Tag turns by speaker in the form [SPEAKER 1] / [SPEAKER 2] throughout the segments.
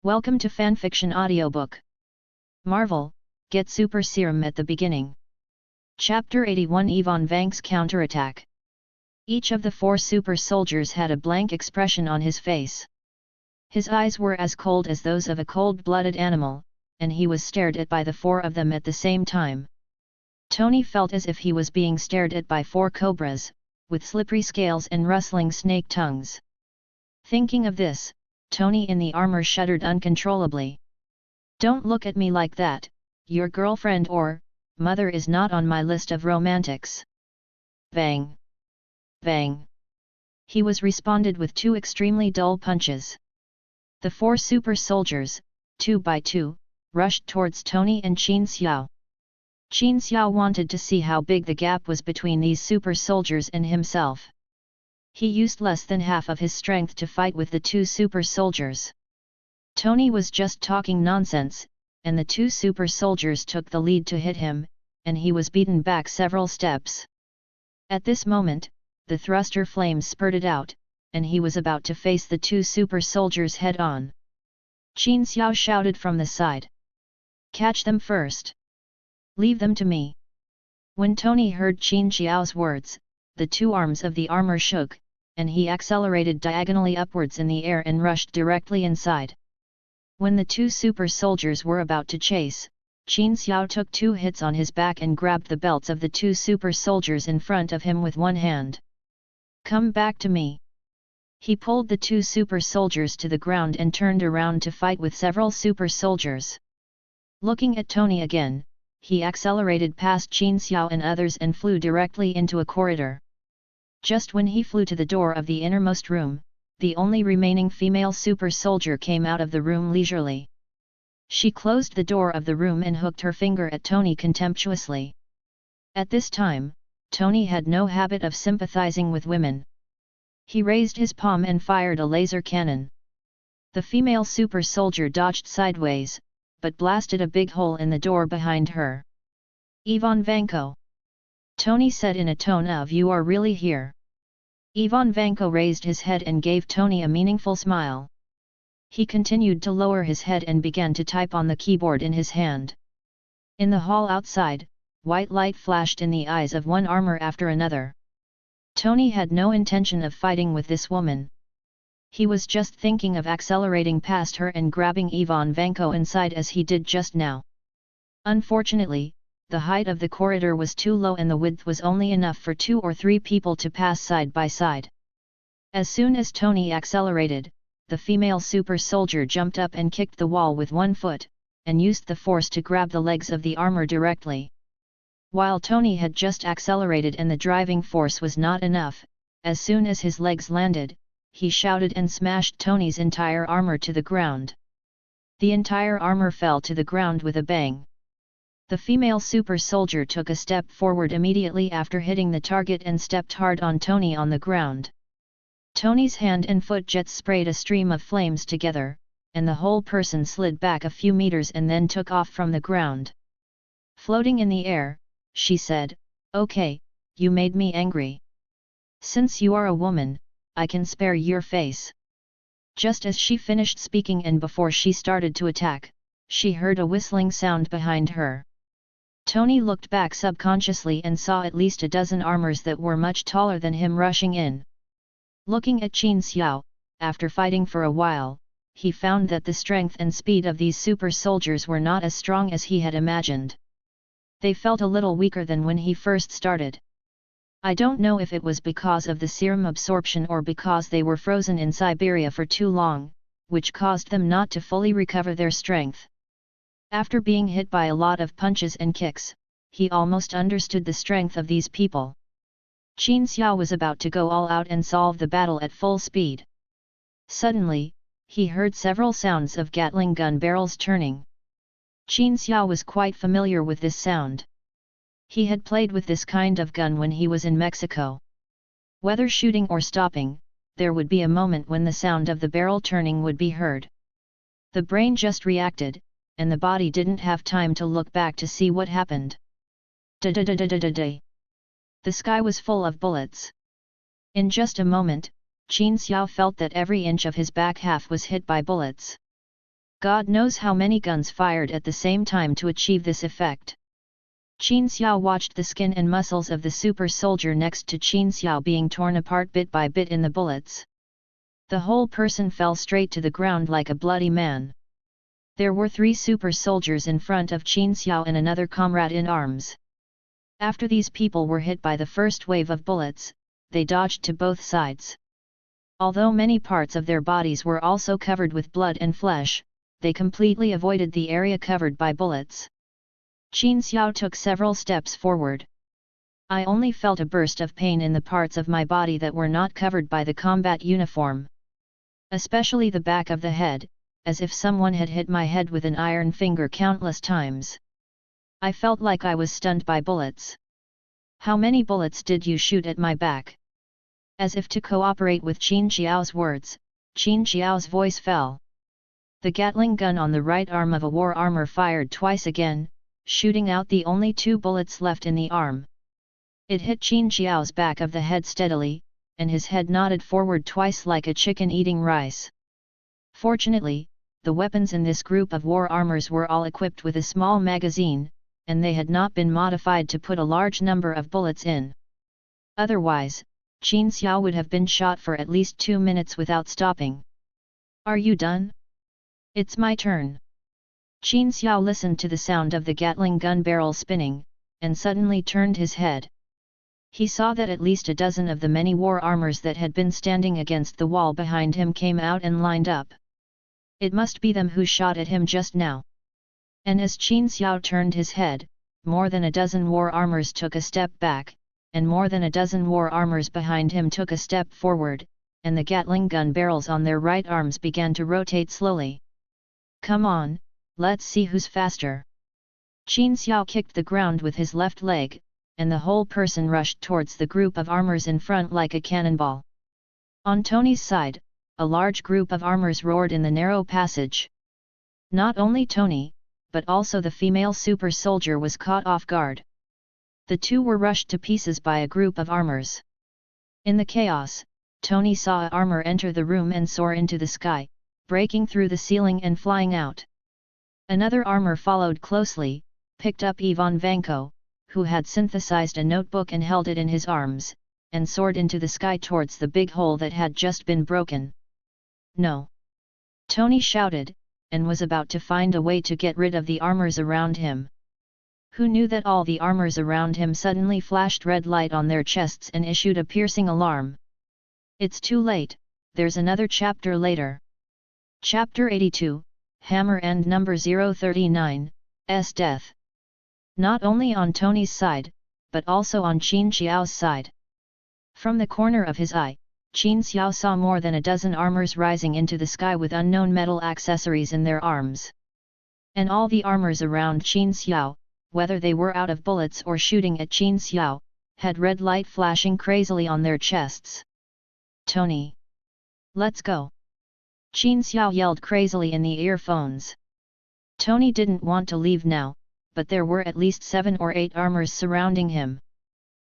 [SPEAKER 1] Welcome to Fanfiction Audiobook. Marvel, get super serum at the beginning. Chapter 81 Ivan Vank's Counterattack. Each of the four super soldiers had a blank expression on his face. His eyes were as cold as those of a cold-blooded animal, and he was stared at by the four of them at the same time. Tony felt as if he was being stared at by four cobras, with slippery scales and rustling snake tongues. Thinking of this, Tony in the armor shuddered uncontrollably. "Don't look at me like that, your girlfriend or mother is not on my list of romantics." Bang! Bang! He was responded with two extremely dull punches. The four super soldiers, two by two, rushed towards Tony and Qin Xiao. Qin Xiao wanted to see how big the gap was between these super soldiers and himself. He used less than half of his strength to fight with the two super soldiers. Tony was just talking nonsense, and the two super soldiers took the lead to hit him, and he was beaten back several steps. At this moment, the thruster flames spurted out, and he was about to face the two super soldiers head-on. Qin Xiao shouted from the side. "Catch them first! Leave them to me!" When Tony heard Qin Xiao's words, the two arms of the armor shook, and he accelerated diagonally upwards in the air and rushed directly inside. When the two super soldiers were about to chase, Qin Xiao took two hits on his back and grabbed the belts of the two super soldiers in front of him with one hand. "Come back to me!" He pulled the two super soldiers to the ground and turned around to fight with several super soldiers. Looking at Tony again, he accelerated past Qin Xiao and others and flew directly into a corridor. Just when he flew to the door of the innermost room, the only remaining female super soldier came out of the room leisurely. She closed the door of the room and hooked her finger at Tony contemptuously. At this time, Tony had no habit of sympathizing with women. He raised his palm and fired a laser cannon. The female super soldier dodged sideways, but blasted a big hole in the door behind her. "Ivan Vanko!" Tony said in a tone of "You are really here?" Ivan Vanko raised his head and gave Tony a meaningful smile. He continued to lower his head and began to type on the keyboard in his hand. In the hall outside, white light flashed in the eyes of one armor after another. Tony had no intention of fighting with this woman. He was just thinking of accelerating past her and grabbing Ivan Vanko inside as he did just now. Unfortunately, the height of the corridor was too low and the width was only enough for 2 or 3 people to pass side by side. As soon as Tony accelerated, the female super soldier jumped up and kicked the wall with one foot, and used the force to grab the legs of the armor directly. While Tony had just accelerated and the driving force was not enough, as soon as his legs landed, he shouted and smashed Tony's entire armor to the ground. The entire armor fell to the ground with a bang. The female super soldier took a step forward immediately after hitting the target and stepped hard on Tony on the ground. Tony's hand and foot jets sprayed a stream of flames together, and the whole person slid back a few meters and then took off from the ground. Floating in the air, she said, "Okay, you made me angry. Since you are a woman, I can spare your face." Just as she finished speaking and before she started to attack, she heard a whistling sound behind her. Tony looked back subconsciously and saw at least a dozen armors that were much taller than him rushing in. Looking at Qin Xiao, after fighting for a while, he found that the strength and speed of these super soldiers were not as strong as he had imagined. They felt a little weaker than when he first started. I don't know if it was because of the serum absorption or because they were frozen in Siberia for too long, which caused them not to fully recover their strength. After being hit by a lot of punches and kicks, he almost understood the strength of these people. Qin Xiao was about to go all out and solve the battle at full speed. Suddenly, he heard several sounds of Gatling gun barrels turning. Qin Xiao was quite familiar with this sound. He had played with this kind of gun when he was in Mexico. Whether shooting or stopping, there would be a moment when the sound of the barrel turning would be heard. The brain just reacted, and the body didn't have time to look back to see what happened. Da-da-da-da-da-da. The sky was full of bullets. In just a moment, Qin Xiao felt that every inch of his back half was hit by bullets. God knows how many guns fired at the same time to achieve this effect. Qin Xiao watched the skin and muscles of the super soldier next to Qin Xiao being torn apart bit by bit in the bullets. The whole person fell straight to the ground like a bloody man. There were 3 super soldiers in front of Qin Xiao and another comrade in arms. After these people were hit by the first wave of bullets, they dodged to both sides. Although many parts of their bodies were also covered with blood and flesh, they completely avoided the area covered by bullets. Qin Xiao took several steps forward. I only felt a burst of pain in the parts of my body that were not covered by the combat uniform. Especially the back of the head, as if someone had hit my head with an iron finger countless times. I felt like I was stunned by bullets. How many bullets did you shoot at my back? As if to cooperate with Qin Xiao's words, Qin Xiao's voice fell. The Gatling gun on the right arm of a war armor fired twice again, shooting out the only 2 bullets left in the arm. It hit Qin Xiao's back of the head steadily, and his head nodded forward twice like a chicken eating rice. Fortunately, the weapons in this group of war armors were all equipped with a small magazine, and they had not been modified to put a large number of bullets in. Otherwise, Qin Xiao would have been shot for at least 2 minutes without stopping. Are you done? It's my turn. Qin Xiao listened to the sound of the Gatling gun barrel spinning, and suddenly turned his head. He saw that at least a dozen of the many war armors that had been standing against the wall behind him came out and lined up. It must be them who shot at him just now. And as Qin Xiao turned his head, more than a dozen war armors took a step back, and more than a dozen war armors behind him took a step forward, and the Gatling gun barrels on their right arms began to rotate slowly. Come on, let's see who's faster. Qin Xiao kicked the ground with his left leg, and the whole person rushed towards the group of armors in front like a cannonball. On Tony's side, a large group of armors roared in the narrow passage. Not only Tony, but also the female super soldier was caught off guard. The 2 were rushed to pieces by a group of armors. In the chaos, Tony saw an armor enter the room and soar into the sky, breaking through the ceiling and flying out. Another armor followed closely, picked up Ivan Vanko, who had synthesized a notebook and held it in his arms, and soared into the sky towards the big hole that had just been broken. No! Tony shouted, and was about to find a way to get rid of the armors around him. Who knew that all the armors around him suddenly flashed red light on their chests and issued a piercing alarm. It's too late, there's another chapter later. Chapter 82, Hammer and Number 039, S Death. Not only on Tony's side, but also on Qin Xiao's side. From the corner of his eye, Qin Xiao saw more than a dozen armors rising into the sky with unknown metal accessories in their arms. And all the armors around Qin Xiao, whether they were out of bullets or shooting at Qin Xiao, had red light flashing crazily on their chests. Tony! Let's go! Qin Xiao yelled crazily in the earphones. Tony didn't want to leave now, but there were at least 7 or 8 armors surrounding him.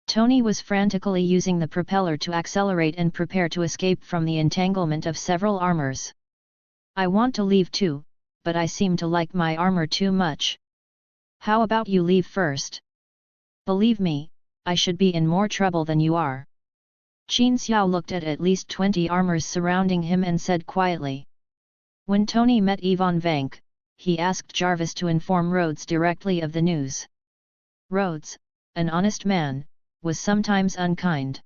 [SPEAKER 1] Tony was frantically using the propeller to accelerate and prepare to escape from the entanglement of several armors. I want to leave too, but I seem to like my armor too much. How about you leave first? Believe me, I should be in more trouble than you are. Qin Xiao looked at least 20 armors surrounding him and said quietly. When Tony met Ivan Vank, he asked Jarvis to inform Rhodes directly of the news. Rhodes, an honest man, was sometimes unkind.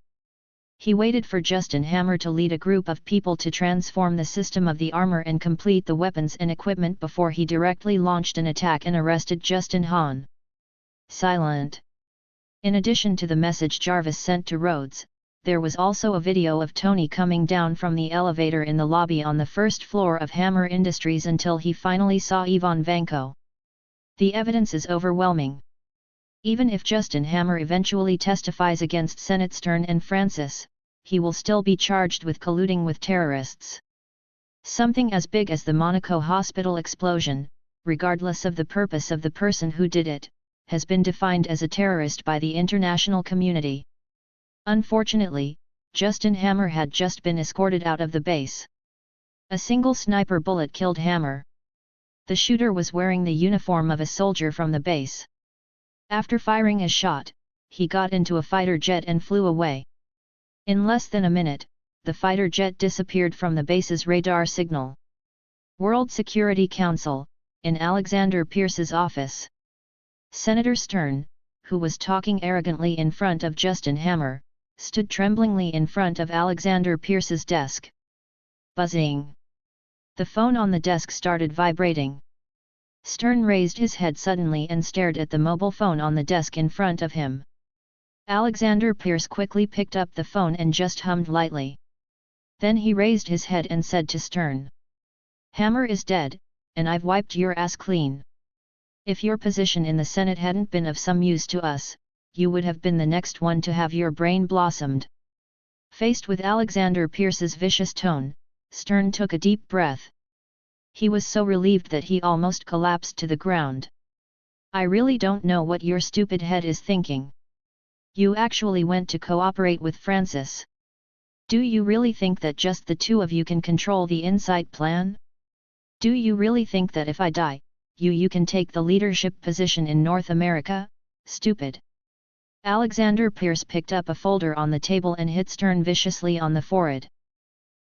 [SPEAKER 1] He waited for Justin Hammer to lead a group of people to transform the system of the armor and complete the weapons and equipment before he directly launched an attack and arrested Justin Han. Silent. In addition to the message Jarvis sent to Rhodes, there was also a video of Tony coming down from the elevator in the lobby on the first floor of Hammer Industries until he finally saw Ivan Vanko. The evidence is overwhelming. Even if Justin Hammer eventually testifies against Senate Stern and Francis, he will still be charged with colluding with terrorists. Something as big as the Monaco hospital explosion, regardless of the purpose of the person who did it, has been defined as a terrorist by the international community. Unfortunately, Justin Hammer had just been escorted out of the base. A single sniper bullet killed Hammer. The shooter was wearing the uniform of a soldier from the base. After firing a shot, he got into a fighter jet and flew away. In less than a minute, the fighter jet disappeared from the base's radar signal. World Security Council, in Alexander Pierce's office. Senator Stern, who was talking arrogantly in front of Justin Hammer, stood tremblingly in front of Alexander Pierce's desk. Buzzing. The phone on the desk started vibrating. Stern raised his head suddenly and stared at the mobile phone on the desk in front of him. Alexander Pierce quickly picked up the phone and just hummed lightly. Then he raised his head and said to Stern, "Hammer is dead, and I've wiped your ass clean. If your position in the Senate hadn't been of some use to us, you would have been the next one to have your brain blossomed." Faced with Alexander Pierce's vicious tone, Stern took a deep breath. He was so relieved that he almost collapsed to the ground. "I really don't know what your stupid head is thinking. You actually went to cooperate with Francis. Do you really think that just the two of you can control the Insight plan? Do you really think that if I die, you can take the leadership position in North America? Stupid." Alexander Pierce picked up a folder on the table and hit Stern viciously on the forehead.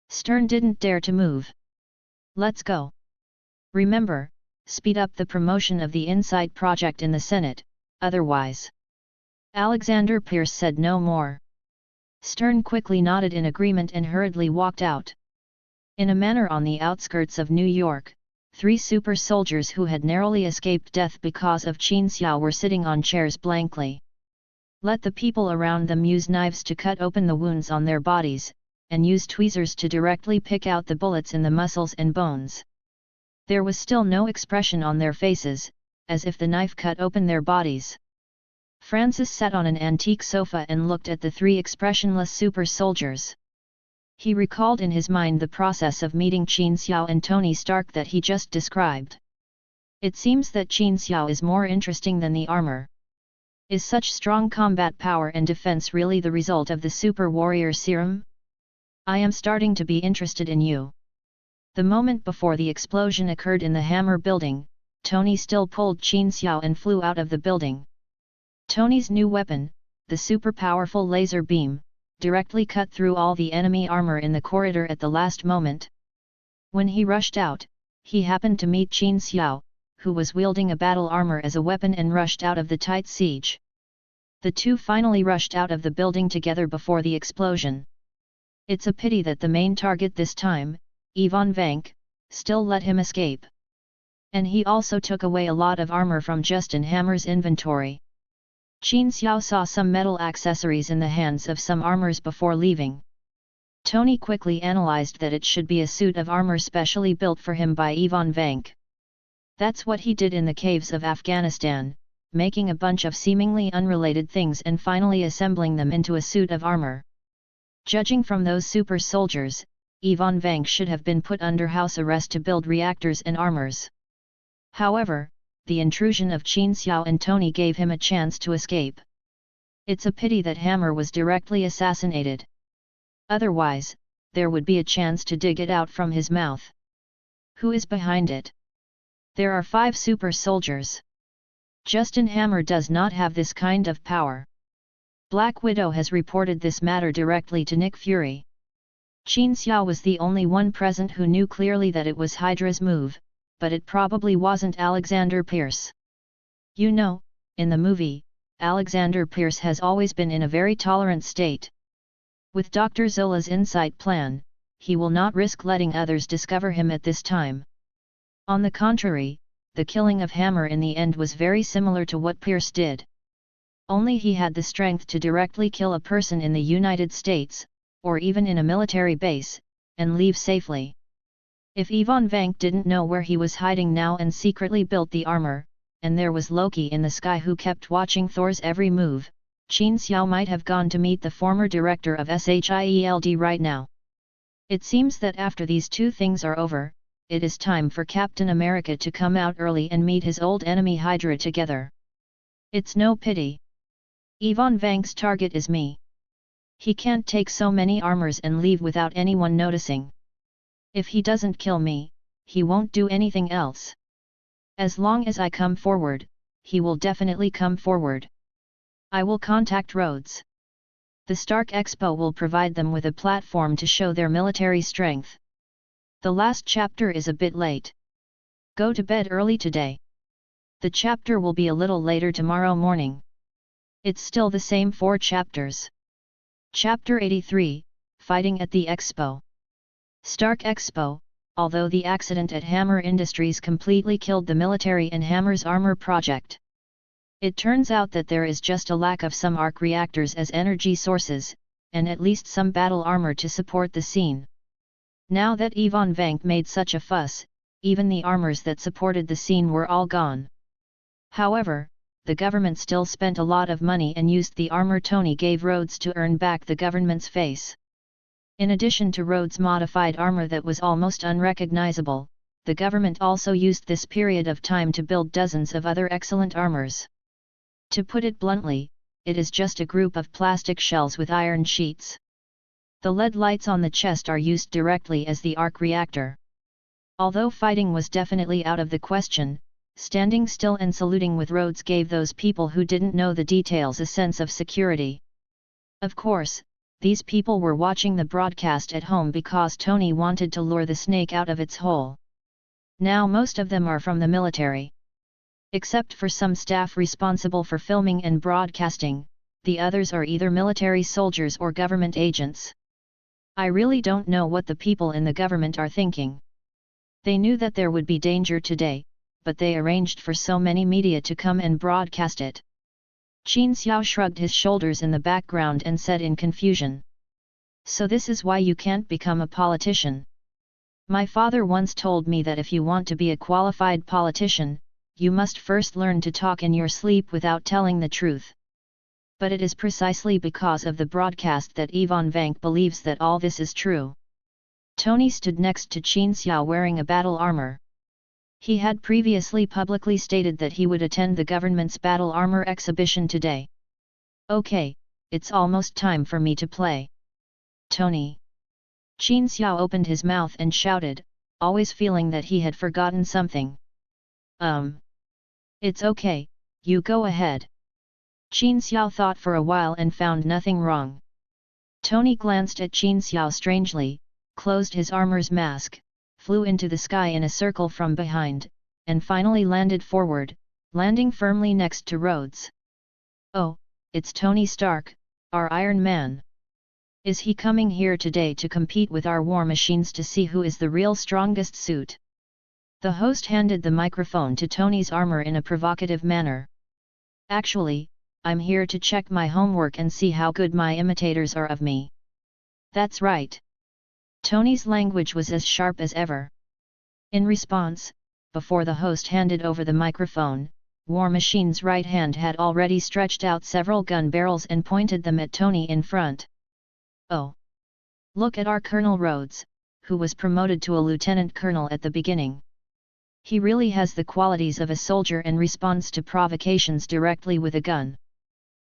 [SPEAKER 1] Stern didn't dare to move. "Let's go. Remember, speed up the promotion of the Insight project in the Senate, otherwise." Alexander Pierce said no more. Stern quickly nodded in agreement and hurriedly walked out. In a manor on the outskirts of New York, 3 super soldiers who had narrowly escaped death because of Qin Xiao were sitting on chairs blankly. Let the people around them use knives to cut open the wounds on their bodies, and use tweezers to directly pick out the bullets in the muscles and bones. There was still no expression on their faces, as if the knife cut open their bodies. Francis sat on an antique sofa and looked at the 3 expressionless super soldiers. He recalled in his mind the process of meeting Qin Xiao and Tony Stark that he just described. It seems that Qin Xiao is more interesting than the armor. Is such strong combat power and defense really the result of the super warrior serum? I am starting to be interested in you. The moment before the explosion occurred in the Hammer building, Tony still pulled Qin Xiao and flew out of the building. Tony's new weapon, the super-powerful laser beam, directly cut through all the enemy armor in the corridor at the last moment. When he rushed out, he happened to meet Qin Xiao, who was wielding a battle armor as a weapon and rushed out of the tight siege. The two finally rushed out of the building together before the explosion. It's a pity that the main target this time, Ivan Vank, still let him escape. And he also took away a lot of armor from Justin Hammer's inventory. Qin Xiao saw some metal accessories in the hands of some armors before leaving. Tony quickly analyzed that it should be a suit of armor specially built for him by Ivan Vank. That's what he did in the caves of Afghanistan, making a bunch of seemingly unrelated things and finally assembling them into a suit of armor. Judging from those super soldiers, Ivan Vank should have been put under house arrest to build reactors and armors. However, the intrusion of Qin Xiao and Tony gave him a chance to escape. It's a pity that Hammer was directly assassinated. Otherwise, there would be a chance to dig it out from his mouth. Who is behind it? There are 5 super soldiers. Justin Hammer does not have this kind of power. Black Widow has reported this matter directly to Nick Fury. Qin Xiao was the only one present who knew clearly that it was Hydra's move, but it probably wasn't Alexander Pierce. You know, in the movie, Alexander Pierce has always been in a very tolerant state. With Dr. Zola's Insight plan, he will not risk letting others discover him at this time. On the contrary, the killing of Hammer in the end was very similar to what Pierce did. Only he had the strength to directly kill a person in the United States, or even in a military base, and leave safely. If Ivan Vank didn't know where he was hiding now and secretly built the armor, and there was Loki in the sky who kept watching Thor's every move, Qin Xiao might have gone to meet the former director of SHIELD right now. It seems that after these two things are over, it is time for Captain America to come out early and meet his old enemy Hydra together. It's no pity. Ivan Vank's target is me. He can't take so many armors and leave without anyone noticing. If he doesn't kill me, he won't do anything else. As long as I come forward, he will definitely come forward. I will contact Rhodes. The Stark Expo will provide them with a platform to show their military strength. The last chapter is a bit late. Go to bed early today. The chapter will be a little later tomorrow morning. It's still the same 4 chapters. Chapter 83, Fighting at the Expo. Stark Expo. Although the accident at Hammer Industries completely killed the military and Hammer's armor project, it turns out that there is just a lack of some arc reactors as energy sources, and at least some battle armor to support the scene. Now that Ivan Vank made such a fuss, even the armors that supported the scene were all gone. However, the government still spent a lot of money and used the armor Tony gave Rhodes to earn back the government's face. In addition to Rhodes' modified armor that was almost unrecognizable, the government also used this period of time to build dozens of other excellent armors. To put it bluntly, it is just a group of plastic shells with iron sheets. The LED lights on the chest are used directly as the arc reactor. Although fighting was definitely out of the question, standing still and saluting with Rhodes gave those people who didn't know the details a sense of security. Of course, these people were watching the broadcast at home because Tony wanted to lure the snake out of its hole. Now most of them are from the military. Except for some staff responsible for filming and broadcasting, the others are either military soldiers or government agents. I really don't know what the people in the government are thinking. They knew that there would be danger today, but they arranged for so many media to come and broadcast it. Qin Xiao shrugged his shoulders in the background and said in confusion. So this is why you can't become a politician. My father once told me that if you want to be a qualified politician, you must first learn to talk in your sleep without telling the truth. But it is precisely because of the broadcast that Ivan Vank believes that all this is true. Tony stood next to Qin Xiao wearing a battle armor. He had previously publicly stated that he would attend the government's battle armor exhibition today. Okay, it's almost time for me to play. Tony. Qin Xiao opened his mouth and shouted, always feeling that he had forgotten something. It's okay, you go ahead. Qin Xiao thought for a while and found nothing wrong. Tony glanced at Qin Xiao strangely, closed his armor's mask, flew into the sky in a circle from behind, and finally landed forward, landing firmly next to Rhodes. Oh, it's Tony Stark, our Iron Man. Is he coming here today to compete with our war machines to see who is the real strongest suit? The host handed the microphone to Tony's armor in a provocative manner. Actually, I'm here to check my homework and see how good my imitators are of me. That's right. Tony's language was as sharp as ever. In response, before the host handed over the microphone, War Machine's right hand had already stretched out several gun barrels and pointed them at Tony in front. Oh! Look at our Colonel Rhodes, who was promoted to a lieutenant colonel at the beginning. He really has the qualities of a soldier and responds to provocations directly with a gun.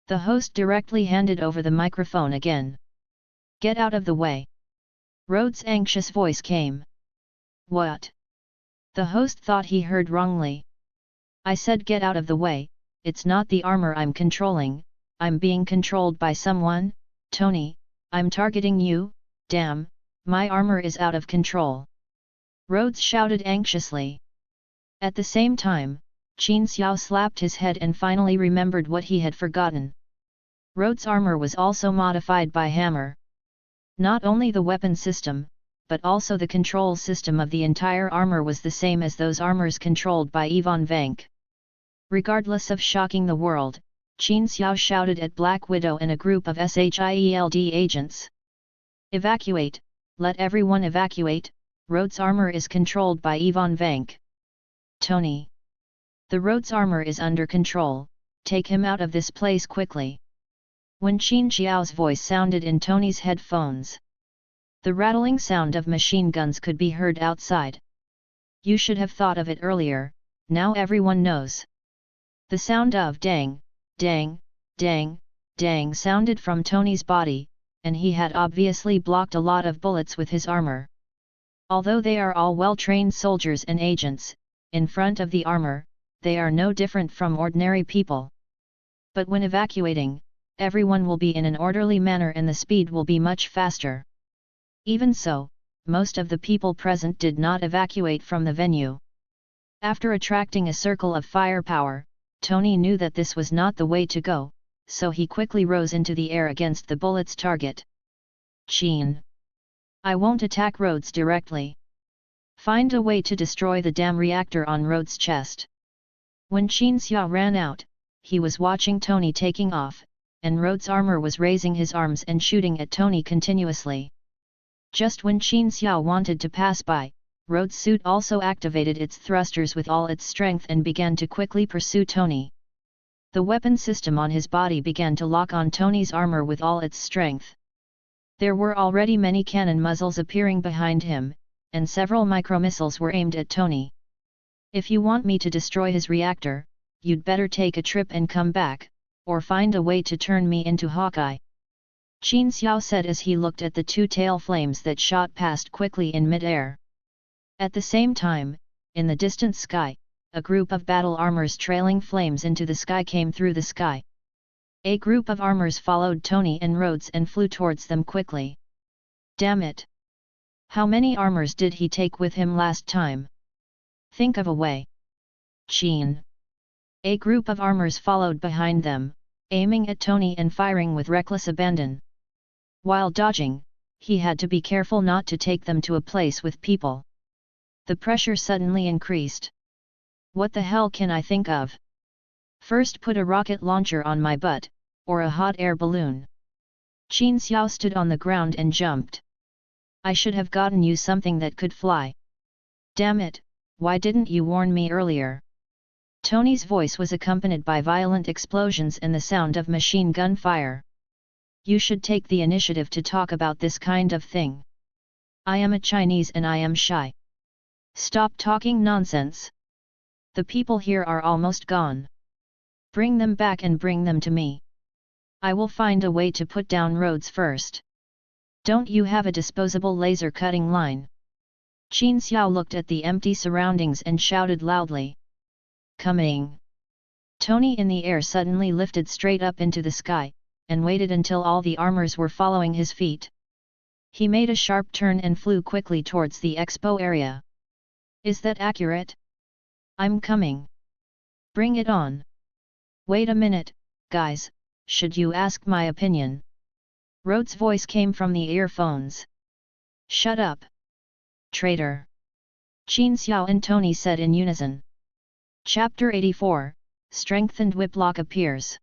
[SPEAKER 1] The host directly handed over the microphone again. Get out of the way. Rhodes' anxious voice came. What? The host thought he heard wrongly. I said get out of the way, it's not the armor I'm controlling, I'm being controlled by someone, Tony, I'm targeting you, damn, my armor is out of control. Rhodes shouted anxiously. At the same time, Qin Xiao slapped his head and finally remembered what he had forgotten. Rhodes' armor was also modified by Hammer. Not only the weapon system, but also the control system of the entire armor was the same as those armors controlled by Ivan Vank. Regardless of shocking the world, Qin Xiao shouted at Black Widow and a group of SHIELD agents. Evacuate, let everyone evacuate, Rhodes' armor is controlled by Ivan Vank. Tony. The Rhodes' armor is under control, take him out of this place quickly. When Qin Xiao's voice sounded in Tony's headphones, the rattling sound of machine guns could be heard outside. You should have thought of it earlier, now everyone knows. The sound of dang, dang, dang, dang sounded from Tony's body, and he had obviously blocked a lot of bullets with his armor. Although they are all well-trained soldiers and agents, in front of the armor, they are no different from ordinary people. But when evacuating, everyone will be in an orderly manner and the speed will be much faster. Even so, most of the people present did not evacuate from the venue. After attracting a circle of firepower, Tony knew that this was not the way to go, so he quickly rose into the air against the bullet's target. Qin. I won't attack Rhodes directly. Find a way to destroy the damn reactor on Rhodes' chest. When Qin Xiao ran out, he was watching Tony taking off, and Rhodes' armor was raising his arms and shooting at Tony continuously. Just when Qin Xiao wanted to pass by, Rhodes' suit also activated its thrusters with all its strength and began to quickly pursue Tony. The weapon system on his body began to lock on Tony's armor with all its strength. There were already many cannon muzzles appearing behind him, and several micromissiles were aimed at Tony. If you want me to destroy his reactor, you'd better take a trip and come back, or find a way to turn me into Hawkeye. Qin Xiao said as he looked at the two tail flames that shot past quickly in mid-air. At the same time, in the distant sky, a group of battle armors trailing flames into the sky came through the sky. A group of armors followed Tony and Rhodes and flew towards them quickly. Damn it! How many armors did he take with him last time? Think of a way. Qin. A group of armors followed behind them, aiming at Tony and firing with reckless abandon. While dodging, he had to be careful not to take them to a place with people. The pressure suddenly increased. What the hell can I think of? First put a rocket launcher on my butt, or a hot air balloon. Qin Xiao stood on the ground and jumped. I should have gotten you something that could fly. Damn it, why didn't you warn me earlier? Tony's voice was accompanied by violent explosions and the sound of machine gun fire. You should take the initiative to talk about this kind of thing. I am a Chinese and I am shy. Stop talking nonsense. The people here are almost gone. Bring them back and bring them to me. I will find a way to put down Rhodes first. Don't you have a disposable laser cutting line? Qin Xiao looked at the empty surroundings and shouted loudly. Coming! Tony in the air suddenly lifted straight up into the sky, and waited until all the armors were following his feet. He made a sharp turn and flew quickly towards the expo area. Is that accurate? I'm coming. Bring it on. Wait a minute, guys, should you ask my opinion? Rhodes' voice came from the earphones. Shut up. Traitor. Qin Xiao and Tony said in unison. Chapter 84, Strengthened Whiplock appears.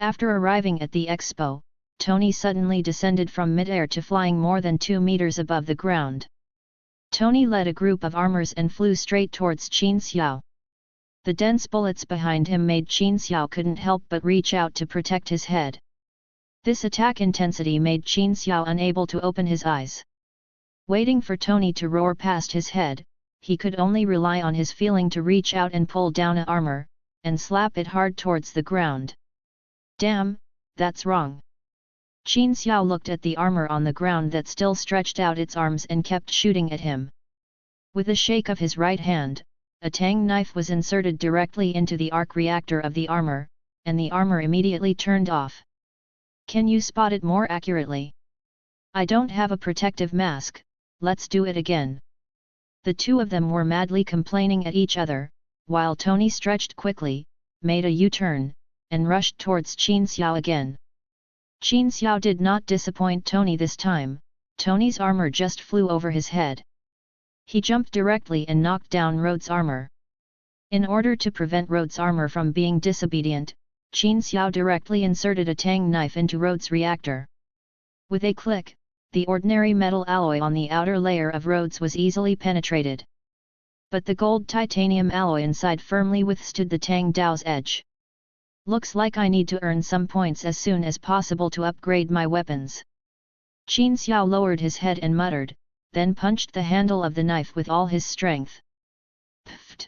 [SPEAKER 1] After arriving at the expo, Tony suddenly descended from mid-air to flying more than 2 meters above the ground. Tony led a group of armors and flew straight towards Qin Xiao. The dense bullets behind him made Qin Xiao couldn't help but reach out to protect his head. This attack intensity made Qin Xiao unable to open his eyes. Waiting for Tony to roar past his head, he could only rely on his feeling to reach out and pull down an armor, and slap it hard towards the ground. Damn, that's wrong. Qin Xiao looked at the armor on the ground that still stretched out its arms and kept shooting at him. With a shake of his right hand, a tang knife was inserted directly into the arc reactor of the armor, and the armor immediately turned off. Can you spot it more accurately? I don't have a protective mask, let's do it again. The two of them were madly complaining at each other, while Tony stretched quickly, made a U-turn, and rushed towards Qin Xiao again. Qin Xiao did not disappoint Tony this time. Tony's armor just flew over his head. He jumped directly and knocked down Rhodes' armor. In order to prevent Rhodes' armor from being disobedient, Qin Xiao directly inserted a tang knife into Rhodes' reactor. With a click, the ordinary metal alloy on the outer layer of Rhodes was easily penetrated. But the gold titanium alloy inside firmly withstood the Tang Dao's edge. Looks like I need to earn some points as soon as possible to upgrade my weapons. Qin Xiao lowered his head and muttered, then punched the handle of the knife with all his strength. Pfft!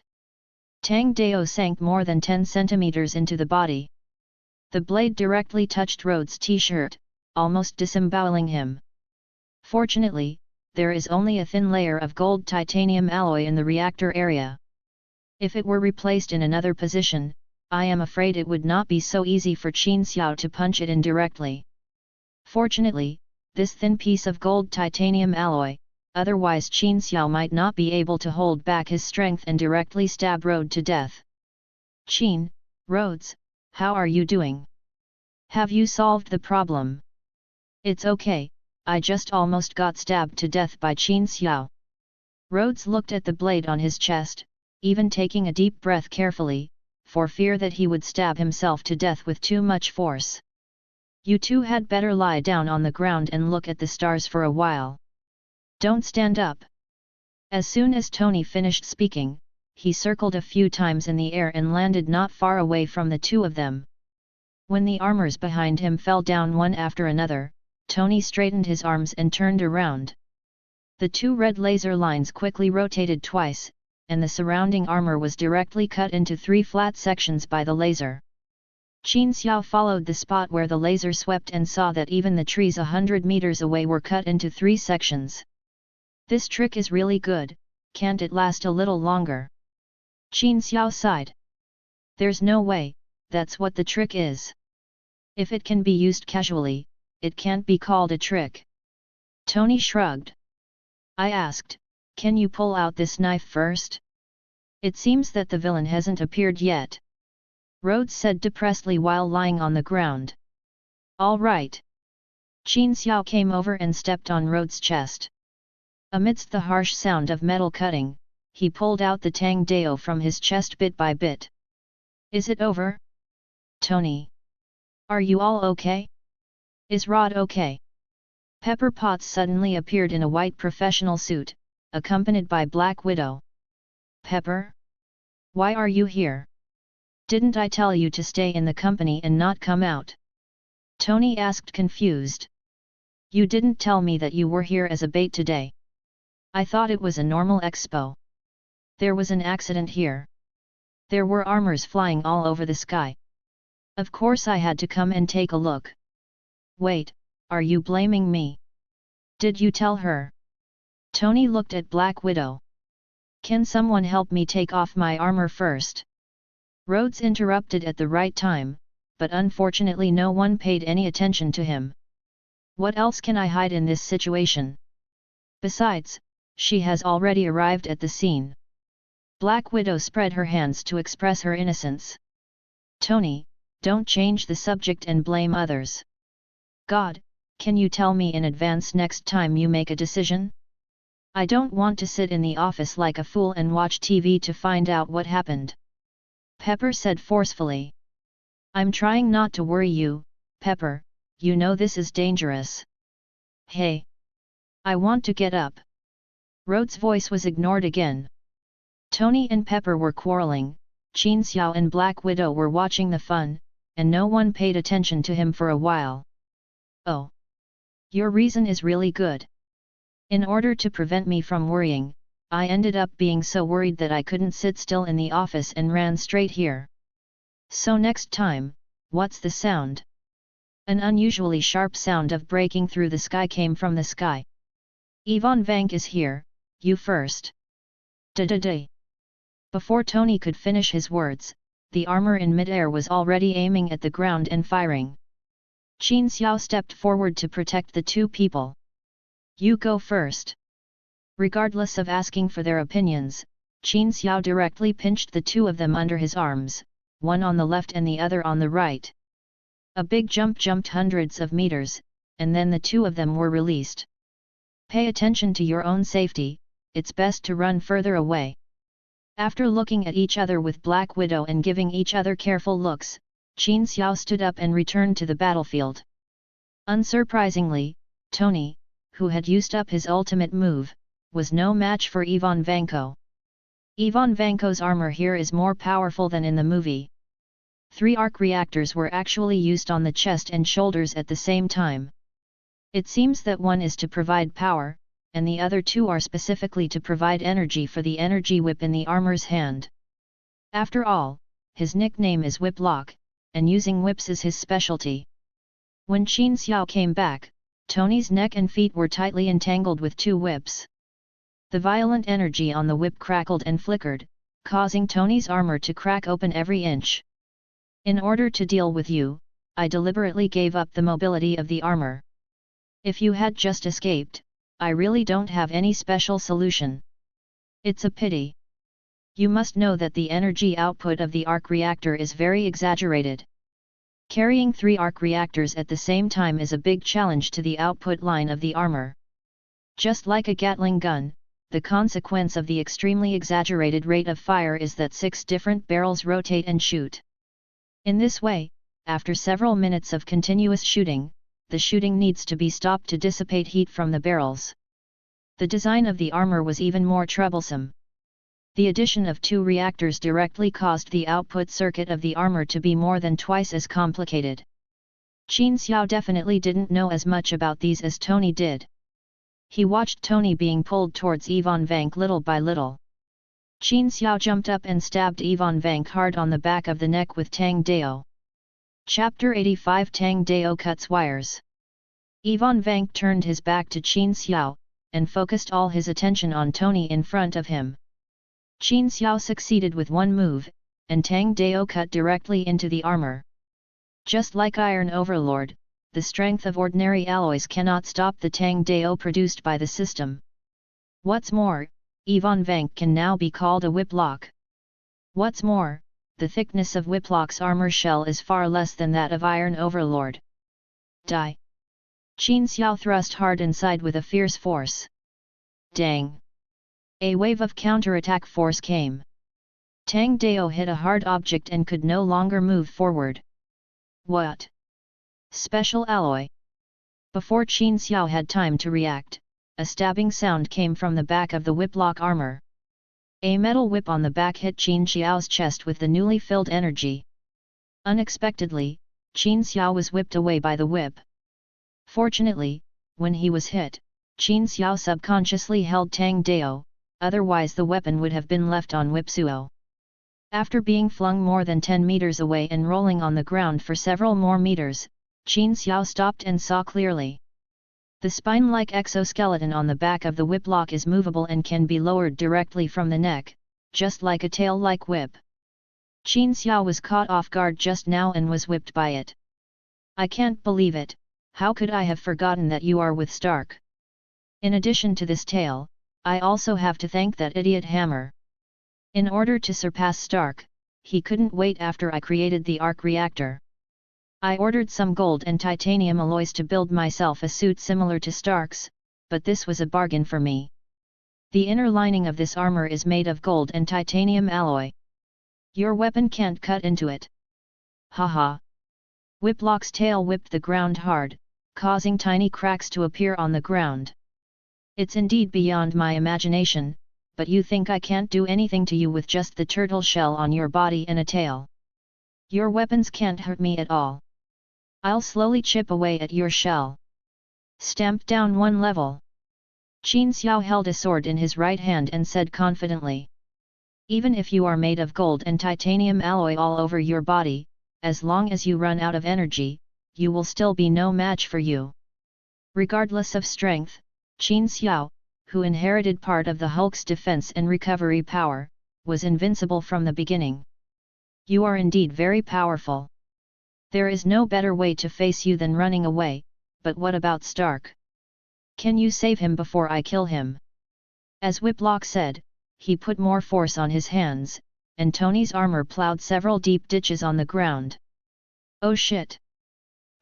[SPEAKER 1] Tang Dao sank more than 10 centimeters into the body. The blade directly touched Rhodes' t-shirt, almost disemboweling him. Fortunately, there is only a thin layer of gold titanium alloy in the reactor area. If it were replaced in another position, I am afraid it would not be so easy for Qin Xiao to punch it in directly. Fortunately, this thin piece of gold titanium alloy, otherwise Qin Xiao might not be able to hold back his strength and directly stab Rhodes to death. Qin, Rhodes, how are you doing? Have you solved the problem? It's okay, I just almost got stabbed to death by Qin Xiao. Rhodes looked at the blade on his chest, even taking a deep breath carefully, for fear that he would stab himself to death with too much force. You two had better lie down on the ground and look at the stars for a while. Don't stand up. As soon as Tony finished speaking, he circled a few times in the air and landed not far away from the two of them. When the armors behind him fell down one after another, Tony straightened his arms and turned around. The two red laser lines quickly rotated twice, and the surrounding armor was directly cut into 3 flat sections by the laser. Qin Xiao followed the spot where the laser swept and saw that even the trees 100 meters away were cut into 3 sections. This trick is really good, can't it last a little longer? Qin Xiao sighed. There's no way, that's what the trick is. If it can be used casually, it can't be called a trick. Tony shrugged. I asked, can you pull out this knife first? It seems that the villain hasn't appeared yet. Rhodes said depressedly while lying on the ground. All right. Qin Xiao came over and stepped on Rhodes' chest. Amidst the harsh sound of metal cutting, he pulled out the Tang Dao from his chest bit by bit. Is it over? Tony. Are you all okay? Is Rod okay? Pepper Potts suddenly appeared in a white professional suit, accompanied by Black Widow. Pepper? Why are you here? Didn't I tell you to stay in the company and not come out? Tony asked confused. You didn't tell me that you were here as a bait today. I thought it was a normal expo. There was an accident here. There were armors flying all over the sky. Of course I had to come and take a look. Wait, are you blaming me? Did you tell her? Tony looked at Black Widow. Can someone help me take off my armor first? Rhodes interrupted at the right time, but unfortunately no one paid any attention to him. What else can I hide in this situation? Besides, she has already arrived at the scene. Black Widow spread her hands to express her innocence. Tony, don't change the subject and blame others. God, can you tell me in advance next time you make a decision? I don't want to sit in the office like a fool and watch TV to find out what happened. Pepper said forcefully. I'm trying not to worry you, Pepper, you know this is dangerous. Hey! I want to get up. Rhodes' voice was ignored again. Tony and Pepper were quarreling, Qin Xiao and Black Widow were watching the fun, and no one paid attention to him for a while. Oh! Your reason is really good. In order to prevent me from worrying, I ended up being so worried that I couldn't sit still in the office and ran straight here. So next time, what's the sound? An unusually sharp sound of breaking through the sky came from the sky. Ivan Vank is here, you first. Da-da-da. Before Tony could finish his words, the armor in midair was already aiming at the ground and firing. Qin Xiao stepped forward to protect the two people. You go first. Regardless of asking for their opinions, Qin Xiao directly pinched the two of them under his arms, one on the left and the other on the right. A big jump jumped hundreds of meters, and then the two of them were released. Pay attention to your own safety, it's best to run further away. After looking at each other with Black Widow and giving each other careful looks, Qin Xiao stood up and returned to the battlefield. Unsurprisingly, Tony, who had used up his ultimate move, was no match for Ivan Vanko. Ivan Vanko's armor here is more powerful than in the movie. 3 arc reactors were actually used on the chest and shoulders at the same time. It seems that one is to provide power, and the other 2 are specifically to provide energy for the energy whip in the armor's hand. After all, his nickname is Whiplock, and using whips is his specialty. When Qin Xiao came back, Tony's neck and feet were tightly entangled with 2 whips. The violent energy on the whip crackled and flickered, causing Tony's armor to crack open every inch. In order to deal with you, I deliberately gave up the mobility of the armor. If you had just escaped, I really don't have any special solution. It's a pity. You must know that the energy output of the arc reactor is very exaggerated. Carrying 3 arc reactors at the same time is a big challenge to the output line of the armor. Just like a Gatling gun, the consequence of the extremely exaggerated rate of fire is that 6 different barrels rotate and shoot. In this way, after several minutes of continuous shooting, the shooting needs to be stopped to dissipate heat from the barrels. The design of the armor was even more troublesome. The addition of 2 reactors directly caused the output circuit of the armor to be more than twice as complicated. Qin Xiao definitely didn't know as much about these as Tony did. He watched Tony being pulled towards Ivan Vank little by little. Qin Xiao jumped up and stabbed Ivan Vank hard on the back of the neck with Tang Dao. Chapter 85 Tang Dao Cuts Wires. Ivan Vank turned his back to Qin Xiao, and focused all his attention on Tony in front of him. Qin Xiao succeeded with one move, and Tang Dao cut directly into the armor. Just like Iron Overlord, the strength of ordinary alloys cannot stop the Tang Dao produced by the system. What's more, Ivan Vank can now be called a whiplock. What's more, the thickness of Whiplock's armor shell is far less than that of Iron Overlord. Die! Qin Xiao thrust hard inside with a fierce force. Dang! A wave of counterattack force came. Tang Dao hit a hard object and could no longer move forward. What? Special alloy! Before Qin Xiao had time to react, a stabbing sound came from the back of the Whiplock armor. A metal whip on the back hit Qin Xiao's chest with the newly filled energy. Unexpectedly, Qin Xiao was whipped away by the whip. Fortunately, when he was hit, Qin Xiao subconsciously held Tang Dao, otherwise the weapon would have been left on Whipsuo. After being flung more than 10 meters away and rolling on the ground for several more meters, Qin Xiao stopped and saw clearly. The spine-like exoskeleton on the back of the whiplock is movable and can be lowered directly from the neck, just like a tail-like whip. Qin Xiao was caught off guard just now and was whipped by it. I can't believe it, how could I have forgotten that you are with Stark? In addition to this tail, I also have to thank that idiot hammer. In order to surpass Stark, he couldn't wait after I created the arc reactor. I ordered some gold and titanium alloys to build myself a suit similar to Stark's, but this was a bargain for me. The inner lining of this armor is made of gold and titanium alloy. Your weapon can't cut into it. Haha. Whiplock's tail whipped the ground hard, causing tiny cracks to appear on the ground. It's indeed beyond my imagination, but you think I can't do anything to you with just the turtle shell on your body and a tail? Your weapons can't hurt me at all. I'll slowly chip away at your shell. Stamp down one level. Qin Xiao held a sword in his right hand and said confidently. Even if you are made of gold and titanium alloy all over your body, as long as you run out of energy, you will still be no match for you. Regardless of strength, Qin Xiao, who inherited part of the Hulk's defense and recovery power, was invincible from the beginning. You are indeed very powerful. There is no better way to face you than running away, but what about Stark? Can you save him before I kill him? As Whiplock said, he put more force on his hands, and Tony's armor plowed several deep ditches on the ground. Oh shit!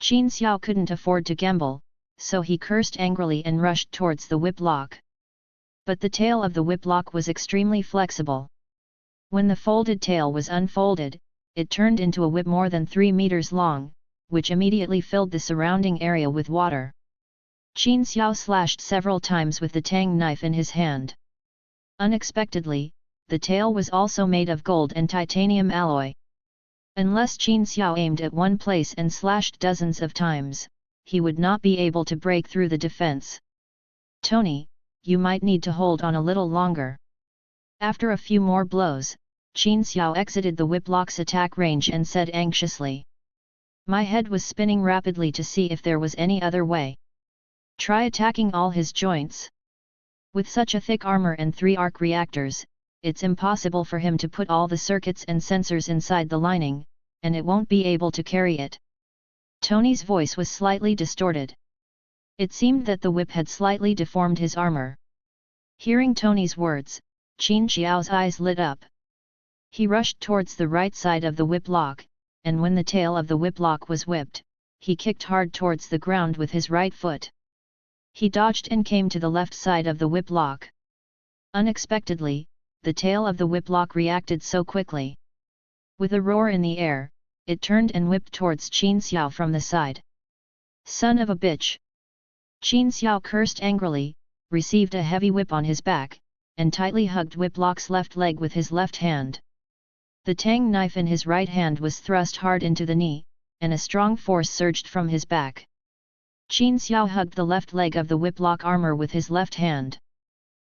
[SPEAKER 1] Qin Xiao couldn't afford to gamble, so he cursed angrily and rushed towards the Whiplock. But the tail of the Whiplock was extremely flexible. When the folded tail was unfolded, it turned into a whip more than 3 meters long, which immediately filled the surrounding area with water. Qin Xiao slashed several times with the tang knife in his hand. Unexpectedly, the tail was also made of gold and titanium alloy. Unless Qin Xiao aimed at one place and slashed dozens of times, he would not be able to break through the defense. Tony, you might need to hold on a little longer. After a few more blows, Qin Xiao exited the Whiplock's attack range and said anxiously. My head was spinning rapidly to see if there was any other way. Try attacking all his joints. With such a thick armor and 3 arc reactors, it's impossible for him to put all the circuits and sensors inside the lining, and it won't be able to carry it. Tony's voice was slightly distorted. It seemed that the whip had slightly deformed his armor. Hearing Tony's words, Qin Xiao's eyes lit up. He rushed towards the right side of the whip lock, and when the tail of the whip lock was whipped, he kicked hard towards the ground with his right foot. He dodged and came to the left side of the whip lock. Unexpectedly, the tail of the whip lock reacted so quickly. With a roar in the air, it turned and whipped towards Qin Xiao from the side. Son of a bitch! Qin Xiao cursed angrily, received a heavy whip on his back, and tightly hugged Whiplock's left leg with his left hand. The tang knife in his right hand was thrust hard into the knee, and a strong force surged from his back. Qin Xiao hugged the left leg of the Whiplock armor with his left hand.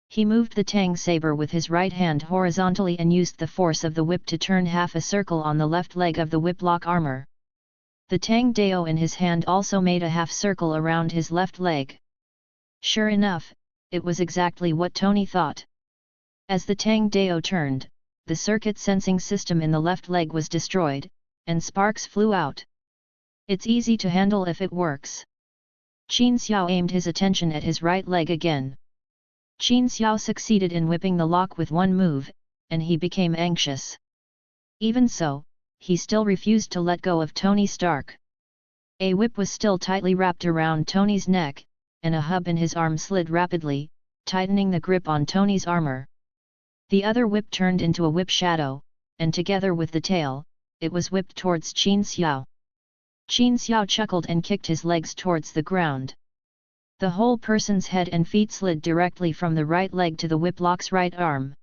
[SPEAKER 1] He moved the tang saber with his right hand horizontally and used the force of the whip to turn half a circle on the left leg of the Whiplock armor. The tang dao in his hand also made a half circle around his left leg. Sure enough, it was exactly what Tony thought. As the tang dao turned, the circuit sensing system in the left leg was destroyed, and sparks flew out. It's easy to handle if it works. Qin Xiao aimed his attention at his right leg again. Qin Xiao succeeded in whipping the lock with one move, and he became anxious. Even so, he still refused to let go of Tony Stark. A whip was still tightly wrapped around Tony's neck, and a hub in his arm slid rapidly, tightening the grip on Tony's armor. The other whip turned into a whip shadow, and together with the tail, it was whipped towards Qin Xiao. Qin Xiao chuckled and kicked his legs towards the ground. The whole person's head and feet slid directly from the right leg to the Whiplock's right arm.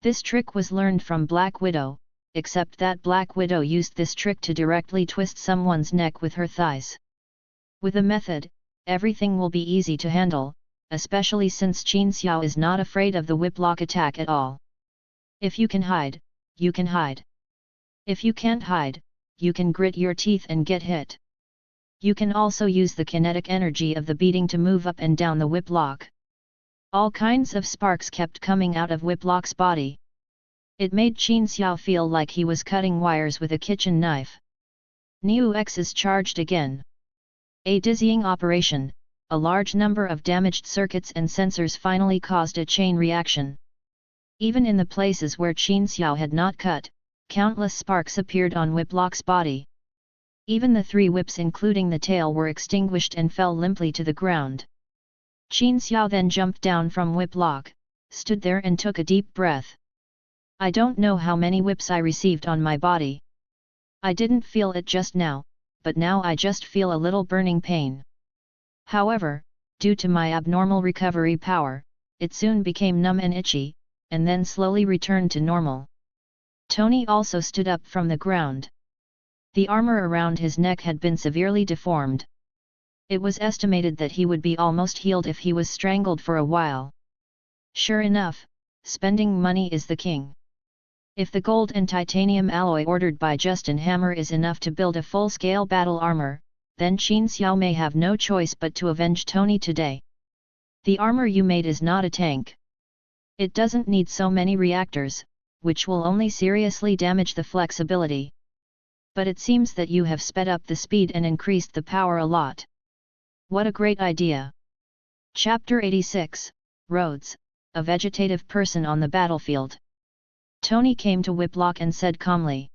[SPEAKER 1] This trick was learned from Black Widow, except that Black Widow used this trick to directly twist someone's neck with her thighs. With a method, everything will be easy to handle, especially since Qin Xiao is not afraid of the Whiplock attack at all. If you can hide, you can hide. If you can't hide, you can grit your teeth and get hit. You can also use the kinetic energy of the beating to move up and down the Whiplock. All kinds of sparks kept coming out of Whiplock's body. It made Qin Xiao feel like he was cutting wires with a kitchen knife. Niu X's charged again. A dizzying operation, a large number of damaged circuits and sensors finally caused a chain reaction. Even in the places where Qin Xiao had not cut, countless sparks appeared on Whiplock's body. Even the 3 whips including the tail were extinguished and fell limply to the ground. Qin Xiao then jumped down from Whiplock, stood there and took a deep breath. I don't know how many whips I received on my body. I didn't feel it just now, but now I just feel a little burning pain. However, due to my abnormal recovery power, it soon became numb and itchy, and then slowly returned to normal. Tony also stood up from the ground. The armor around his neck had been severely deformed. It was estimated that he would be almost healed if he was strangled for a while. Sure enough, spending money is the king. If the gold and titanium alloy ordered by Justin Hammer is enough to build a full-scale battle armor, then Qin Xiao may have no choice but to avenge Tony today. The armor you made is not a tank. It doesn't need so many reactors, which will only seriously damage the flexibility. But it seems that you have sped up the speed and increased the power a lot. What a great idea! Chapter 86, Rhodes, a vegetative person on the battlefield. Tony came to Whiplock and said calmly.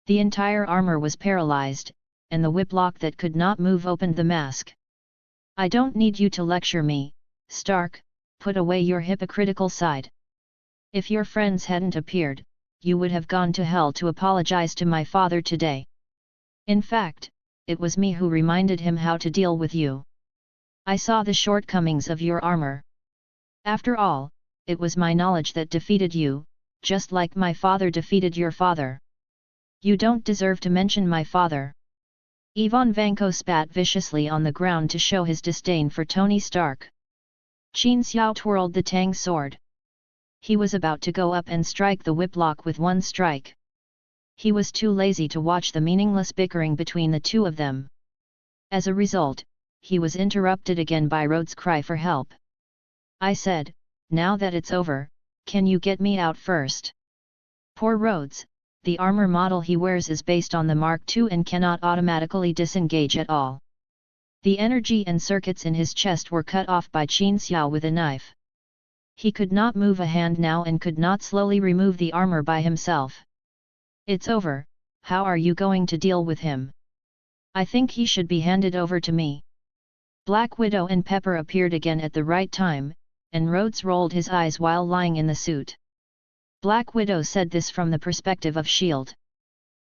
[SPEAKER 1] The entire armor was paralyzed, and the Whiplock that could not move opened the mask. I don't need you to lecture me, Stark, put away your hypocritical side. If your friends hadn't appeared, you would have gone to hell to apologize to my father today. In fact, it was me who reminded him how to deal with you. I saw the shortcomings of your armor. After all, it was my knowledge that defeated you, just like my father defeated your father. You don't deserve to mention my father. Ivan Vanko spat viciously on the ground to show his disdain for Tony Stark. Qin Xiao twirled the tang sword. He was about to go up and strike the Whiplock with one strike. He was too lazy to watch the meaningless bickering between the two of them. As a result, he was interrupted again by Rhodes' cry for help. I said, now that it's over, Can you get me out first? Poor Rhodes, the armor model he wears is based on the Mark II and cannot automatically disengage at all. The energy and circuits in his chest were cut off by Qin Xiao with a knife. He could not move a hand now and could not slowly remove the armor by himself. It's over, how are you going to deal with him? I think he should be handed over to me. Black Widow and Pepper appeared again at the right time, and Rhodes rolled his eyes while lying in the suit. Black Widow said this from the perspective of S.H.I.E.L.D.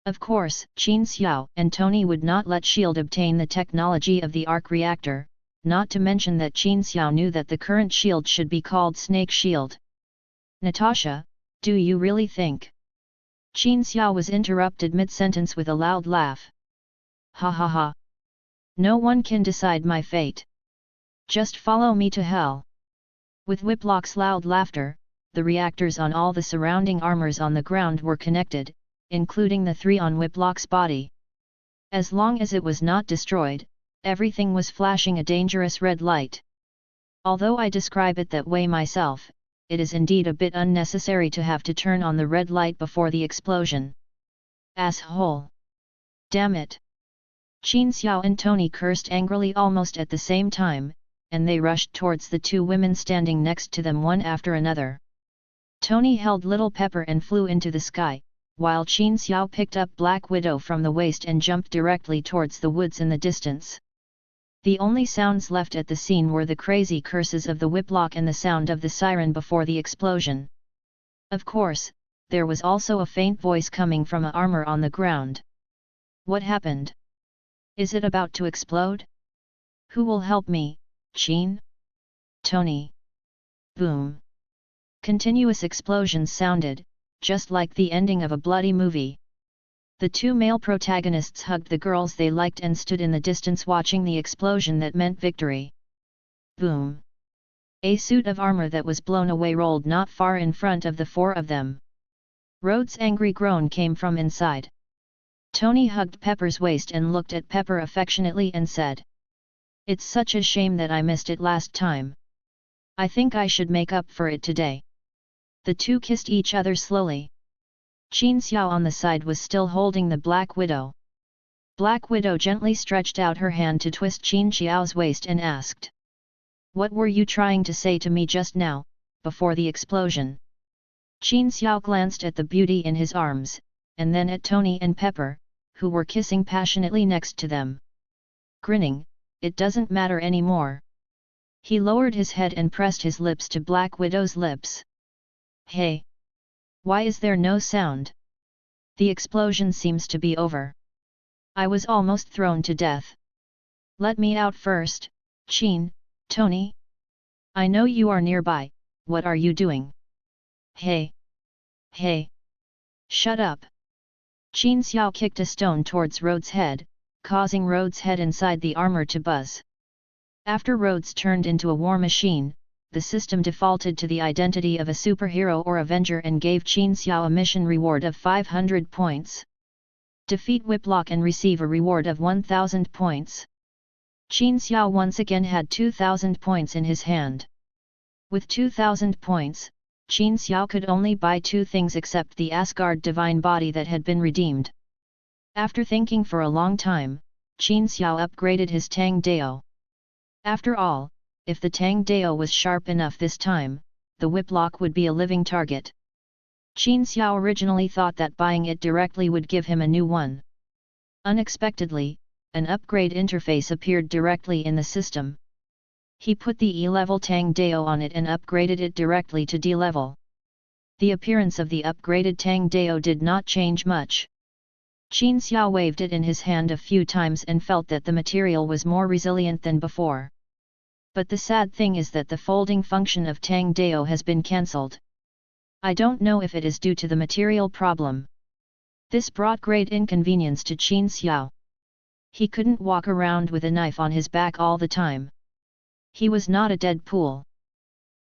[SPEAKER 1] Of course, Qin Xiao and Tony would not let S.H.I.E.L.D. obtain the technology of the arc reactor, not to mention that Qin Xiao knew that the current shield should be called Snake Shield. Natasha, do you really think? Qin Xiao was interrupted mid-sentence with a loud laugh. Ha ha ha. No one can decide my fate. Just follow me to hell. With Whiplock's loud laughter, the reactors on all the surrounding armors on the ground were connected, including the 3 on Whiplock's body. As long as it was not destroyed, everything was flashing a dangerous red light. Although I describe it that way myself, it is indeed a bit unnecessary to have to turn on the red light before the explosion. Asshole! Damn it! Qin Xiao and Tony cursed angrily almost at the same time, and they rushed towards the 2 women standing next to them one after another. Tony held Little Pepper and flew into the sky, while Qin Xiao picked up Black Widow from the waist and jumped directly towards the woods in the distance. The only sounds left at the scene were the crazy curses of the Whiplock and the sound of the siren before the explosion. Of course, there was also a faint voice coming from an armor on the ground. What happened? Is it about to explode? Who will help me, Qin? Tony. Boom. Continuous explosions sounded, just like the ending of a bloody movie. The 2 male protagonists hugged the girls they liked and stood in the distance watching the explosion that meant victory. Boom! A suit of armor that was blown away rolled not far in front of the 4 of them. Rhodes' angry groan came from inside. Tony hugged Pepper's waist and looked at Pepper affectionately and said, "It's such a shame that I missed it last time. I think I should make up for it today." The 2 kissed each other slowly. Qin Xiao on the side was still holding the Black Widow. Black Widow gently stretched out her hand to twist Qin Xiao's waist and asked, "What were you trying to say to me just now, before the explosion?" Qin Xiao glanced at the beauty in his arms, and then at Tony and Pepper, who were kissing passionately next to them. Grinning, "It doesn't matter anymore." He lowered his head and pressed his lips to Black Widow's lips. "Hey! Why is there no sound? The explosion seems to be over. I was almost thrown to death. Let me out first, Qin, Tony. I know you are nearby, what are you doing? Hey! Hey! Shut up!" Qin Xiao kicked a stone towards Rhodes' head, causing Rhodes' head inside the armor to buzz. After Rhodes turned into a war machine, the system defaulted to the identity of a superhero or Avenger and gave Qin Xiao a mission reward of 500 points. Defeat Whiplock and receive a reward of 1000 points. Qin Xiao once again had 2000 points in his hand. With 2000 points, Qin Xiao could only buy 2 things except the Asgard divine body that had been redeemed. After thinking for a long time, Qin Xiao upgraded his Tang Dao. After all, if the Tang Dao was sharp enough this time, the Whiplock would be a living target. Qin Xiao originally thought that buying it directly would give him a new one. Unexpectedly, an upgrade interface appeared directly in the system. He put the E-level Tang Dao on it and upgraded it directly to D-level. The appearance of the upgraded Tang Dao did not change much. Qin Xiao waved it in his hand a few times and felt that the material was more resilient than before. But the sad thing is that the folding function of Tang Dao has been cancelled. I don't know if it is due to the material problem. This brought great inconvenience to Qin Xiao. He couldn't walk around with a knife on his back all the time. He was not a Deadpool.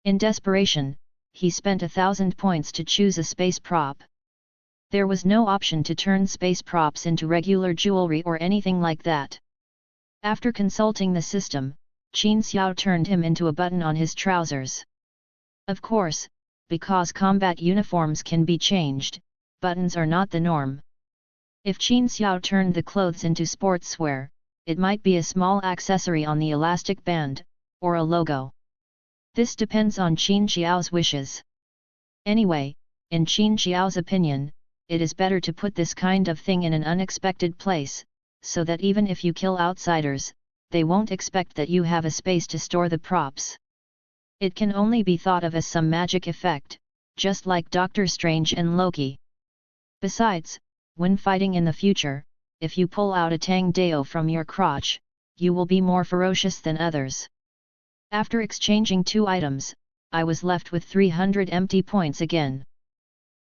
[SPEAKER 1] In desperation, he spent 1000 points to choose a space prop. There was no option to turn space props into regular jewelry or anything like that. After consulting the system, Qin Xiao turned him into a button on his trousers. Of course, because combat uniforms can be changed, buttons are not the norm. If Qin Xiao turned the clothes into sportswear, it might be a small accessory on the elastic band, or a logo. This depends on Qin Xiao's wishes. Anyway, in Qin Xiao's opinion, it is better to put this kind of thing in an unexpected place, so that even if you kill outsiders, they won't expect that you have a space to store the props. It can only be thought of as some magic effect, just like Doctor Strange and Loki. Besides, when fighting in the future, if you pull out a Tang Dao from your crotch, you will be more ferocious than others. After exchanging 2 items, I was left with 300 empty points again.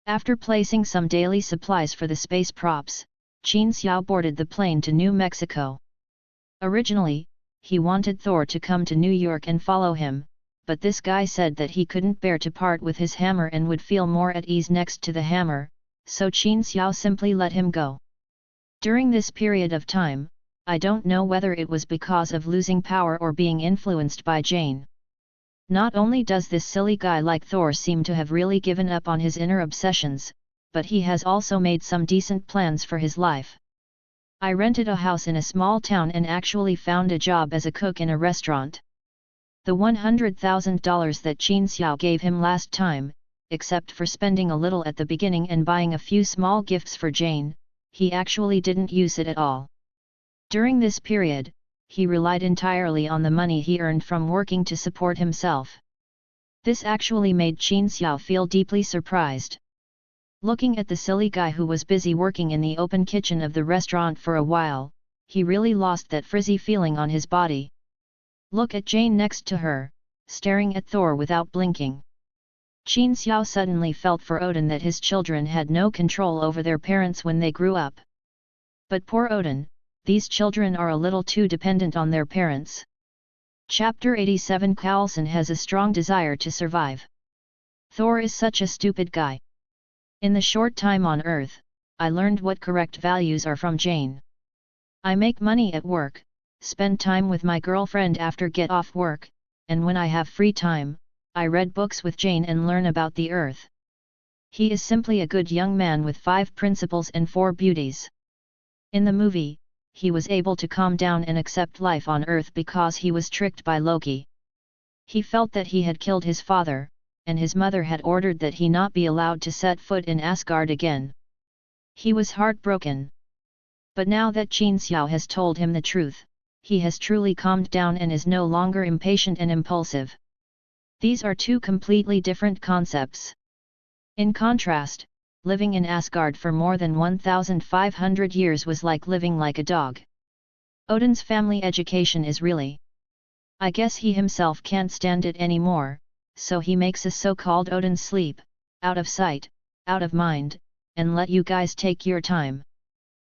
[SPEAKER 1] After placing some daily supplies for the space props, Qin Xiao boarded the plane to New Mexico. Originally, he wanted Thor to come to New York and follow him, but this guy said that he couldn't bear to part with his hammer and would feel more at ease next to the hammer, so Qin Xiao simply let him go. During this period of time, I don't know whether it was because of losing power or being influenced by Jane. Not only does this silly guy like Thor seem to have really given up on his inner obsessions, but he has also made some decent plans for his life. I rented a house in a small town and actually found a job as a cook in a restaurant. The $100,000 that Qin Xiao gave him last time, except for spending a little at the beginning and buying a few small gifts for Jane, he actually didn't use it at all. During this period, he relied entirely on the money he earned from working to support himself. This actually made Qin Xiao feel deeply surprised. Looking at the silly guy who was busy working in the open kitchen of the restaurant for a while, he really lost that frizzy feeling on his body. Look at Jane next to her, staring at Thor without blinking. Qin Xiao suddenly felt for Odin that his children had no control over their parents when they grew up. But poor Odin, these children are a little too dependent on their parents. Chapter 87. Coulson has a strong desire to survive. Thor is such a stupid guy. In the short time on Earth, I learned what correct values are from Jane. I make money at work, spend time with my girlfriend after get off work, and when I have free time, I read books with Jane and learn about the Earth. He is simply a good young man with 5 principles and 4 beauties. In the movie, he was able to calm down and accept life on Earth because he was tricked by Loki. He felt that he had killed his father, and his mother had ordered that he not be allowed to set foot in Asgard again. He was heartbroken. But now that Qin Xiao has told him the truth, he has truly calmed down and is no longer impatient and impulsive. These are 2 completely different concepts. In contrast, living in Asgard for more than 1,500 years was like living like a dog. Odin's family education is really. I guess he himself can't stand it anymore, so he makes a so-called Odin sleep, out of sight, out of mind, and let you guys take your time.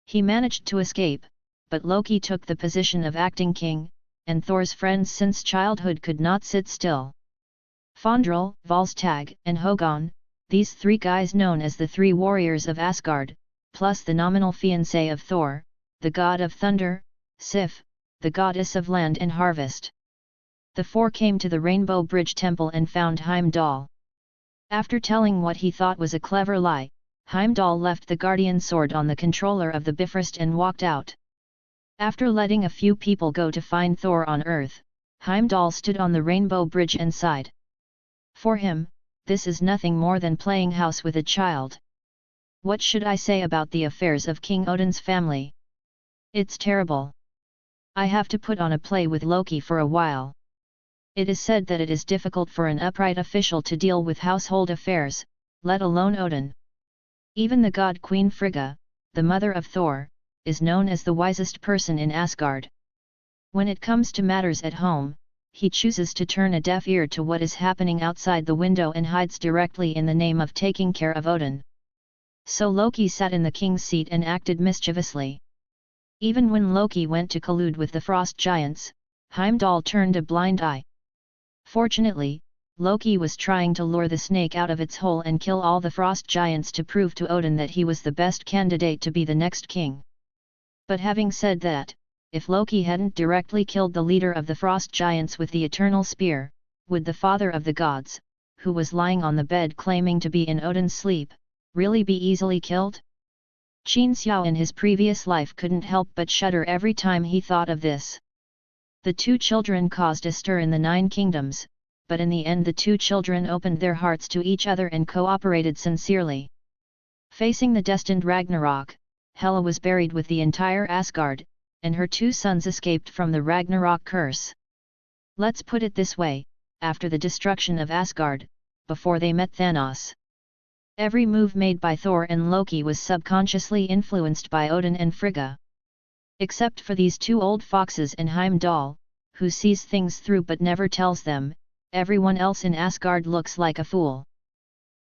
[SPEAKER 1] He managed to escape, but Loki took the position of acting king, and Thor's friends since childhood could not sit still. Fandral, Volstagg, and Hogun, these 3 guys known as the 3 warriors of Asgard, plus the nominal fiancé of Thor, the god of thunder, Sif, the goddess of land and harvest. The 4 came to the Rainbow Bridge Temple and found Heimdall. After telling what he thought was a clever lie, Heimdall left the guardian sword on the controller of the Bifrost and walked out. After letting a few people go to find Thor on Earth, Heimdall stood on the Rainbow Bridge and sighed. For him, this is nothing more than playing house with a child. What should I say about the affairs of King Odin's family? It's terrible. I have to put on a play with Loki for a while. It is said that it is difficult for an upright official to deal with household affairs, let alone Odin. Even the god Queen Frigga, the mother of Thor, is known as the wisest person in Asgard. When it comes to matters at home, he chooses to turn a deaf ear to what is happening outside the window and hides directly in the name of taking care of Odin. So Loki sat in the king's seat and acted mischievously. Even when Loki went to collude with the frost giants, Heimdall turned a blind eye. Fortunately, Loki was trying to lure the snake out of its hole and kill all the frost giants to prove to Odin that he was the best candidate to be the next king. But having said that, if Loki hadn't directly killed the leader of the frost giants with the eternal spear, would the father of the gods, who was lying on the bed claiming to be in Odin's sleep, really be easily killed? Qin Xiao in his previous life couldn't help but shudder every time he thought of this. The two children caused a stir in the 9 kingdoms, but in the end the two children opened their hearts to each other and cooperated sincerely. Facing the destined Ragnarok, Hela was buried with the entire Asgard, and her 2 sons escaped from the Ragnarok curse. Let's put it this way, after the destruction of Asgard, before they met Thanos, every move made by Thor and Loki was subconsciously influenced by Odin and Frigga. Except for these 2 old foxes and Heimdall, who sees things through but never tells them, everyone else in Asgard looks like a fool.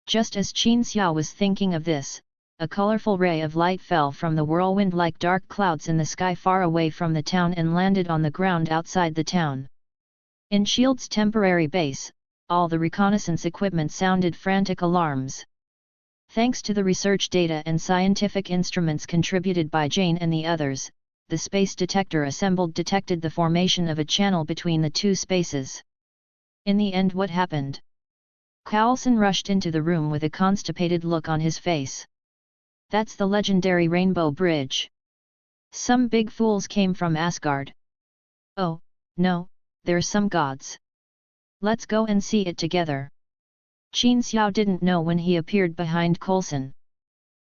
[SPEAKER 1] Just as Qin Xiao was thinking of this, a colorful ray of light fell from the whirlwind like dark clouds in the sky far away from the town and landed on the ground outside the town. In S.H.I.E.L.D.'s temporary base, all the reconnaissance equipment sounded frantic alarms. Thanks to the research data and scientific instruments contributed by Jane and the others, the space detector assembled detected the formation of a channel between the 2 spaces. In the end, what happened? Coulson rushed into the room with a constipated look on his face. That's the legendary Rainbow Bridge. Some big fools came from Asgard. Oh, no, they're some gods. Let's go and see it together. Qin Xiao didn't know when he appeared behind Coulson.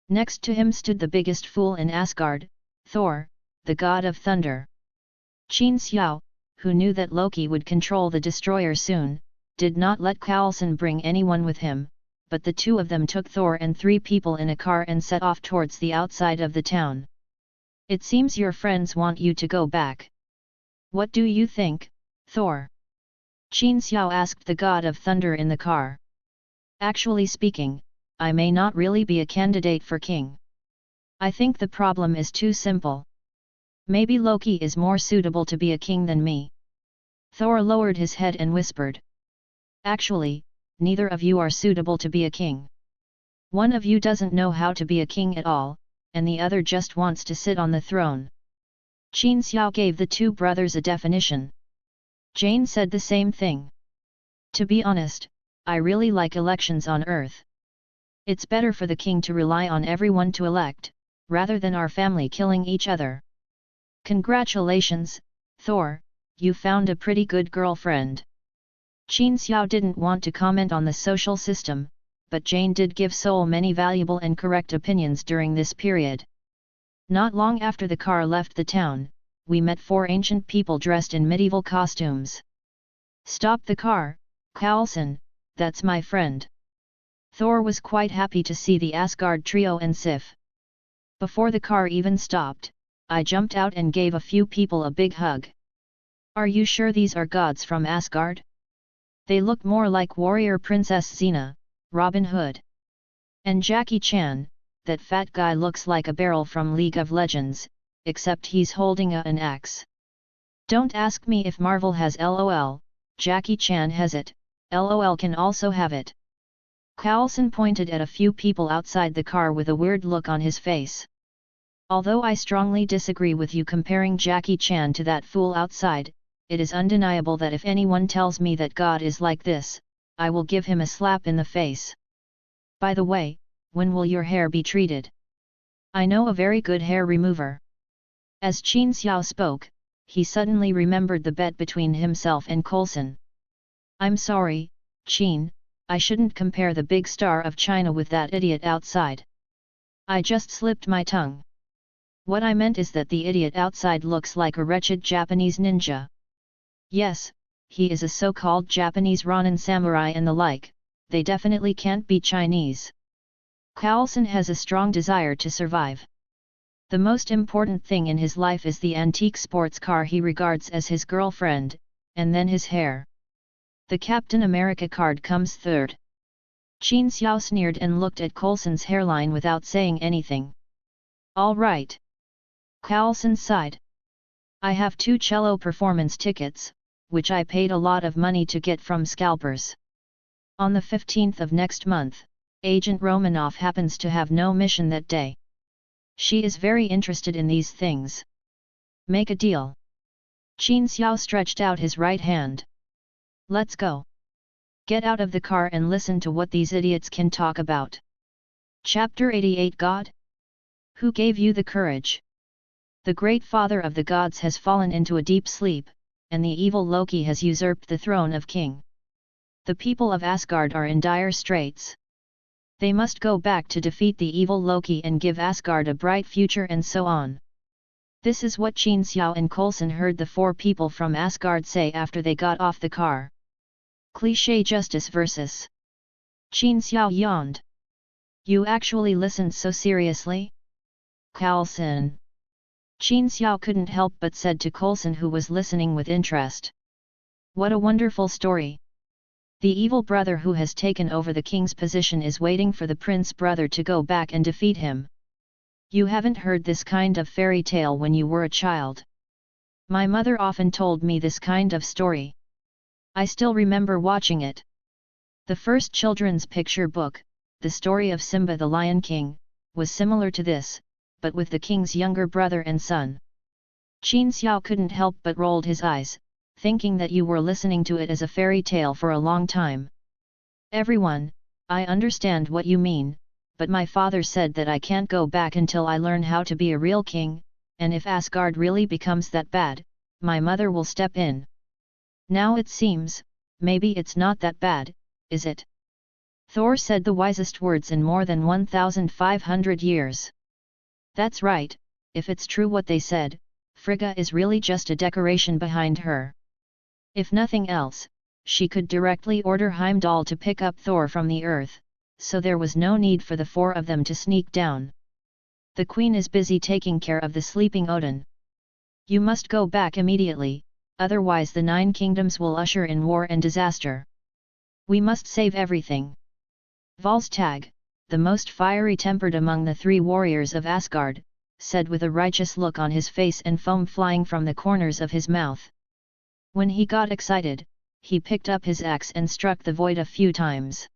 [SPEAKER 1] Next to him stood the biggest fool in Asgard, Thor, the god of thunder. Qin Xiao, who knew that Loki would control the destroyer soon, did not let Coulson bring anyone with him, but the 2 of them took Thor and 3 people in a car and set off towards the outside of the town. It seems your friends want you to go back. What do you think, Thor? Qin Xiao asked the god of thunder in the car. Actually speaking, I may not really be a candidate for king. I think the problem is too simple. Maybe Loki is more suitable to be a king than me. Thor lowered his head and whispered. Actually, neither of you are suitable to be a king. One of you doesn't know how to be a king at all, and the other just wants to sit on the throne. Qin Xiao gave the 2 brothers a definition. Jane said the same thing. To be honest, I really like elections on Earth. It's better for the king to rely on everyone to elect, rather than our family killing each other. Congratulations, Thor, you found a pretty good girlfriend. Qin Xiao didn't want to comment on the social system, but Jane did give so many valuable and correct opinions during this period. Not long after the car left the town, we met 4 ancient people dressed in medieval costumes. Stop the car, Coulson, that's my friend. Thor was quite happy to see the Asgard trio and Sif. Before the car even stopped, I jumped out and gave a few people a big hug. Are you sure these are gods from Asgard? They look more like warrior Princess Xena, Robin Hood. And Jackie Chan, that fat guy looks like a barrel from League of Legends, except he's holding an axe. Don't ask me if Marvel has LOL, Jackie Chan has it, LOL can also have it. Coulson pointed at a few people outside the car with a weird look on his face. Although I strongly disagree with you comparing Jackie Chan to that fool outside, it is undeniable that if anyone tells me that God is like this, I will give him a slap in the face. By the way, when will your hair be treated? I know a very good hair remover. As Qin Xiao spoke, he suddenly remembered the bet between himself and Coulson. I'm sorry, Qin, I shouldn't compare the big star of China with that idiot outside. I just slipped my tongue. What I meant is that the idiot outside looks like a wretched Japanese ninja. Yes, he is a so-called Japanese Ronin samurai and the like, they definitely can't be Chinese. Coulson has a strong desire to survive. The most important thing in his life is the antique sports car he regards as his girlfriend, and then his hair. The Captain America card comes third. Qin Xiao sneered and looked at Coulson's hairline without saying anything. All right. Coulson sighed. I have 2 cello performance tickets, which I paid a lot of money to get from scalpers. On the 15th of next month, Agent Romanoff happens to have no mission that day. She is very interested in these things. Make a deal. Qin Xiao stretched out his right hand. Let's go. Get out of the car and listen to what these idiots can talk about. Chapter 88 God? Who gave you the courage? The great father of the gods has fallen into a deep sleep, and the evil Loki has usurped the throne of king. The people of Asgard are in dire straits. They must go back to defeat the evil Loki and give Asgard a bright future, and so on. This is what Qin Xiao and Coulson heard the four people from Asgard say after they got off the car. Cliché justice versus. Qin Xiao yawned. You actually listened so seriously? Coulson. Qin Xiao couldn't help but said to Coulson, who was listening with interest. What a wonderful story. The evil brother who has taken over the king's position is waiting for the prince brother to go back and defeat him. You haven't heard this kind of fairy tale when you were a child. My mother often told me this kind of story. I still remember watching it. The first children's picture book, the story of Simba the Lion King, was similar to this, but with the king's younger brother and son. Qin Xiao couldn't help but rolled his eyes, thinking that you were listening to it as a fairy tale for a long time. Everyone, I understand what you mean, but my father said that I can't go back until I learn how to be a real king, and if Asgard really becomes that bad, my mother will step in. Now it seems, maybe it's not that bad, is it? Thor said the wisest words in more than 1,500 years. That's right, if it's true what they said, Frigga is really just a decoration behind her. If nothing else, she could directly order Heimdall to pick up Thor from the earth, so there was no need for the four of them to sneak down. The queen is busy taking care of the sleeping Odin. You must go back immediately, otherwise the 9 kingdoms will usher in war and disaster. We must save everything. Volstagg, the most fiery-tempered among the 3 warriors of Asgard, said with a righteous look on his face and foam flying from the corners of his mouth. When he got excited, he picked up his axe and struck the void a few times.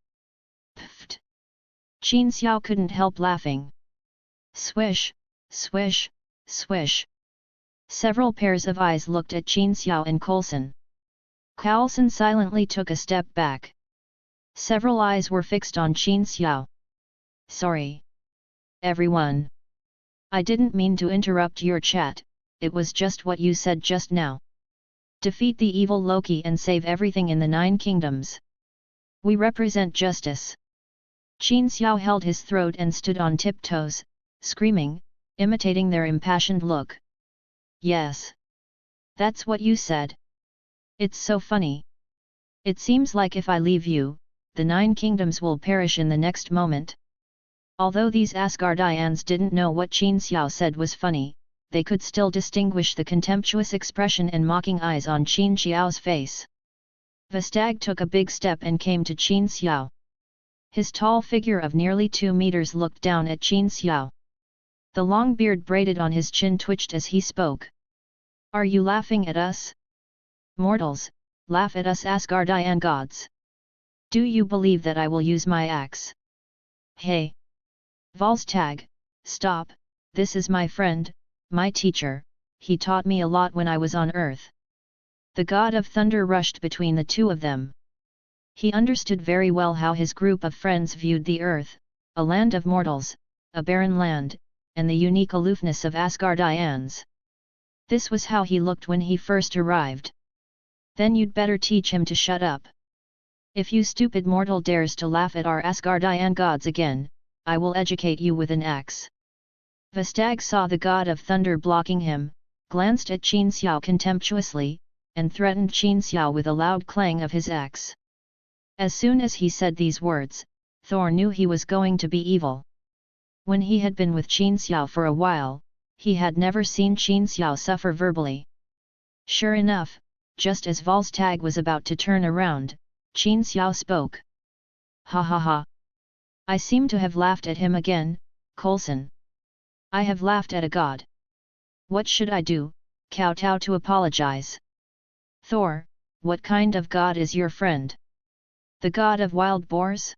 [SPEAKER 1] Pfft! Qin Xiao couldn't help laughing. Swish, swish, swish. Several pairs of eyes looked at Qin Xiao and Coulson. Coulson silently took a step back. Several eyes were fixed on Qin Xiao. Sorry. Everyone. I didn't mean to interrupt your chat, it was just what you said just now. Defeat the evil Loki and save everything in the 9 kingdoms. We represent justice. Qin Xiao held his throat and stood on tiptoes, screaming, imitating their impassioned look. Yes. That's what you said. It's so funny. It seems like if I leave you, the 9 kingdoms will perish in the next moment. Although these Asgardians didn't know what Qin Xiao said was funny, they could still distinguish the contemptuous expression and mocking eyes on Qin Xiao's face. Volstagg took a big step and came to Qin Xiao. His tall figure of nearly 2 meters looked down at Qin Xiao. The long beard braided on his chin twitched as he spoke. Are you laughing at us? Mortals, laugh at us Asgardian gods. Do you believe that I will use my axe? Hey! Volstagg, stop, this is my friend, my teacher, he taught me a lot when I was on Earth. The god of thunder rushed between the two of them. He understood very well how his group of friends viewed the Earth, a land of mortals, a barren land, and the unique aloofness of Asgardians. This was how he looked when he first arrived. Then you'd better teach him to shut up. If you stupid mortal dares to laugh at our Asgardian gods again, I will educate you with an axe. Volstagg saw the god of thunder blocking him, glanced at Qin Xiao contemptuously, and threatened Qin Xiao with a loud clang of his axe. As soon as he said these words, Thor knew he was going to be evil. When he had been with Qin Xiao for a while, he had never seen Qin Xiao suffer verbally. Sure enough, just as Volstagg was about to turn around, Qin Xiao spoke. Ha ha ha! I seem to have laughed at him again, Coulson. I have laughed at a god. What should I do, kowtow to apologize? Thor, what kind of god is your friend? The god of wild boars?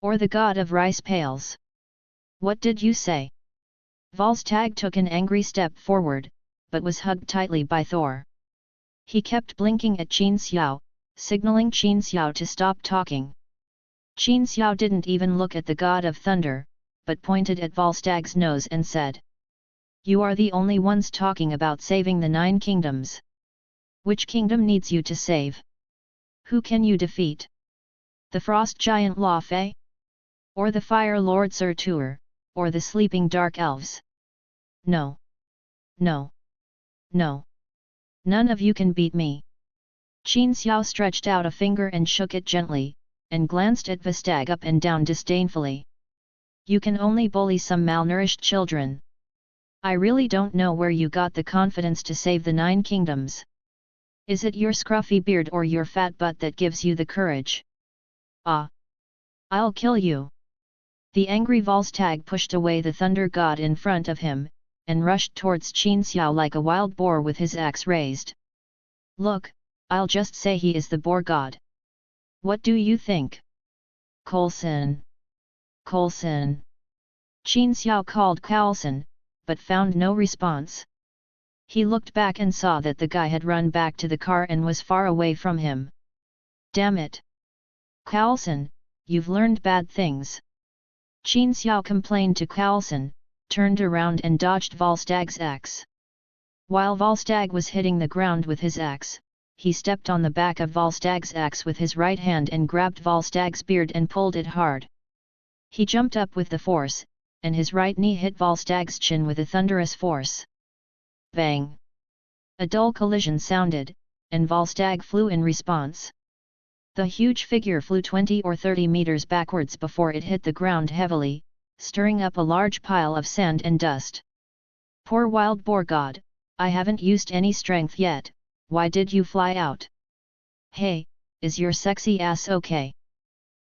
[SPEAKER 1] Or the god of rice pails? What did you say? Volstagg took an angry step forward, but was hugged tightly by Thor. He kept blinking at Qin Xiao, signaling Qin Xiao to stop talking. Qin Xiao didn't even look at the god of thunder, but pointed at Volstag's nose and said, "You are the only ones talking about saving the 9 kingdoms. Which kingdom needs you to save? Who can you defeat? The frost giant La Fei? Or the fire lord Sir Tuer, or the sleeping dark elves? No. No. No. None of you can beat me." Qin Xiao stretched out a finger and shook it gently, and glanced at Volstagg up and down disdainfully. "You can only bully some malnourished children. I really don't know where you got the confidence to save the 9 kingdoms. Is it your scruffy beard or your fat butt that gives you the courage? Ah! I'll kill you!" The angry Volstagg pushed away the thunder god in front of him, and rushed towards Qin Xiao like a wild boar with his axe raised. "Look, I'll just say he is the boar god. What do you think? Coulson! Coulson!" Qin Xiao called Coulson, but found no response. He looked back and saw that the guy had run back to the car and was far away from him. "Damn it! Coulson, you've learned bad things." Qin Xiao complained to Coulson, turned around and dodged Volstagg's axe. While Volstagg was hitting the ground with his axe, he stepped on the back of Volstagg's axe with his right hand and grabbed Volstagg's beard and pulled it hard. He jumped up with the force, and his right knee hit Volstagg's chin with a thunderous force. Bang! A dull collision sounded, and Volstagg flew in response. The huge figure flew 20 or 30 meters backwards before it hit the ground heavily, stirring up a large pile of sand and dust. "Poor wild boar god, I haven't used any strength yet, why did you fly out? Hey, is your sexy ass okay?"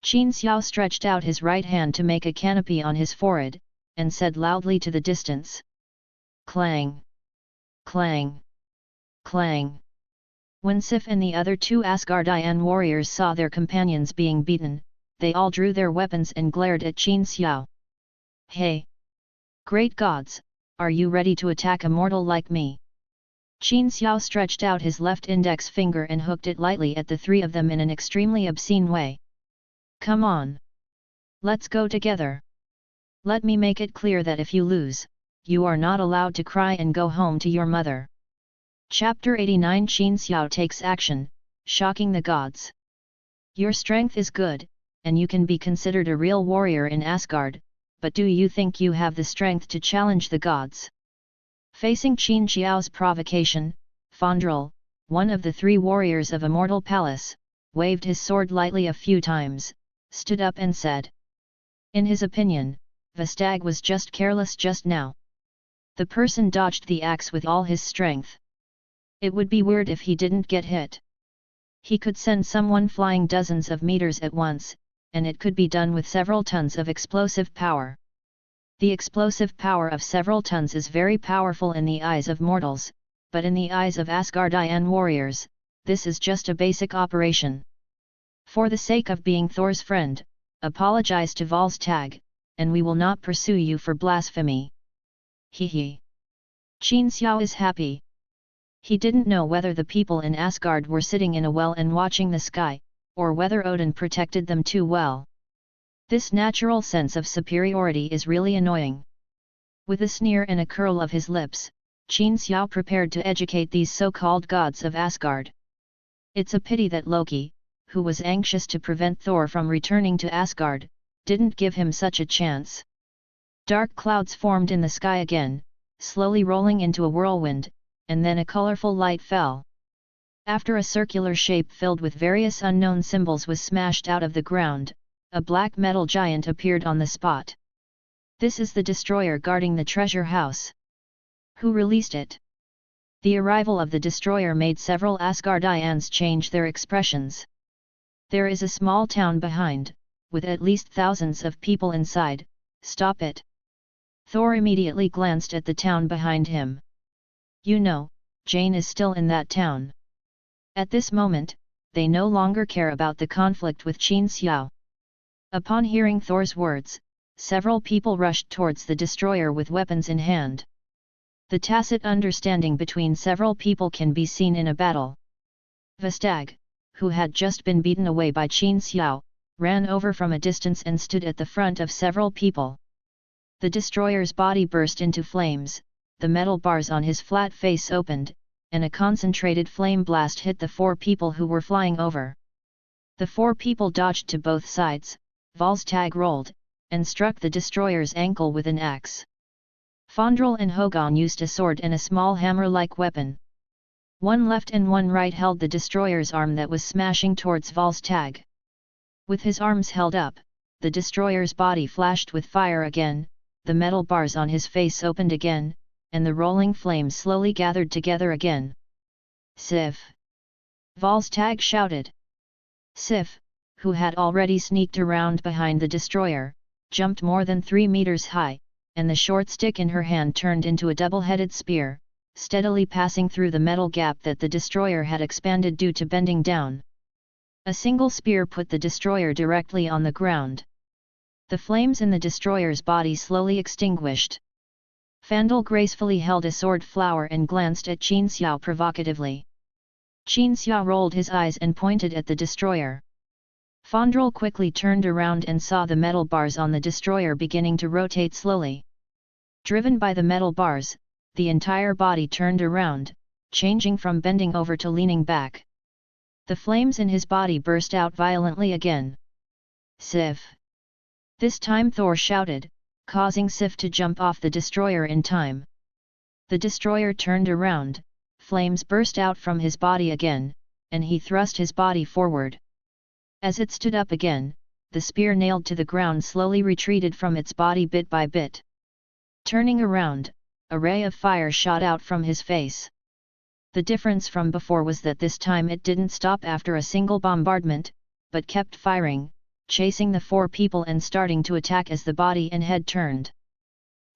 [SPEAKER 1] Qin Xiao stretched out his right hand to make a canopy on his forehead, and said loudly to the distance. Clang! Clang! Clang! When Sif and the other 2 Asgardian warriors saw their companions being beaten, they all drew their weapons and glared at Qin Xiao. "Hey! Great gods, are you ready to attack a mortal like me?" Qin Xiao stretched out his left index finger and hooked it lightly at the 3 of them in an extremely obscene way. "Come on! Let's go together! Let me make it clear that if you lose, you are not allowed to cry and go home to your mother." Chapter 89 Qin Xiao takes action, shocking the gods. "Your strength is good, and you can be considered a real warrior in Asgard, but do you think you have the strength to challenge the gods?" Facing Qin Xiao's provocation, Fandral, one of the 3 warriors of Immortal Palace, waved his sword lightly a few times, stood up and said. In his opinion, Volstagg was just careless just now. The person dodged the axe with all his strength. It would be weird if he didn't get hit. He could send someone flying dozens of meters at once, and it could be done with several tons of explosive power. The explosive power of several tons is very powerful in the eyes of mortals, but in the eyes of Asgardian warriors, this is just a basic operation. For the sake of being Thor's friend, apologize to Volstagg, and we will not pursue you for blasphemy. Hee. Qin Xiao is happy. He didn't know whether the people in Asgard were sitting in a well and watching the sky, or whether Odin protected them too well. This natural sense of superiority is really annoying. With a sneer and a curl of his lips, Qin Xiao prepared to educate these so-called gods of Asgard. It's a pity that Loki, who was anxious to prevent Thor from returning to Asgard, didn't give him such a chance. Dark clouds formed in the sky again, slowly rolling into a whirlwind, and then a colorful light fell. After a circular shape filled with various unknown symbols was smashed out of the ground, a black metal giant appeared on the spot. This is the destroyer guarding the treasure house. Who released it? The arrival of the destroyer made several Asgardians change their expressions. There is a small town behind, with at least thousands of people inside. Stop it! Thor immediately glanced at the town behind him. You know, Jane is still in that town. At this moment, they no longer care about the conflict with Qin Xiao. Upon hearing Thor's words, several people rushed towards the destroyer with weapons in hand. The tacit understanding between several people can be seen in a battle. Volstagg, who had just been beaten away by Qin Xiao, ran over from a distance and stood at the front of several people. The destroyer's body burst into flames, the metal bars on his flat face opened, and a concentrated flame blast hit the 4 people who were flying over. The 4 people dodged to both sides, Volstagg rolled, and struck the destroyer's ankle with an axe. Fondrel and Hogan used a sword and a small hammer-like weapon. One left and one right held the destroyer's arm that was smashing towards Volstagg. With his arms held up, the destroyer's body flashed with fire again, the metal bars on his face opened again, and the rolling flames slowly gathered together again. Sif! Volstagg shouted. Sif, who had already sneaked around behind the destroyer, jumped more than 3 meters high, and the short stick in her hand turned into a double-headed spear, steadily passing through the metal gap that the destroyer had expanded due to bending down. A single spear put the destroyer directly on the ground. The flames in the destroyer's body slowly extinguished. Fandel gracefully held a sword flower and glanced at Qin Xiao provocatively. Qin Xiao rolled his eyes and pointed at the destroyer. Fondrel quickly turned around and saw the metal bars on the destroyer beginning to rotate slowly. Driven by the metal bars, the entire body turned around, changing from bending over to leaning back. The flames in his body burst out violently again. Sif! This time Thor shouted, causing Sif to jump off the destroyer in time. The destroyer turned around, flames burst out from his body again, and he thrust his body forward. As it stood up again, the spear nailed to the ground slowly retreated from its body bit by bit. Turning around, a ray of fire shot out from his face. The difference from before was that this time it didn't stop after a single bombardment, but kept firing, chasing the 4 people and starting to attack as the body and head turned.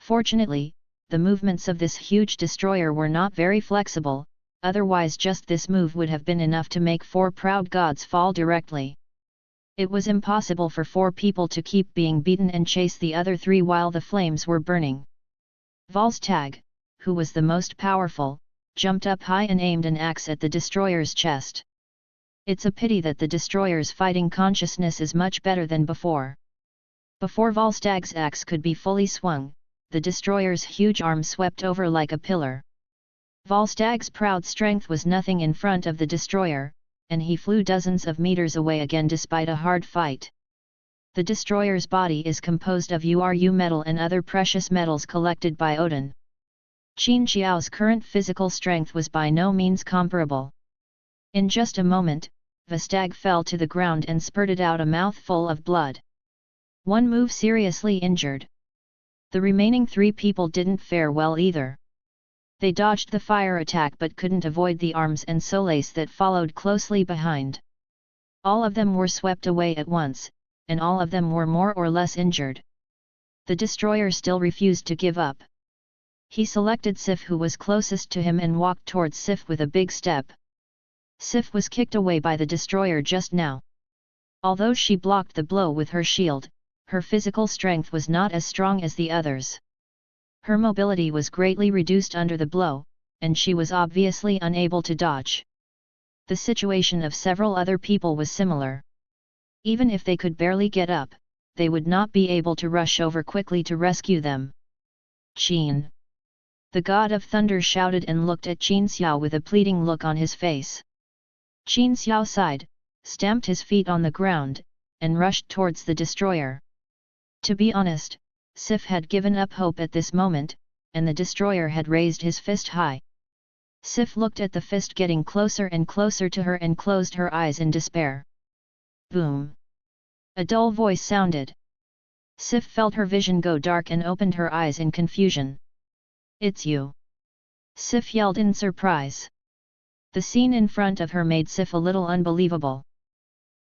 [SPEAKER 1] Fortunately, the movements of this huge destroyer were not very flexible, otherwise just this move would have been enough to make 4 proud gods fall directly. It was impossible for 4 people to keep being beaten and chase the other 3 while the flames were burning. Volstagg, who was the most powerful, jumped up high and aimed an axe at the destroyer's chest. It's a pity that the destroyer's fighting consciousness is much better than before. Before Volstagg's axe could be fully swung, the destroyer's huge arm swept over like a pillar. Volstagg's proud strength was nothing in front of the destroyer, and he flew dozens of meters away again despite a hard fight. The destroyer's body is composed of Uru metal and other precious metals collected by Odin. Qin Xiao's current physical strength was by no means comparable. In just a moment, Volstagg fell to the ground and spurted out a mouthful of blood. One move seriously injured. The remaining 3 people didn't fare well either. They dodged the fire attack but couldn't avoid the arms and solace that followed closely behind. All of them were swept away at once, and all of them were more or less injured. The destroyer still refused to give up. He selected Sif, who was closest to him, and walked towards Sif with a big step. Sif was kicked away by the destroyer just now. Although she blocked the blow with her shield, her physical strength was not as strong as the others. Her mobility was greatly reduced under the blow, and she was obviously unable to dodge. The situation of several other people was similar. Even if they could barely get up, they would not be able to rush over quickly to rescue them. Qin! The god of thunder shouted and looked at Qin Xiao with a pleading look on his face. Qin Xiao sighed, stamped his feet on the ground, and rushed towards the destroyer. To be honest, Sif had given up hope at this moment, and the destroyer had raised his fist high. Sif looked at the fist getting closer and closer to her and closed her eyes in despair. Boom! A dull voice sounded. Sif felt her vision go dark and opened her eyes in confusion. It's you! Sif yelled in surprise. The scene in front of her made Sif a little unbelievable.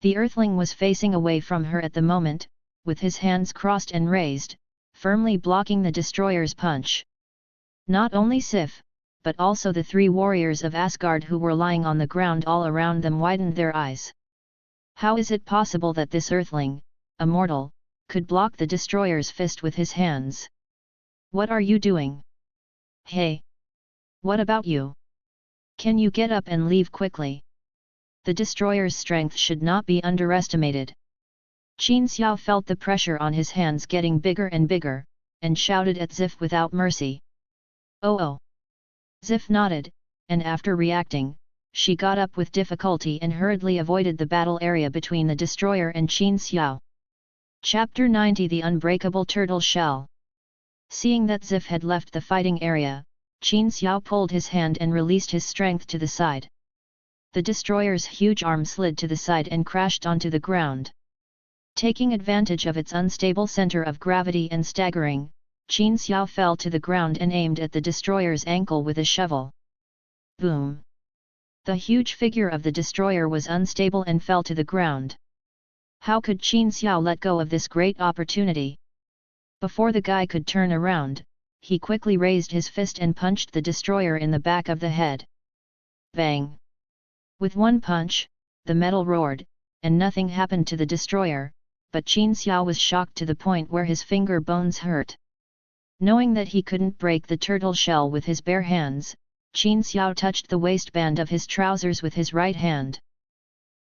[SPEAKER 1] The earthling was facing away from her at the moment, with his hands crossed and raised, firmly blocking the destroyer's punch. Not only Sif, but also the 3 warriors of Asgard who were lying on the ground all around them widened their eyes. How is it possible that this earthling, a mortal, could block the destroyer's fist with his hands? What are you doing? Hey! What about you? Can you get up and leave quickly? The destroyer's strength should not be underestimated. Qin Xiao felt the pressure on his hands getting bigger and bigger, and shouted at Zif without mercy. Oh! Zif nodded, and after reacting, she got up with difficulty and hurriedly avoided the battle area between the destroyer and Qin Xiao. Chapter 90 The Unbreakable Turtle Shell. Seeing that Zif had left the fighting area, Qin Xiao pulled his hand and released his strength to the side. The destroyer's huge arm slid to the side and crashed onto the ground. Taking advantage of its unstable center of gravity and staggering, Qin Xiao fell to the ground and aimed at the destroyer's ankle with a shovel. Boom! The huge figure of the destroyer was unstable and fell to the ground. How could Qin Xiao let go of this great opportunity? Before the guy could turn around, he quickly raised his fist and punched the destroyer in the back of the head. Bang! With one punch, the metal roared, and nothing happened to the destroyer, but Qin Xiao was shocked to the point where his finger bones hurt. Knowing that he couldn't break the turtle shell with his bare hands, Qin Xiao touched the waistband of his trousers with his right hand.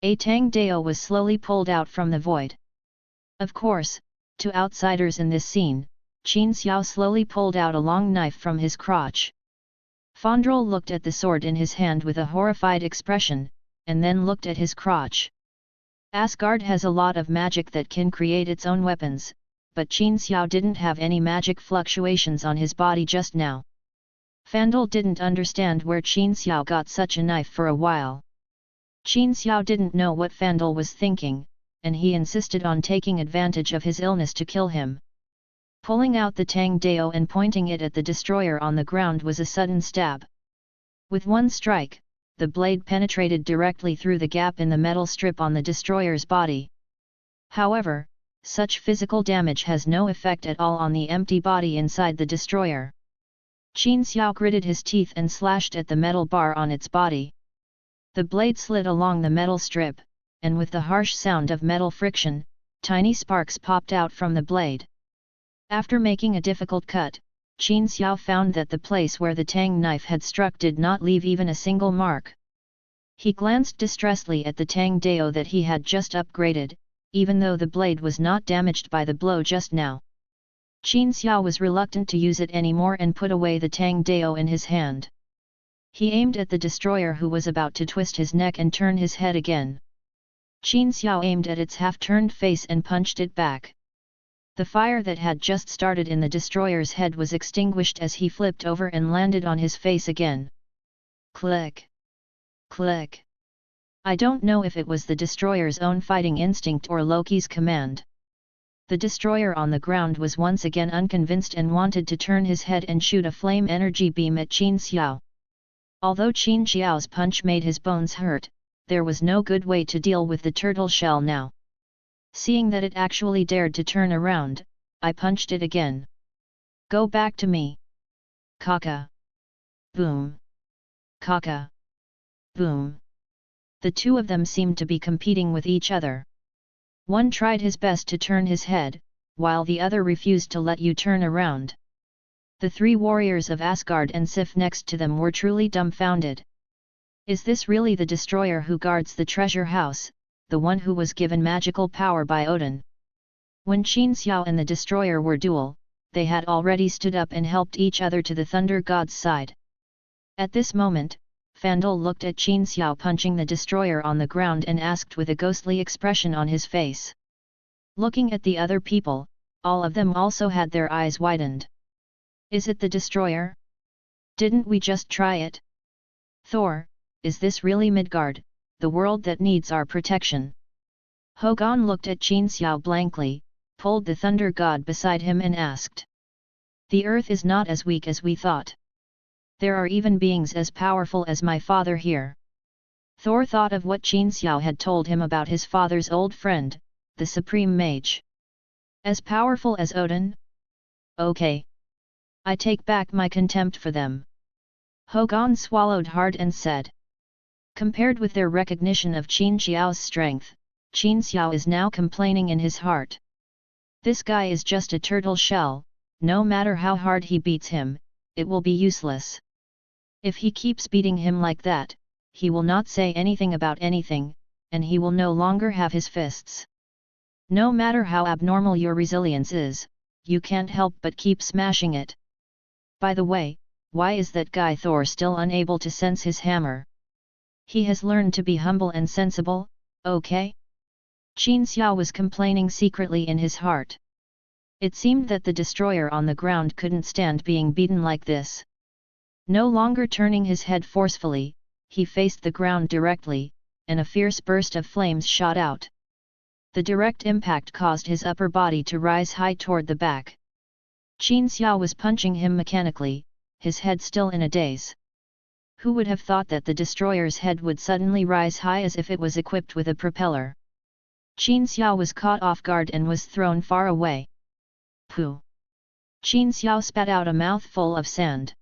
[SPEAKER 1] A Tang Dao was slowly pulled out from the void. Of course, to outsiders in this scene, Qin Xiao slowly pulled out a long knife from his crotch. Fandral looked at the sword in his hand with a horrified expression, and then looked at his crotch. Asgard has a lot of magic that can create its own weapons, but Qin Xiao didn't have any magic fluctuations on his body just now. Fandral didn't understand where Qin Xiao got such a knife for a while. Qin Xiao didn't know what Fandral was thinking, and he insisted on taking advantage of his illness to kill him. Pulling out the Tang Dao and pointing it at the destroyer on the ground was a sudden stab. With one strike, the blade penetrated directly through the gap in the metal strip on the destroyer's body. However, such physical damage has no effect at all on the empty body inside the destroyer. Qin Xiao gritted his teeth and slashed at the metal bar on its body. The blade slid along the metal strip, and with the harsh sound of metal friction, tiny sparks popped out from the blade. After making a difficult cut, Qin Xiao found that the place where the Tang knife had struck did not leave even a single mark. He glanced distressedly at the Tang Dao that he had just upgraded, even though the blade was not damaged by the blow just now. Qin Xiao was reluctant to use it anymore and put away the Tang Dao in his hand. He aimed at the destroyer who was about to twist his neck and turn his head again. Qin Xiao aimed at its half-turned face and punched it back. The fire that had just started in the destroyer's head was extinguished as he flipped over and landed on his face again. Click! Click! I don't know if it was the destroyer's own fighting instinct or Loki's command. The destroyer on the ground was once again unconvinced and wanted to turn his head and shoot a flame energy beam at Qin Xiao. Although Qin Xiao's punch made his bones hurt, there was no good way to deal with the turtle shell now. Seeing that it actually dared to turn around, I punched it again. Go back to me. Kaka. Boom. Kaka. Boom. The two of them seemed to be competing with each other. One tried his best to turn his head, while the other refused to let you turn around. The three warriors of Asgard and Sif next to them were truly dumbfounded. Is this really the destroyer who guards the treasure house, the one who was given magical power by Odin? When Qin Xiao and the destroyer were duel, they had already stood up and helped each other to the thunder god's side. At this moment, Fandral looked at Qin Xiao punching the destroyer on the ground and asked with a ghostly expression on his face. Looking at the other people, all of them also had their eyes widened. Is it the destroyer? Didn't we just try it? Thor, is this really Midgard, the world that needs our protection? Hogun looked at Qin Xiao blankly, pulled the thunder god beside him and asked. The earth is not as weak as we thought. There are even beings as powerful as my father here. Thor thought of what Qin Xiao had told him about his father's old friend, the supreme mage. As powerful as Odin? Okay. I take back my contempt for them. Hogun swallowed hard and said. Compared with their recognition of Qin Xiao's strength, Qin Xiao is now complaining in his heart. This guy is just a turtle shell, no matter how hard he beats him, it will be useless. If he keeps beating him like that, he will not say anything about anything, and he will no longer have his fists. No matter how abnormal your resilience is, you can't help but keep smashing it. By the way, why is that guy Thor still unable to sense his hammer? He has learned to be humble and sensible, okay? Qin Xiao was complaining secretly in his heart. It seemed that the destroyer on the ground couldn't stand being beaten like this. No longer turning his head forcefully, he faced the ground directly, and a fierce burst of flames shot out. The direct impact caused his upper body to rise high toward the back. Qin Xiao was punching him mechanically, his head still in a daze. Who would have thought that the destroyer's head would suddenly rise high as if it was equipped with a propeller? Qin Xiao was caught off guard and was thrown far away. Pooh! Qin Xiao spat out a mouthful of sand.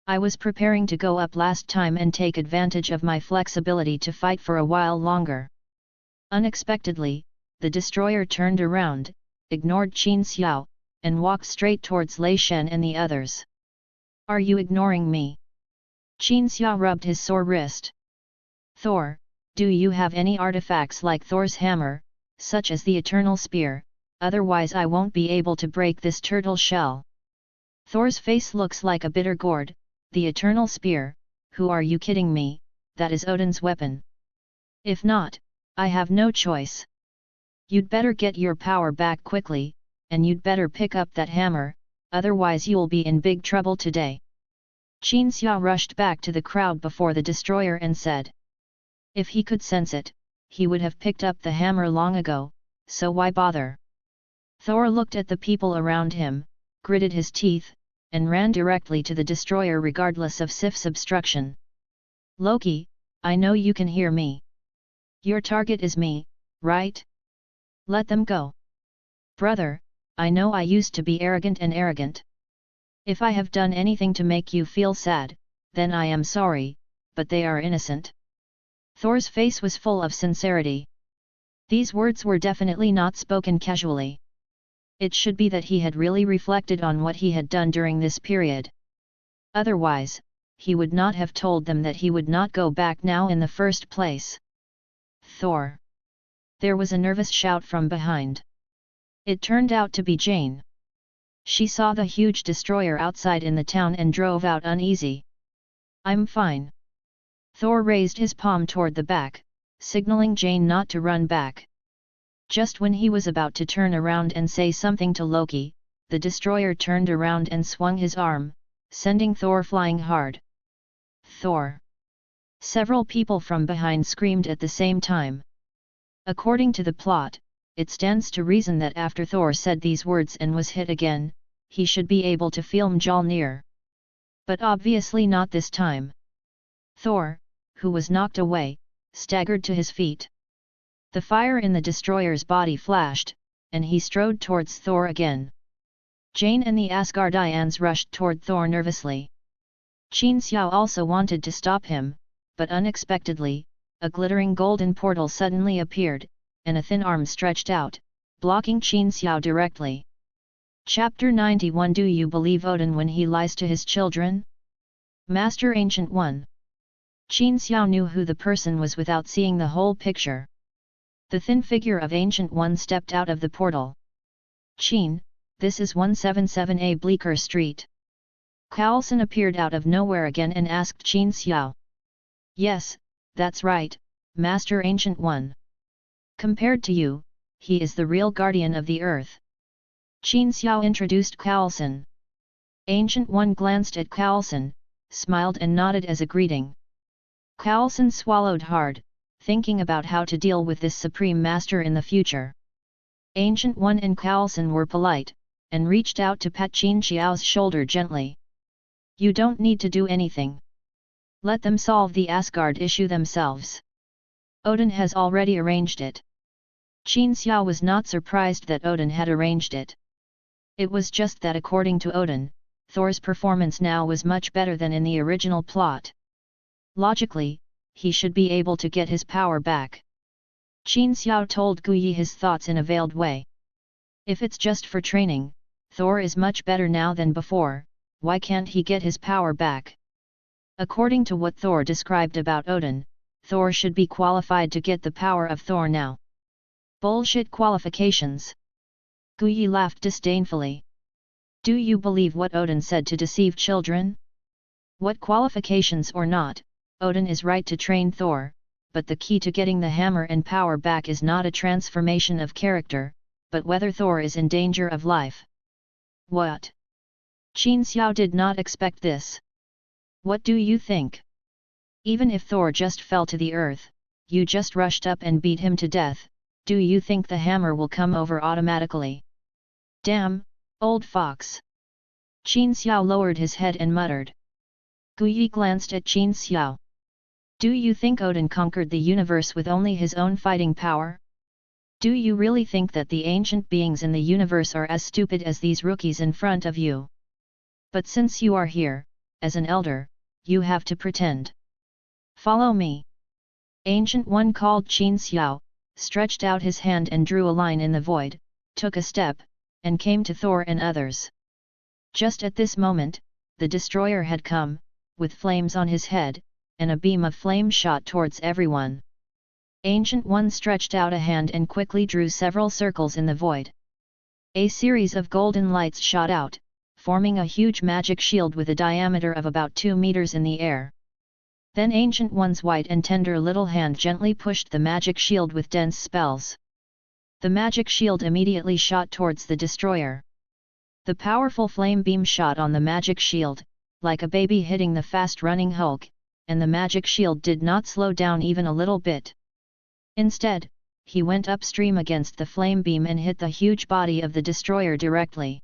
[SPEAKER 1] I was preparing to go up last time and take advantage of my flexibility to fight for a while longer. Unexpectedly, the destroyer turned around, ignored Qin Xiao, and walked straight towards Lei Shen and the others. Are you ignoring me? Qin Xiao rubbed his sore wrist. Thor, do you have any artifacts like Thor's hammer, such as the Eternal Spear, otherwise I won't be able to break this turtle shell. Thor's face looks like a bitter gourd. The Eternal Spear, who are you kidding me, that is Odin's weapon. If not, I have no choice. You'd better get your power back quickly, and you'd better pick up that hammer, otherwise you'll be in big trouble today. Qin Xiao rushed back to the crowd before the destroyer and said. If he could sense it, he would have picked up the hammer long ago, so why bother? Thor looked at the people around him, gritted his teeth, and ran directly to the destroyer regardless of Sif's obstruction. Loki, I know you can hear me. Your target is me, right? Let them go. Brother, I know I used to be arrogant. If I have done anything to make you feel sad, then I am sorry, but they are innocent. Thor's face was full of sincerity. These words were definitely not spoken casually. It should be that he had really reflected on what he had done during this period. Otherwise, he would not have told them that he would not go back now in the first place. Thor! There was a nervous shout from behind. It turned out to be Jane. She saw the huge destroyer outside in the town and drove out uneasy. I'm fine. Thor raised his palm toward the back, signaling Jane not to run back. Just when he was about to turn around and say something to Loki, the destroyer turned around and swung his arm, sending Thor flying hard. Thor! Several people from behind screamed at the same time. According to the plot, it stands to reason that after Thor said these words and was hit again, he should be able to feel Mjolnir. But obviously not this time. Thor, who was knocked away, staggered to his feet. The fire in the destroyer's body flashed, and he strode towards Thor again. Jane and the Asgardians rushed toward Thor nervously. Qin Xiao also wanted to stop him, but unexpectedly, a glittering golden portal suddenly appeared, and a thin arm stretched out, blocking Qin Xiao directly. Chapter 91 Do you believe Odin when he lies to his children? Master Ancient One. Qin Xiao knew who the person was without seeing the whole picture. The thin figure of Ancient One stepped out of the portal. Qin, this is 177A Bleecker Street. Coulson appeared out of nowhere again and asked Qin Xiao. Yes, that's right, Master Ancient One. Compared to you, he is the real guardian of the earth. Qin Xiao introduced Coulson. Ancient One glanced at Coulson, smiled and nodded as a greeting. Coulson swallowed hard, thinking about how to deal with this Supreme Master in the future. Ancient One and Coulson were polite, and reached out to pat Qin Xiao's shoulder gently. You don't need to do anything. Let them solve the Asgard issue themselves. Odin has already arranged it. Qin Xiao was not surprised that Odin had arranged it. It was just that according to Odin, Thor's performance now was much better than in the original plot. Logically, he should be able to get his power back. Qin Xiao told Guyi his thoughts in a veiled way. If it's just for training, Thor is much better now than before, why can't he get his power back? According to what Thor described about Odin, Thor should be qualified to get the power of Thor now. Bullshit qualifications. Guyi laughed disdainfully. Do you believe what Odin said to deceive children? What qualifications or not, Odin is right to train Thor, but the key to getting the hammer and power back is not a transformation of character, but whether Thor is in danger of life. What? Qin Xiao did not expect this. What do you think? Even if Thor just fell to the earth, you just rushed up and beat him to death, do you think the hammer will come over automatically? Damn, old fox! Qin Xiao lowered his head and muttered. Guyi glanced at Qin Xiao. Do you think Odin conquered the universe with only his own fighting power? Do you really think that the ancient beings in the universe are as stupid as these rookies in front of you? But since you are here, as an elder, you have to pretend. Follow me. Ancient One called Qin Xiao, stretched out his hand and drew a line in the void, took a step, and came to Thor and others. Just at this moment, the destroyer had come, with flames on his head, and a beam of flame shot towards everyone. Ancient One stretched out a hand and quickly drew several circles in the void. A series of golden lights shot out, forming a huge magic shield with a diameter of about 2 meters in the air. Then Ancient One's white and tender little hand gently pushed the magic shield with dense spells. The magic shield immediately shot towards the destroyer. The powerful flame beam shot on the magic shield, like a baby hitting the fast-running Hulk, and the magic shield did not slow down even a little bit. Instead, he went upstream against the flame beam and hit the huge body of the destroyer directly.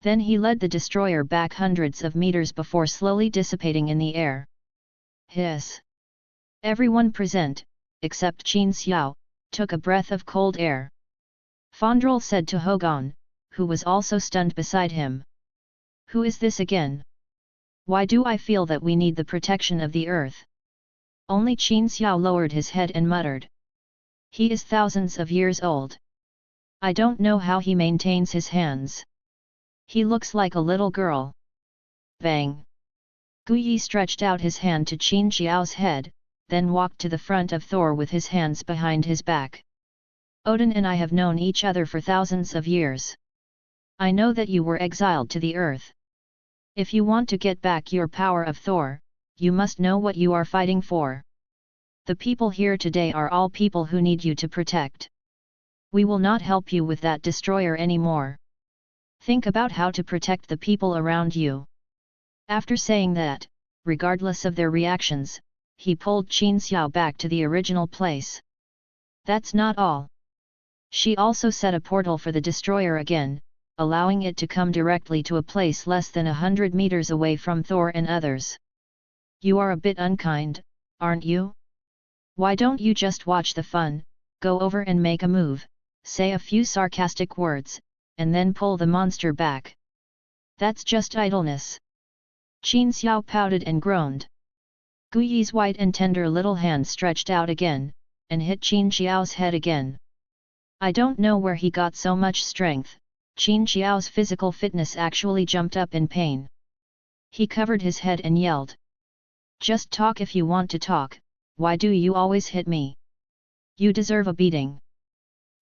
[SPEAKER 1] Then he led the destroyer back hundreds of meters before slowly dissipating in the air. Hiss! Everyone present, except Qin Xiao, took a breath of cold air. Fondrel said to Hogan, who was also stunned beside him. Who is this again? Why do I feel that we need the protection of the earth? Only Qin Xiao lowered his head and muttered. He is thousands of years old. I don't know how he maintains his hands. He looks like a little girl. Bang! Guyi stretched out his hand to Qin Xiao's head, then walked to the front of Thor with his hands behind his back. Odin and I have known each other for thousands of years. I know that you were exiled to the earth. If you want to get back your power of Thor, you must know what you are fighting for. The people here today are all people who need you to protect. We will not help you with that destroyer anymore. Think about how to protect the people around you. After saying that, regardless of their reactions, he pulled Qin Xiao back to the original place. That's not all. She also set a portal for the destroyer again, allowing it to come directly to a place less than 100 meters away from Thor and others. You are a bit unkind, aren't you? Why don't you just watch the fun, go over and make a move, say a few sarcastic words, and then pull the monster back? That's just idleness. Qin Xiao pouted and groaned. Guyi's white and tender little hand stretched out again, and hit Qin Xiao's head again. I don't know where he got so much strength. Qin Xiao's physical fitness actually jumped up in pain. He covered his head and yelled. Just talk if you want to talk, why do you always hit me? You deserve a beating.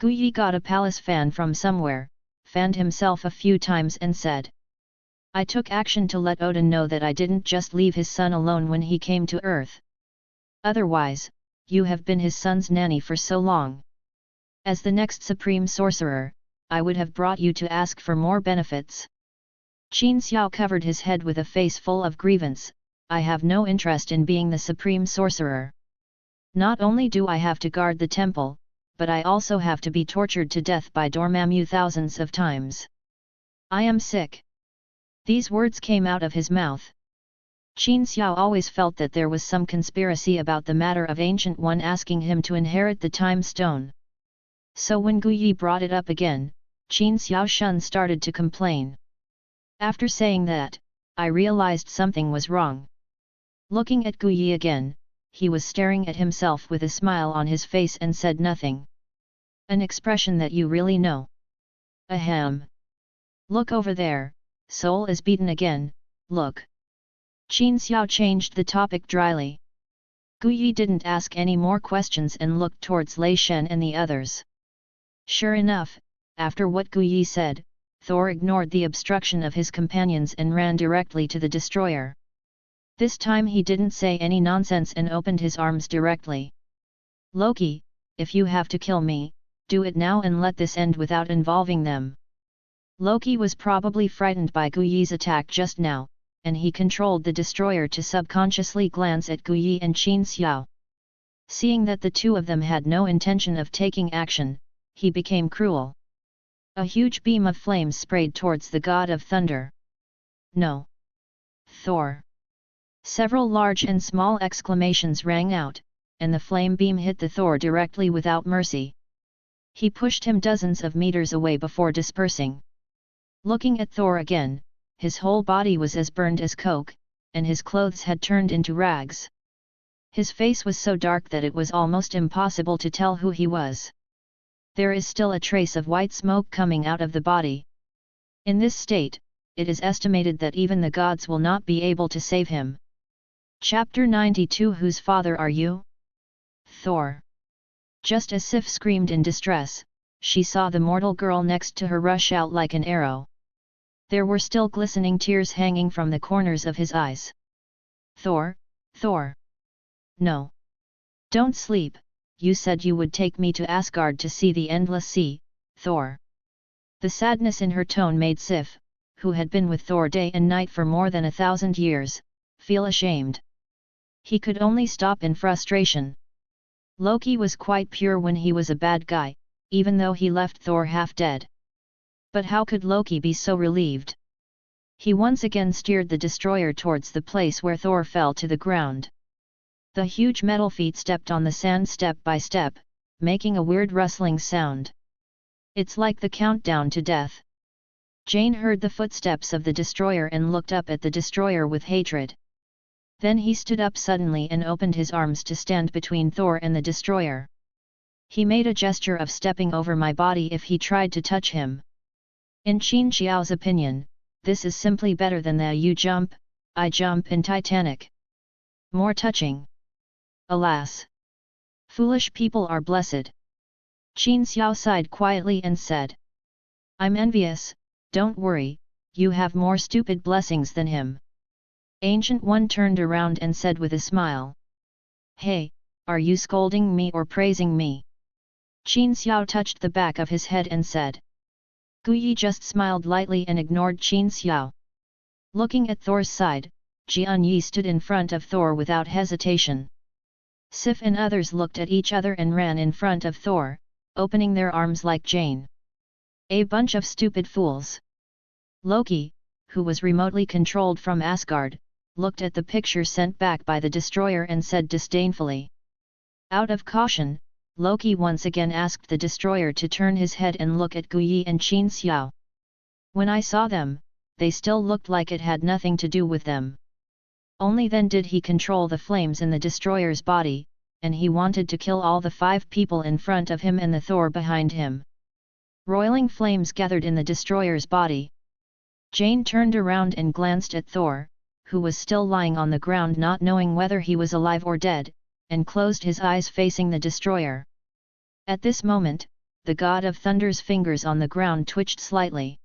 [SPEAKER 1] Guyi got a palace fan from somewhere, fanned himself a few times and said. I took action to let Odin know that I didn't just leave his son alone when he came to Earth. Otherwise, you have been his son's nanny for so long. As the next supreme sorcerer, I would have brought you to ask for more benefits. Qin Xiao covered his head with a face full of grievance. I have no interest in being the supreme sorcerer. Not only do I have to guard the temple, but I also have to be tortured to death by Dormammu thousands of times. I am sick. These words came out of his mouth. Qin Xiao always felt that there was some conspiracy about the matter of Ancient One asking him to inherit the Time Stone. So when Guyi brought it up again, Qin Xiao Shun started to complain. After saying that, I realized something was wrong. Looking at Guyi again, he was staring at himself with a smile on his face and said nothing. An expression that you really know. Ahem. Look over there, Soul is beaten again, look. Qin Xiao changed the topic dryly. Gu Yi didn't ask any more questions and looked towards Lei Shen and the others. Sure enough, after what Gu Yi said, Thor ignored the obstruction of his companions and ran directly to the destroyer. This time he didn't say any nonsense and opened his arms directly. Loki, if you have to kill me, do it now and let this end without involving them. Loki was probably frightened by Gu Yi's attack just now, and he controlled the destroyer to subconsciously glance at Gu Yi and Qin Xiao. Seeing that the two of them had no intention of taking action, he became cruel. A huge beam of flames sprayed towards the god of thunder. No! Thor! Several large and small exclamations rang out, and the flame beam hit the Thor directly without mercy. He pushed him dozens of meters away before dispersing. Looking at Thor again, his whole body was as burned as coke, and his clothes had turned into rags. His face was so dark that it was almost impossible to tell who he was. There is still a trace of white smoke coming out of the body. In this state, it is estimated that even the gods will not be able to save him. Chapter 92 Whose father are you? Thor. Just as Sif screamed in distress, she saw the mortal girl next to her rush out like an arrow. There were still glistening tears hanging from the corners of his eyes. Thor, Thor! No! Don't sleep, you said you would take me to Asgard to see the endless sea, Thor. The sadness in her tone made Sif, who had been with Thor day and night for more than 1,000 years, feel ashamed. He could only stop in frustration. Loki was quite pure when he was a bad guy, even though he left Thor half dead. But how could Loki be so relieved? He once again steered the destroyer towards the place where Thor fell to the ground. The huge metal feet stepped on the sand step by step, making a weird rustling sound. It's like the countdown to death. Jane heard the footsteps of the destroyer and looked up at the destroyer with hatred. Then he stood up suddenly and opened his arms to stand between Thor and the destroyer. He made a gesture of stepping over my body if he tried to touch him. In Qin Xiao's opinion, this is simply better than the you jump, I jump in Titanic. More touching. Alas! Foolish people are blessed. Qin Xiao sighed quietly and said. I'm envious, don't worry, you have more stupid blessings than him. Ancient One turned around and said with a smile. Hey, are you scolding me or praising me? Qin Xiao touched the back of his head and said. Gu Yi just smiled lightly and ignored Qin Xiao. Looking at Thor's side, Jian Yi stood in front of Thor without hesitation. Sif and others looked at each other and ran in front of Thor, opening their arms like Jane. A bunch of stupid fools. Loki, who was remotely controlled from Asgard, looked at the picture sent back by the destroyer and said disdainfully. Out of caution, Loki once again asked the destroyer to turn his head and look at Gu Yi and Qin Xiao. When I saw them, they still looked like it had nothing to do with them. Only then did he control the flames in the destroyer's body, and he wanted to kill all the 5 people in front of him and the Thor behind him. Roiling flames gathered in the destroyer's body. Jane turned around and glanced at Thor, who was still lying on the ground not knowing whether he was alive or dead, and closed his eyes facing the destroyer. At this moment, the god of thunder's fingers on the ground twitched slightly.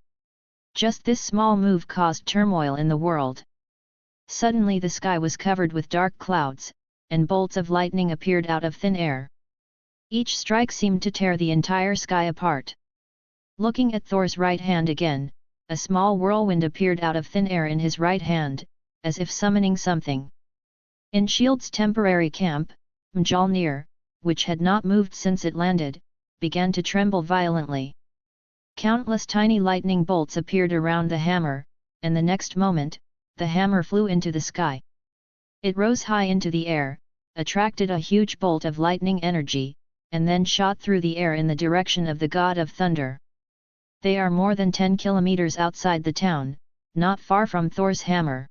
[SPEAKER 1] Just this small move caused turmoil in the world. Suddenly the sky was covered with dark clouds, and bolts of lightning appeared out of thin air. Each strike seemed to tear the entire sky apart. Looking at Thor's right hand again, a small whirlwind appeared out of thin air in his right hand, as if summoning something. In Shield's temporary camp, Mjolnir, which had not moved since it landed, began to tremble violently. Countless tiny lightning bolts appeared around the hammer, and the next moment, the hammer flew into the sky. It rose high into the air, attracted a huge bolt of lightning energy, and then shot through the air in the direction of the god of thunder. They are more than 10 kilometers outside the town, not far from Thor's hammer.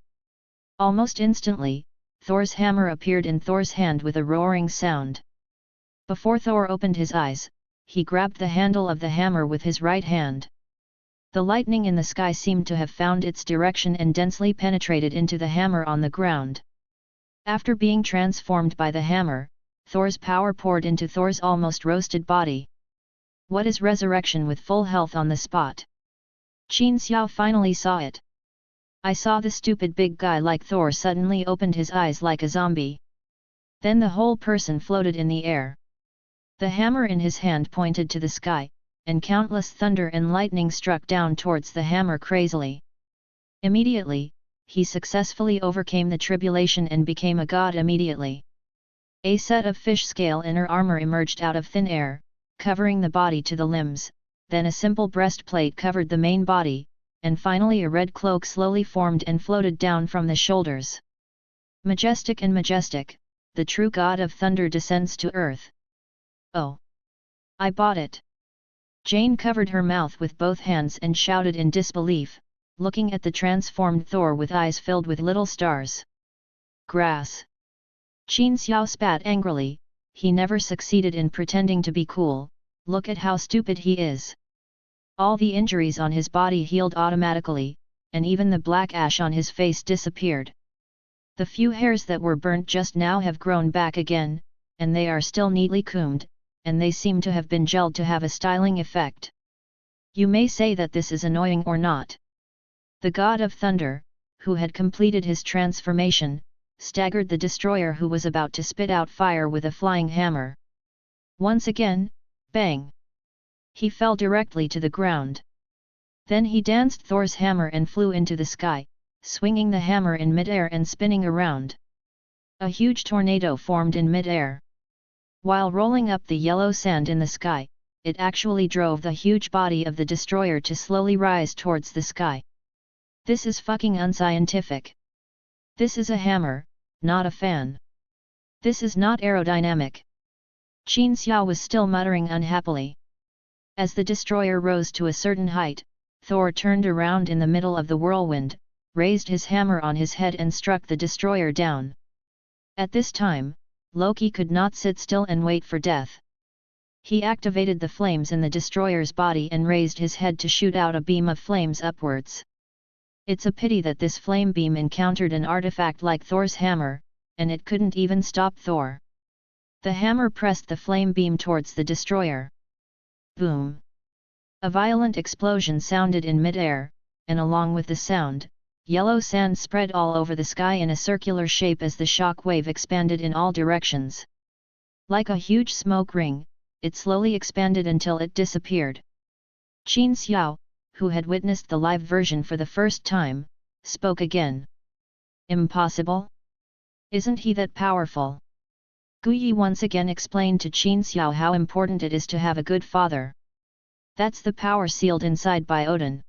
[SPEAKER 1] Almost instantly, Thor's hammer appeared in Thor's hand with a roaring sound. Before Thor opened his eyes, he grabbed the handle of the hammer with his right hand. The lightning in the sky seemed to have found its direction and densely penetrated into the hammer on the ground. After being transformed by the hammer, Thor's power poured into Thor's almost roasted body. What is resurrection with full health on the spot? Qin Xiao finally saw it. I saw the stupid big guy like Thor suddenly opened his eyes like a zombie. Then the whole person floated in the air. The hammer in his hand pointed to the sky, and countless thunder and lightning struck down towards the hammer crazily. Immediately, he successfully overcame the tribulation and became a god immediately. A set of fish-scale inner armor emerged out of thin air, covering the body to the limbs, then a simple breastplate covered the main body, and finally a red cloak slowly formed and floated down from the shoulders. Majestic and majestic, the true god of thunder descends to earth. Oh! I bought it! Jane covered her mouth with both hands and shouted in disbelief, looking at the transformed Thor with eyes filled with little stars. Grass! Qin Xiao spat angrily, he never succeeded in pretending to be cool, look at how stupid he is. All the injuries on his body healed automatically, and even the black ash on his face disappeared. The few hairs that were burnt just now have grown back again, and they are still neatly combed, and they seem to have been gelled to have a styling effect. You may say that this is annoying or not. The god of thunder, who had completed his transformation, staggered the destroyer who was about to spit out fire with a flying hammer. Once again, bang! He fell directly to the ground. Then he danced Thor's hammer and flew into the sky, swinging the hammer in midair and spinning around. A huge tornado formed in midair. While rolling up the yellow sand in the sky, it actually drove the huge body of the destroyer to slowly rise towards the sky. This is fucking unscientific. This is a hammer, not a fan. This is not aerodynamic. Qin Xiao was still muttering unhappily. As the destroyer rose to a certain height, Thor turned around in the middle of the whirlwind, raised his hammer on his head and struck the destroyer down. At this time, Loki could not sit still and wait for death. He activated the flames in the destroyer's body and raised his head to shoot out a beam of flames upwards. It's a pity that this flame beam encountered an artifact like Thor's hammer, and it couldn't even stop Thor. The hammer pressed the flame beam towards the destroyer. Boom! A violent explosion sounded in mid-air, and along with the sound, yellow sand spread all over the sky in a circular shape as the shock wave expanded in all directions. Like a huge smoke ring, it slowly expanded until it disappeared. Qin Xiao, who had witnessed the live version for the first time, spoke again. Impossible? Isn't he that powerful? Guyi once again explained to Qin Xiao how important it is to have a good father. That's the power sealed inside by Odin.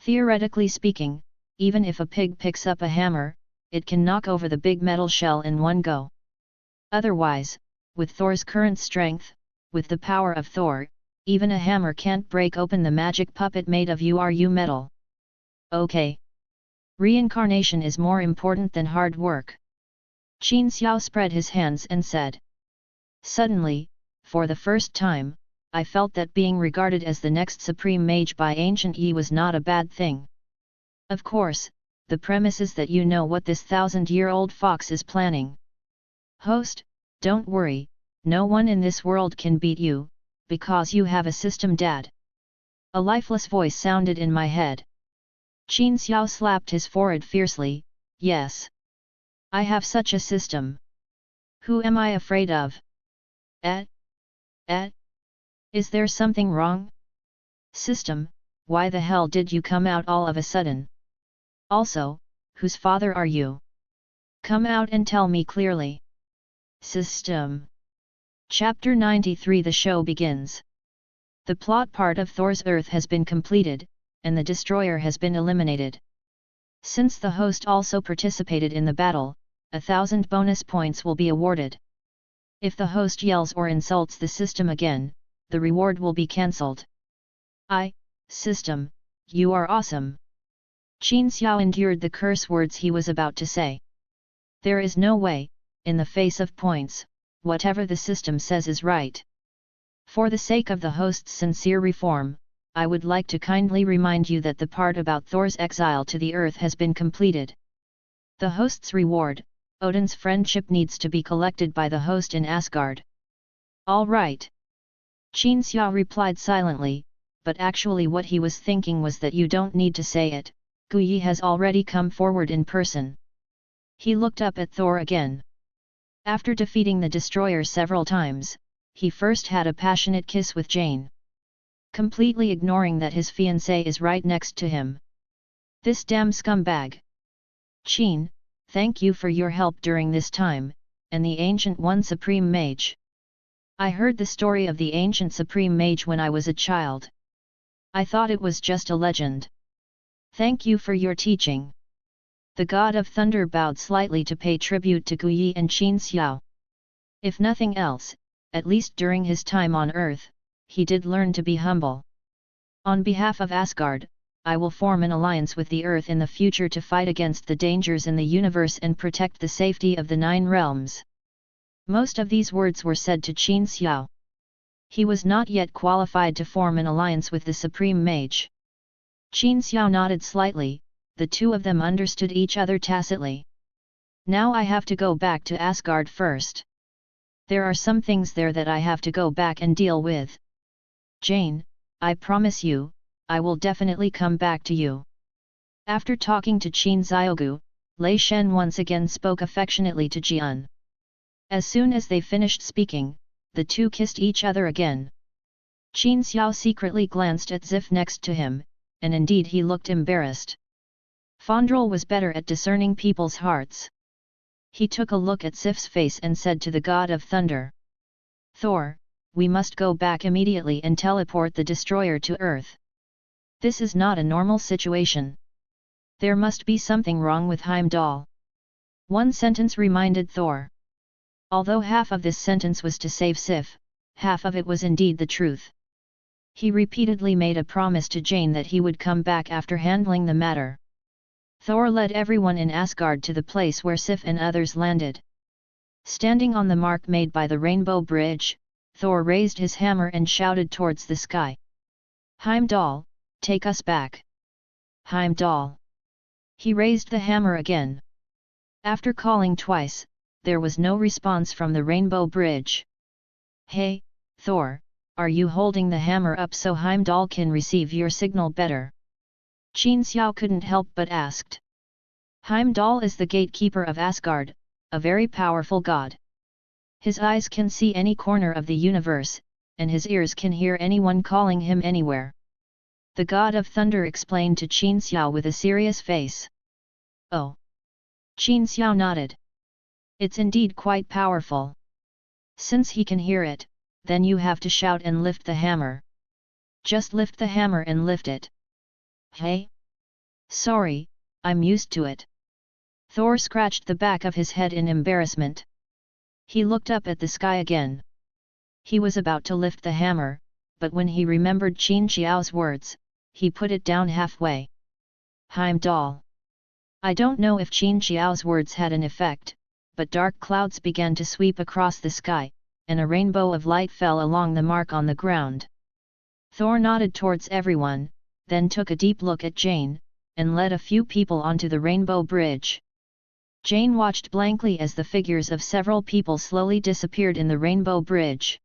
[SPEAKER 1] Theoretically speaking, even if a pig picks up a hammer, it can knock over the big metal shell in one go. Otherwise, with Thor's current strength, with the power of Thor, even a hammer can't break open the magic puppet made of URU metal. Okay. Reincarnation is more important than hard work. Qin Xiao spread his hands and said. Suddenly, for the first time, I felt that being regarded as the next supreme mage by ancient Yi was not a bad thing. Of course, the premise is that you know what this 1,000-year-old fox is planning. Host, don't worry, no one in this world can beat you, because you have a system, Dad. A lifeless voice sounded in my head. Qin Xiao slapped his forehead fiercely, yes. I have such a system. Who am I afraid of? Is there something wrong? System, why the hell did you come out all of a sudden? Also, whose father are you? Come out and tell me clearly. System. Chapter 93. The show begins. The plot part of Thor's Earth has been completed, and the destroyer has been eliminated. Since the host also participated in the battle, 1,000 bonus points will be awarded. If the host yells or insults the system again, the reward will be cancelled. System, you are awesome. Qin Xiao endured the curse words he was about to say. There is no way, in the face of points, whatever the system says is right. For the sake of the host's sincere reform, I would like to kindly remind you that the part about Thor's exile to the earth has been completed. The host's reward, Odin's friendship, needs to be collected by the host in Asgard. All right. Qin Xiao replied silently, but actually what he was thinking was that you don't need to say it, Gu Yi has already come forward in person. He looked up at Thor again. After defeating the destroyer several times, he first had a passionate kiss with Jane. Completely ignoring that his fiancée is right next to him. This damn scumbag. Qin, thank you for your help during this time, and the Ancient One Supreme Mage. I heard the story of the Ancient Supreme Mage when I was a child. I thought it was just a legend. Thank you for your teaching. The God of Thunder bowed slightly to pay tribute to Gu Yi and Qin Xiao. If nothing else, at least during his time on Earth, he did learn to be humble. On behalf of Asgard, I will form an alliance with the Earth in the future to fight against the dangers in the universe and protect the safety of the 9 realms. Most of these words were said to Qin Xiao. He was not yet qualified to form an alliance with the Supreme Mage. Qin Xiao nodded slightly, the two of them understood each other tacitly. Now I have to go back to Asgard first. There are some things there that I have to go back and deal with. Jane, I promise you, I will definitely come back to you. After talking to Qin Xiaogu, Lei Shen once again spoke affectionately to Jian. As soon as they finished speaking, the two kissed each other again. Qin Xiao secretly glanced at Zif next to him, and indeed he looked embarrassed. Fondrel was better at discerning people's hearts. He took a look at Zif's face and said to the God of Thunder. Thor, we must go back immediately and teleport the destroyer to Earth. This is not a normal situation. There must be something wrong with Heimdall. One sentence reminded Thor. Although half of this sentence was to save Sif, half of it was indeed the truth. He repeatedly made a promise to Jane that he would come back after handling the matter. Thor led everyone in Asgard to the place where Sif and others landed. Standing on the mark made by the Rainbow Bridge, Thor raised his hammer and shouted towards the sky. Heimdall, take us back. Heimdall. He raised the hammer again. After calling twice, there was no response from the Rainbow Bridge. Hey, Thor, are you holding the hammer up so Heimdall can receive your signal better? Qin Xiao couldn't help but asked. Heimdall is the gatekeeper of Asgard, a very powerful god. His eyes can see any corner of the universe, and his ears can hear anyone calling him anywhere. The God of Thunder explained to Qin Xiao with a serious face. Oh! Qin Xiao nodded. It's indeed quite powerful. Since he can hear it, then you have to shout and lift the hammer. Just lift the hammer and lift it. Hey? Sorry, I'm used to it. Thor scratched the back of his head in embarrassment. He looked up at the sky again. He was about to lift the hammer, but when he remembered Qin Xiao's words, he put it down halfway. Heimdall. I don't know if Qin Xiao's words had an effect, but dark clouds began to sweep across the sky, and a rainbow of light fell along the mark on the ground. Thor nodded towards everyone, then took a deep look at Jane, and led a few people onto the Rainbow Bridge. Jane watched blankly as the figures of several people slowly disappeared in the Rainbow Bridge.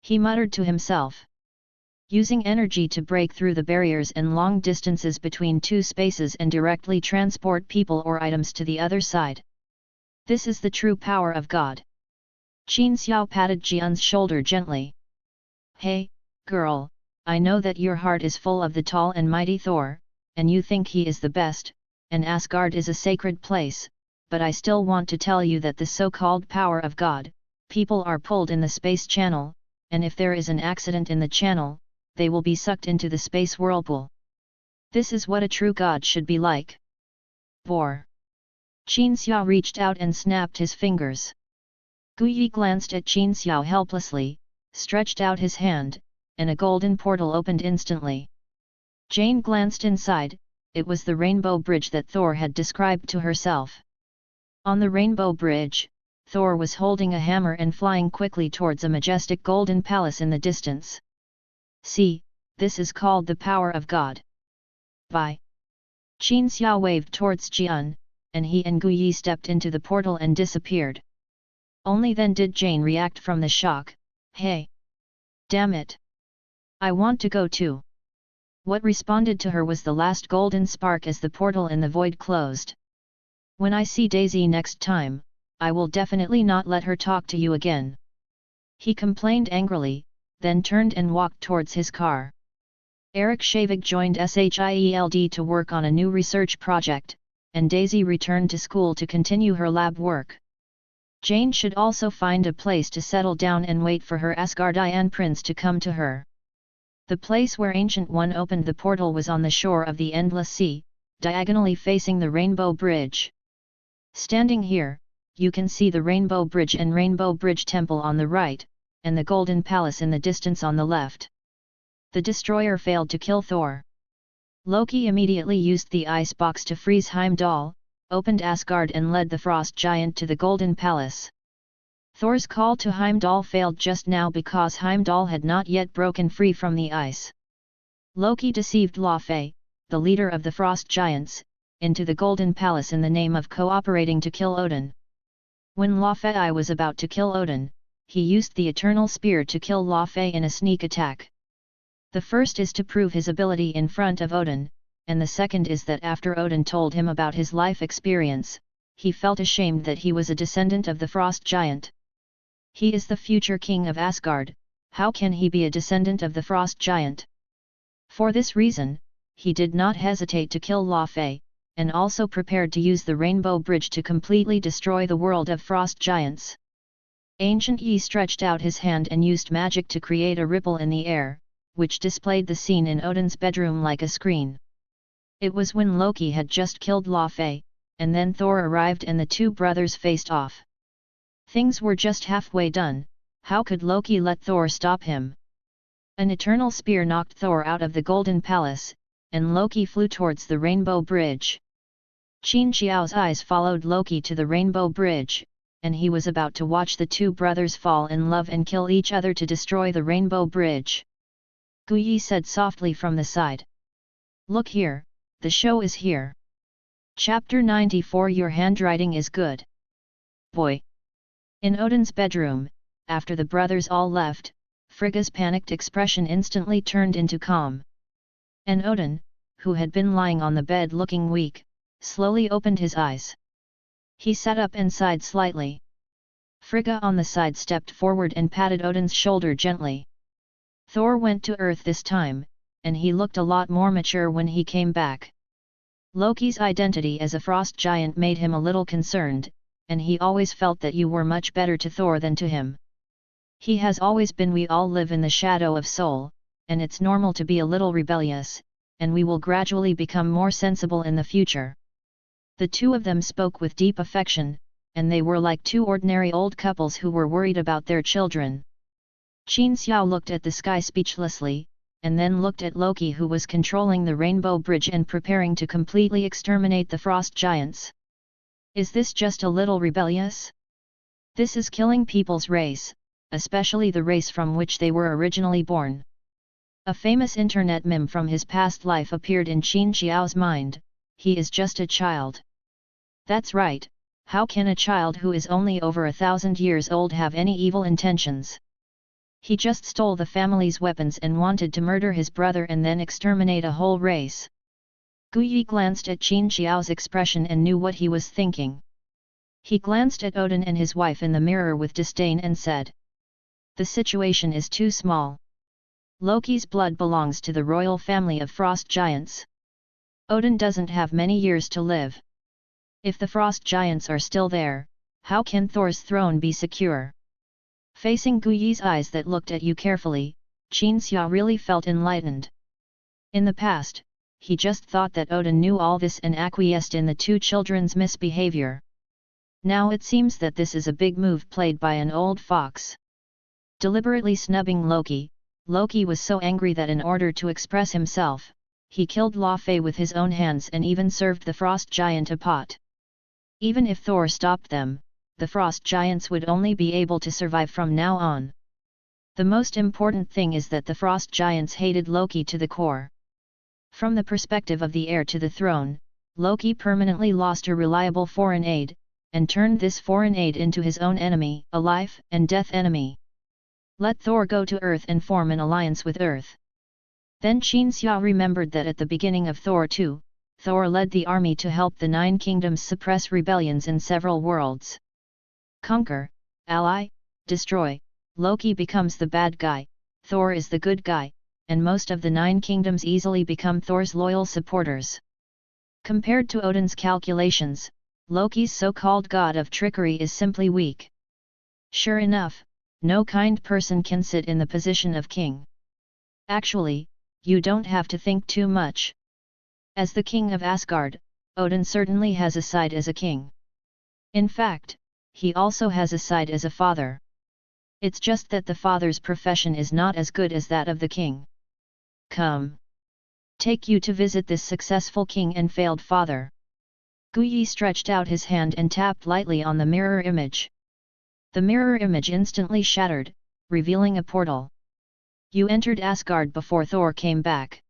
[SPEAKER 1] He muttered to himself. Using energy to break through the barriers and long distances between two spaces and directly transport people or items to the other side. This is the true power of God. Qin Xiao patted Jian's shoulder gently. Hey, girl, I know that your heart is full of the tall and mighty Thor, and you think he is the best, and Asgard is a sacred place, but I still want to tell you that the so-called power of God, people are pulled in the space channel, and if there is an accident in the channel, they will be sucked into the space whirlpool. This is what a true God should be like. Vor. Qin Xiao reached out and snapped his fingers. Gu Yi glanced at Qin Xiao helplessly, stretched out his hand, and a golden portal opened instantly. Jane glanced inside, it was the Rainbow Bridge that Thor had described to herself. On the Rainbow Bridge, Thor was holding a hammer and flying quickly towards a majestic golden palace in the distance. See, this is called the power of God. Bye. Qin Xiao waved towards Jian, and he and Gu Yi stepped into the portal and disappeared. Only then did Jane react from the shock. Hey! Damn it! I want to go too. What responded to her was the last golden spark as the portal in the void closed. When I see Daisy next time, I will definitely not let her talk to you again. He complained angrily, then turned and walked towards his car. Eric Shavig joined SHIELD to work on a new research project, and Daisy returned to school to continue her lab work. Jane should also find a place to settle down and wait for her Asgardian prince to come to her. The place where Ancient One opened the portal was on the shore of the Endless Sea, diagonally facing the Rainbow Bridge. Standing here, you can see the Rainbow Bridge and Rainbow Bridge Temple on the right, and the Golden Palace in the distance on the left. The destroyer failed to kill Thor. Loki immediately used the ice box to freeze Heimdall, opened Asgard and led the frost giant to the Golden Palace. Thor's call to Heimdall failed just now because Heimdall had not yet broken free from the ice. Loki deceived Laufey, the leader of the frost giants, into the Golden Palace in the name of cooperating to kill Odin. When Laufey was about to kill Odin, he used the Eternal Spear to kill Laufey in a sneak attack. The first is to prove his ability in front of Odin, and the second is that after Odin told him about his life experience, he felt ashamed that he was a descendant of the frost giant. He is the future king of Asgard, how can he be a descendant of the frost giant? For this reason, he did not hesitate to kill Laufey, and also prepared to use the Rainbow Bridge to completely destroy the world of frost giants. Ancient Yi stretched out his hand and used magic to create a ripple in the air, which displayed the scene in Odin's bedroom like a screen. It was when Loki had just killed Laufey, and then Thor arrived and the two brothers faced off. Things were just halfway done, how could Loki let Thor stop him? An eternal spear knocked Thor out of the Golden Palace, and Loki flew towards the Rainbow Bridge. Qin Xiao's eyes followed Loki to the Rainbow Bridge, and he was about to watch the two brothers fall in love and kill each other to destroy the Rainbow Bridge. Gu Yi said softly from the side. Look here, the show is here. Chapter 94 Your handwriting is good. Boy. In Odin's bedroom, after the brothers all left, Frigga's panicked expression instantly turned into calm. And Odin, who had been lying on the bed looking weak, slowly opened his eyes. He sat up and sighed slightly. Frigga on the side stepped forward and patted Odin's shoulder gently. Thor went to Earth this time, and he looked a lot more mature when he came back. Loki's identity as a frost giant made him a little concerned, and he always felt that you were much better to Thor than to him. He has always been. We all live in the shadow of Sol, and it's normal to be a little rebellious, and we will gradually become more sensible in the future. The two of them spoke with deep affection, and they were like two ordinary old couples who were worried about their children. Qin Xiao looked at the sky speechlessly, and then looked at Loki who was controlling the Rainbow Bridge and preparing to completely exterminate the frost giants. Is this just a little rebellious? This is killing people's race, especially the race from which they were originally born. A famous internet meme from his past life appeared in Qin Xiao's mind. He is just a child. That's right, how can a child who is only over 1,000 years old have any evil intentions? He just stole the family's weapons and wanted to murder his brother and then exterminate a whole race. Gu Yi glanced at Qin Xiao's expression and knew what he was thinking. He glanced at Odin and his wife in the mirror with disdain and said, "The situation is too small. Loki's blood belongs to the royal family of frost giants. Odin doesn't have many years to live. If the frost giants are still there, how can Thor's throne be secure?" Facing Gu Yi's eyes that looked at you carefully, Qin Xiao really felt enlightened. In the past, he just thought that Odin knew all this and acquiesced in the two children's misbehavior. Now it seems that this is a big move played by an old fox. Deliberately snubbing Loki, Loki was so angry that in order to express himself, he killed Laufey with his own hands and even served the frost giant a pot. Even if Thor stopped them, the frost giants would only be able to survive from now on. The most important thing is that the frost giants hated Loki to the core. From the perspective of the heir to the throne, Loki permanently lost a reliable foreign aid, and turned this foreign aid into his own enemy, a life and death enemy. Let Thor go to Earth and form an alliance with Earth. Then Qin Xiao remembered that at the beginning of Thor 2, Thor led the army to help the Nine Kingdoms suppress rebellions in several worlds. Conquer, ally, destroy, Loki becomes the bad guy, Thor is the good guy, and most of the Nine Kingdoms easily become Thor's loyal supporters. Compared to Odin's calculations, Loki's so-called god of trickery is simply weak. Sure enough, no kind person can sit in the position of king. Actually, you don't have to think too much. As the king of Asgard, Odin certainly has a side as a king. In fact, he also has a side as a father. It's just that the father's profession is not as good as that of the king. Come. Take you to visit this successful king and failed father. Gu Yi stretched out his hand and tapped lightly on the mirror image. The mirror image instantly shattered, revealing a portal. You entered Asgard before Thor came back.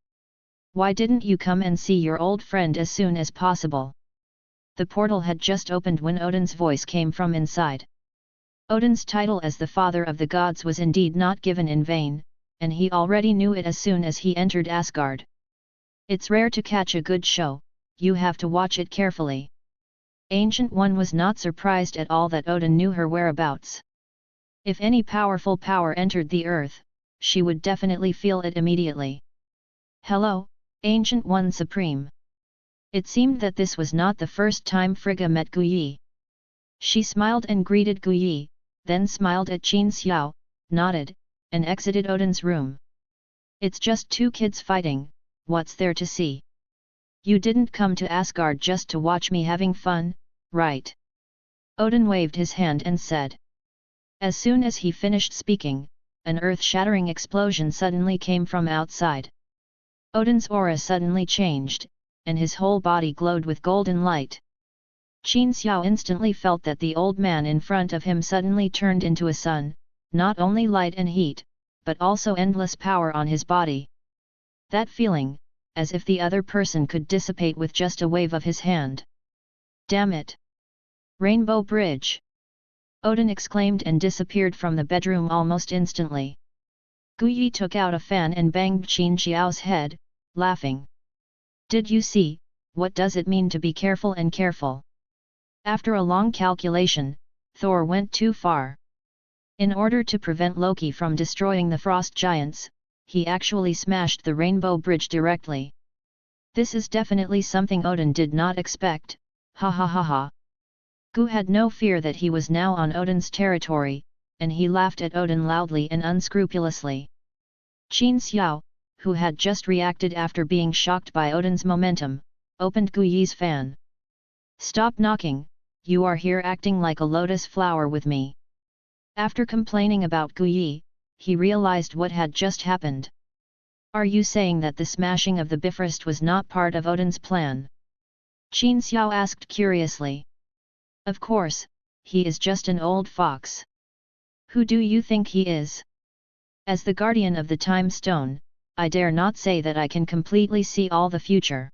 [SPEAKER 1] Why didn't you come and see your old friend as soon as possible? The portal had just opened when Odin's voice came from inside. Odin's title as the father of the gods was indeed not given in vain, and he already knew it as soon as he entered Asgard. It's rare to catch a good show, you have to watch it carefully. Ancient One was not surprised at all that Odin knew her whereabouts. If any powerful power entered the earth, she would definitely feel it immediately. Hello, Ancient One Supreme. It seemed that this was not the first time Frigga met Gu Yi. She smiled and greeted Gu Yi, then smiled at Qin Xiao, nodded, and exited Odin's room. It's just two kids fighting, what's there to see? You didn't come to Asgard just to watch me having fun, right? Odin waved his hand and said. As soon as he finished speaking, an earth-shattering explosion suddenly came from outside. Odin's aura suddenly changed, and his whole body glowed with golden light. Qin Xiao instantly felt that the old man in front of him suddenly turned into a sun, not only light and heat, but also endless power on his body. That feeling, as if the other person could dissipate with just a wave of his hand. Damn it! Rainbow Bridge! Odin exclaimed and disappeared from the bedroom almost instantly. Gu Yi took out a fan and banged Qin Xiao's head, laughing. Did you see, what does it mean to be careful and careful? After a long calculation, Thor went too far. In order to prevent Loki from destroying the frost giants, he actually smashed the rainbow bridge directly. This is definitely something Odin did not expect, ha ha ha ha. Gu had no fear that he was now on Odin's territory, and he laughed at Odin loudly and unscrupulously. Qin Xiao, who had just reacted after being shocked by Odin's momentum, opened Gu Yi's fan. Stop knocking, you are here acting like a lotus flower with me. After complaining about Gu Yi, he realized what had just happened. Are you saying that the smashing of the Bifrost was not part of Odin's plan? Qin Xiao asked curiously. Of course, he is just an old fox. Who do you think he is? As the guardian of the time stone, I dare not say that I can completely see all the future.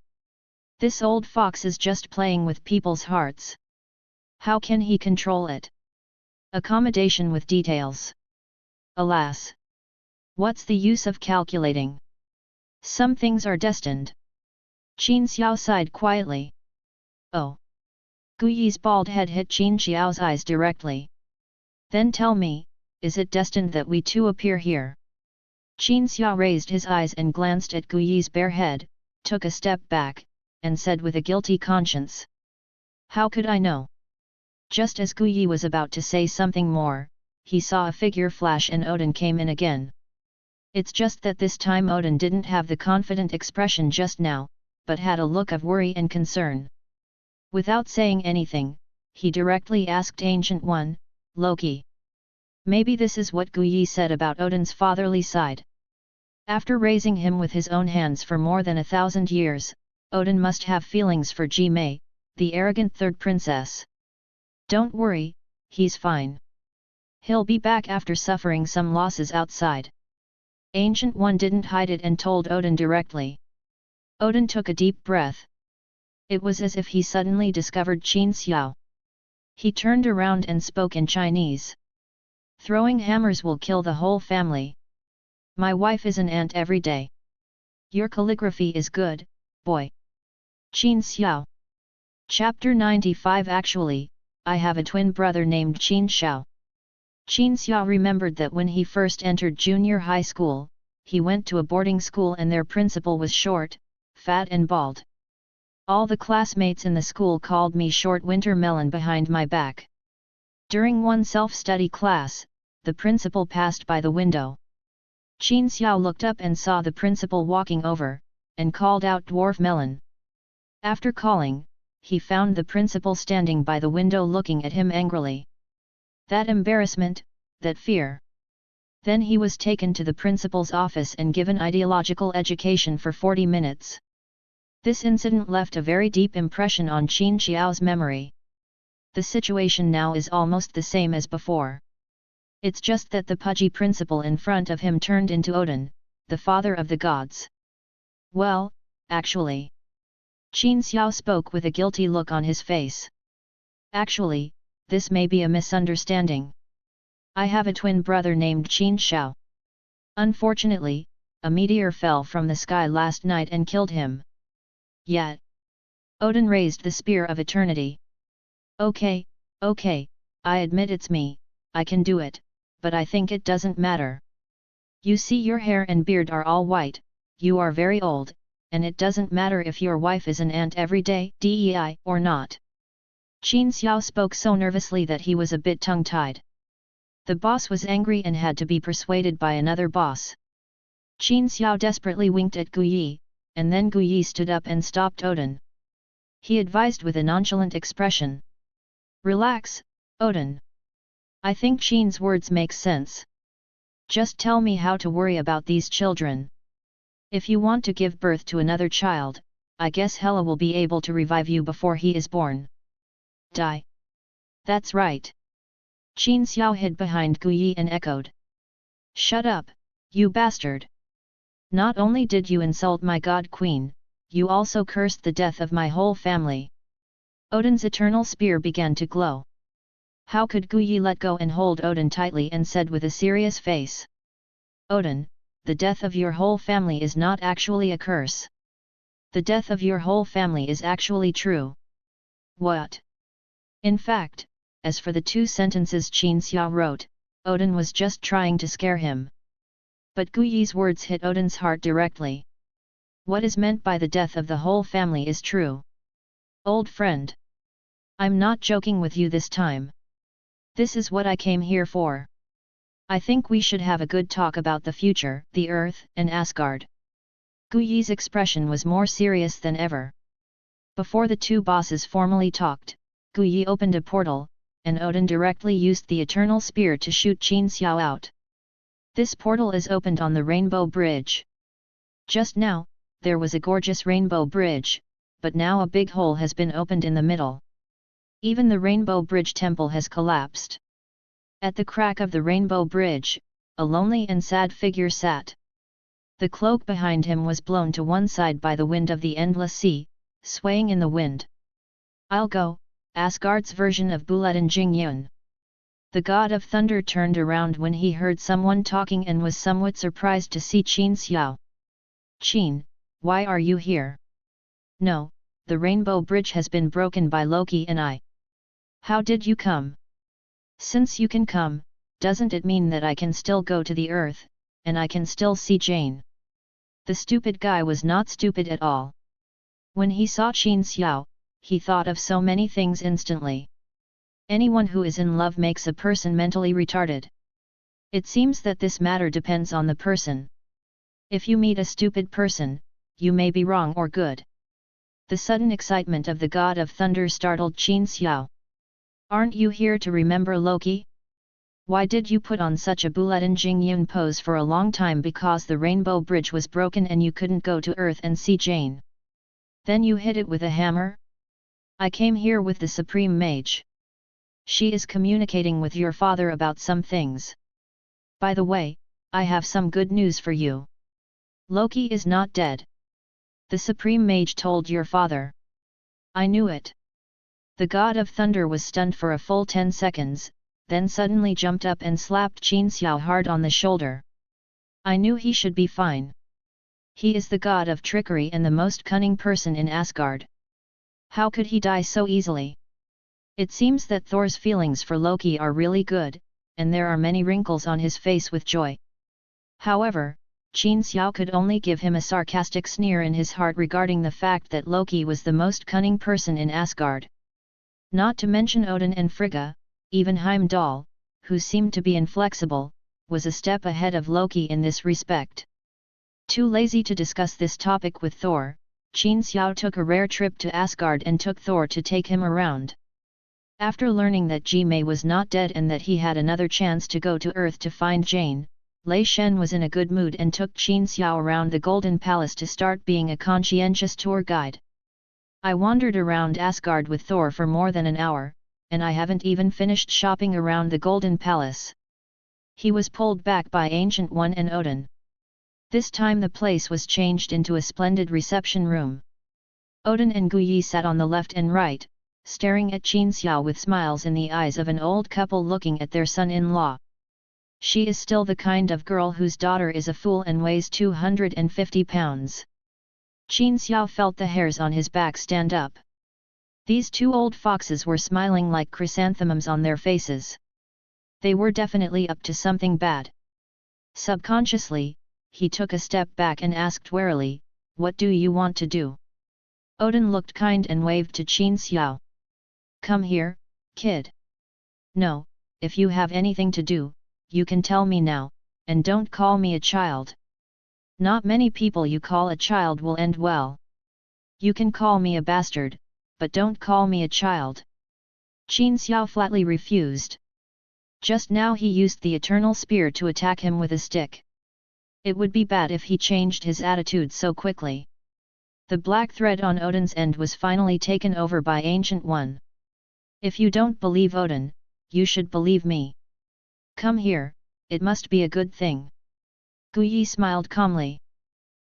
[SPEAKER 1] This old fox is just playing with people's hearts. How can he control it? Accommodation with details. Alas! What's the use of calculating? Some things are destined. Qin Xiao sighed quietly. Oh! Gu Yi's bald head hit Qin Xiao's eyes directly. Then tell me, is it destined that we two appear here? Qin Xiao raised his eyes and glanced at Gu Yi's bare head, took a step back, and said with a guilty conscience. How could I know? Just as Gu Yi was about to say something more, he saw a figure flash and Odin came in again. It's just that this time Odin didn't have the confident expression just now, but had a look of worry and concern. Without saying anything, he directly asked Ancient One, Loki. Maybe this is what Gu Yi said about Odin's fatherly side. After raising him with his own hands for more than 1,000 years, Odin must have feelings for Ji-mei, the arrogant third princess. Don't worry, he's fine. He'll be back after suffering some losses outside. Ancient One didn't hide it and told Odin directly. Odin took a deep breath. It was as if he suddenly discovered Qin Xiao. He turned around and spoke in Chinese. Throwing hammers will kill the whole family. My wife is an ant every day. Your calligraphy is good, boy. Qin Xiao. Chapter 95. Actually, I have a twin brother named Qin Xiao. Qin Xiao remembered that when he first entered junior high school, he went to a boarding school and their principal was short, fat and bald. All the classmates in the school called me Short Winter Melon behind my back. During one self-study class, the principal passed by the window. Qin Xiao looked up and saw the principal walking over, and called out Dwarf Melon. After calling, he found the principal standing by the window looking at him angrily. That embarrassment, that fear. Then he was taken to the principal's office and given ideological education for 40 minutes. This incident left a very deep impression on Qin Xiao's memory. The situation now is almost the same as before. It's just that the pudgy principal in front of him turned into Odin, the father of the gods. Well, actually. Qin Xiao spoke with a guilty look on his face. Actually, this may be a misunderstanding. I have a twin brother named Qin Xiao. Unfortunately, a meteor fell from the sky last night and killed him. Yet, Odin raised the spear of eternity. Okay, I admit it's me, I can do it, but I think it doesn't matter. You see, your hair and beard are all white, you are very old, and it doesn't matter if your wife is an ant every day, DEI, or not. Qin Xiao spoke so nervously that he was a bit tongue-tied. The boss was angry and had to be persuaded by another boss. Qin Xiao desperately winked at Gu Yi, and then Gu Yi stood up and stopped Odin. He advised with a nonchalant expression. Relax, Odin. I think Qin's words make sense. Just tell me how to worry about these children. If you want to give birth to another child, I guess Hela will be able to revive you before he is born. Die. That's right. Qin Xiao hid behind Gu Yi and echoed. Shut up, you bastard. Not only did you insult my god queen, you also cursed the death of my whole family. Odin's eternal spear began to glow. How could Gu Yi let go and hold Odin tightly and said with a serious face. Odin, the death of your whole family is not actually a curse. The death of your whole family is actually true. What? In fact, as for the two sentences Qin Xiao wrote, Odin was just trying to scare him. But Gu Yi's words hit Odin's heart directly. What is meant by the death of the whole family is true. Old friend. I'm not joking with you this time. This is what I came here for. I think we should have a good talk about the future, the Earth, and Asgard. Gu Yi's expression was more serious than ever. Before the two bosses formally talked, Gu Yi opened a portal, and Odin directly used the Eternal Spear to shoot Qin Xiao out. This portal is opened on the Rainbow Bridge. Just now, there was a gorgeous rainbow bridge, but now a big hole has been opened in the middle. Even the Rainbow Bridge temple has collapsed. At the crack of the Rainbow Bridge, a lonely and sad figure sat. The cloak behind him was blown to one side by the wind of the endless sea, swaying in the wind. I'll go, Asgard's version of Buletin Jingyun. The god of thunder turned around when he heard someone talking and was somewhat surprised to see Qin Xiao. Qin, why are you here? No, the Rainbow Bridge has been broken by Loki and I. How did you come? Since you can come, doesn't it mean that I can still go to the Earth, and I can still see Jane? The stupid guy was not stupid at all. When he saw Qin Xiao, he thought of so many things instantly. Anyone who is in love makes a person mentally retarded. It seems that this matter depends on the person. If you meet a stupid person, you may be wrong or good. The sudden excitement of the god of thunder startled Qin Xiao. Aren't you here to remember Loki? Why did you put on such a Buletin Jingyun pose for a long time because the Rainbow Bridge was broken and you couldn't go to Earth and see Jane? Then you hit it with a hammer? I came here with the Supreme Mage. She is communicating with your father about some things. By the way, I have some good news for you. Loki is not dead. The Supreme Mage told your father. I knew it. The God of Thunder was stunned for a full 10 seconds, then suddenly jumped up and slapped Qin Xiao hard on the shoulder. I knew he should be fine. He is the god of trickery and the most cunning person in Asgard. How could he die so easily? It seems that Thor's feelings for Loki are really good, and there are many wrinkles on his face with joy. However, Qin Xiao could only give him a sarcastic sneer in his heart regarding the fact that Loki was the most cunning person in Asgard. Not to mention Odin and Frigga, even Heimdall, who seemed to be inflexible, was a step ahead of Loki in this respect. Too lazy to discuss this topic with Thor, Qin Xiao took a rare trip to Asgard and took Thor to take him around. After learning that Ji-mei was not dead and that he had another chance to go to Earth to find Jane, Lei Shen was in a good mood and took Qin Xiao around the Golden Palace to start being a conscientious tour guide. I wandered around Asgard with Thor for more than an hour, and I haven't even finished shopping around the Golden Palace. He was pulled back by Ancient One and Odin. This time the place was changed into a splendid reception room. Odin and Guyi sat on the left and right, staring at Qin Xiao with smiles in the eyes of an old couple looking at their son-in-law. She is still the kind of girl whose daughter is a fool and weighs 250 pounds. Qin Xiao felt the hairs on his back stand up. These two old foxes were smiling like chrysanthemums on their faces. They were definitely up to something bad. Subconsciously, he took a step back and asked warily, "What do you want to do?" Odin looked kind and waved to Qin Xiao. "Come here, kid." "No, if you have anything to do, you can tell me now, and don't call me a child. Not many people you call a child will end well. You can call me a bastard, but don't call me a child." Qin Xiao flatly refused. Just now he used the Eternal Spear to attack him with a stick. It would be bad if he changed his attitude so quickly. The black thread on Odin's end was finally taken over by Ancient One. "If you don't believe Odin, you should believe me. Come here, it must be a good thing." Guyi smiled calmly.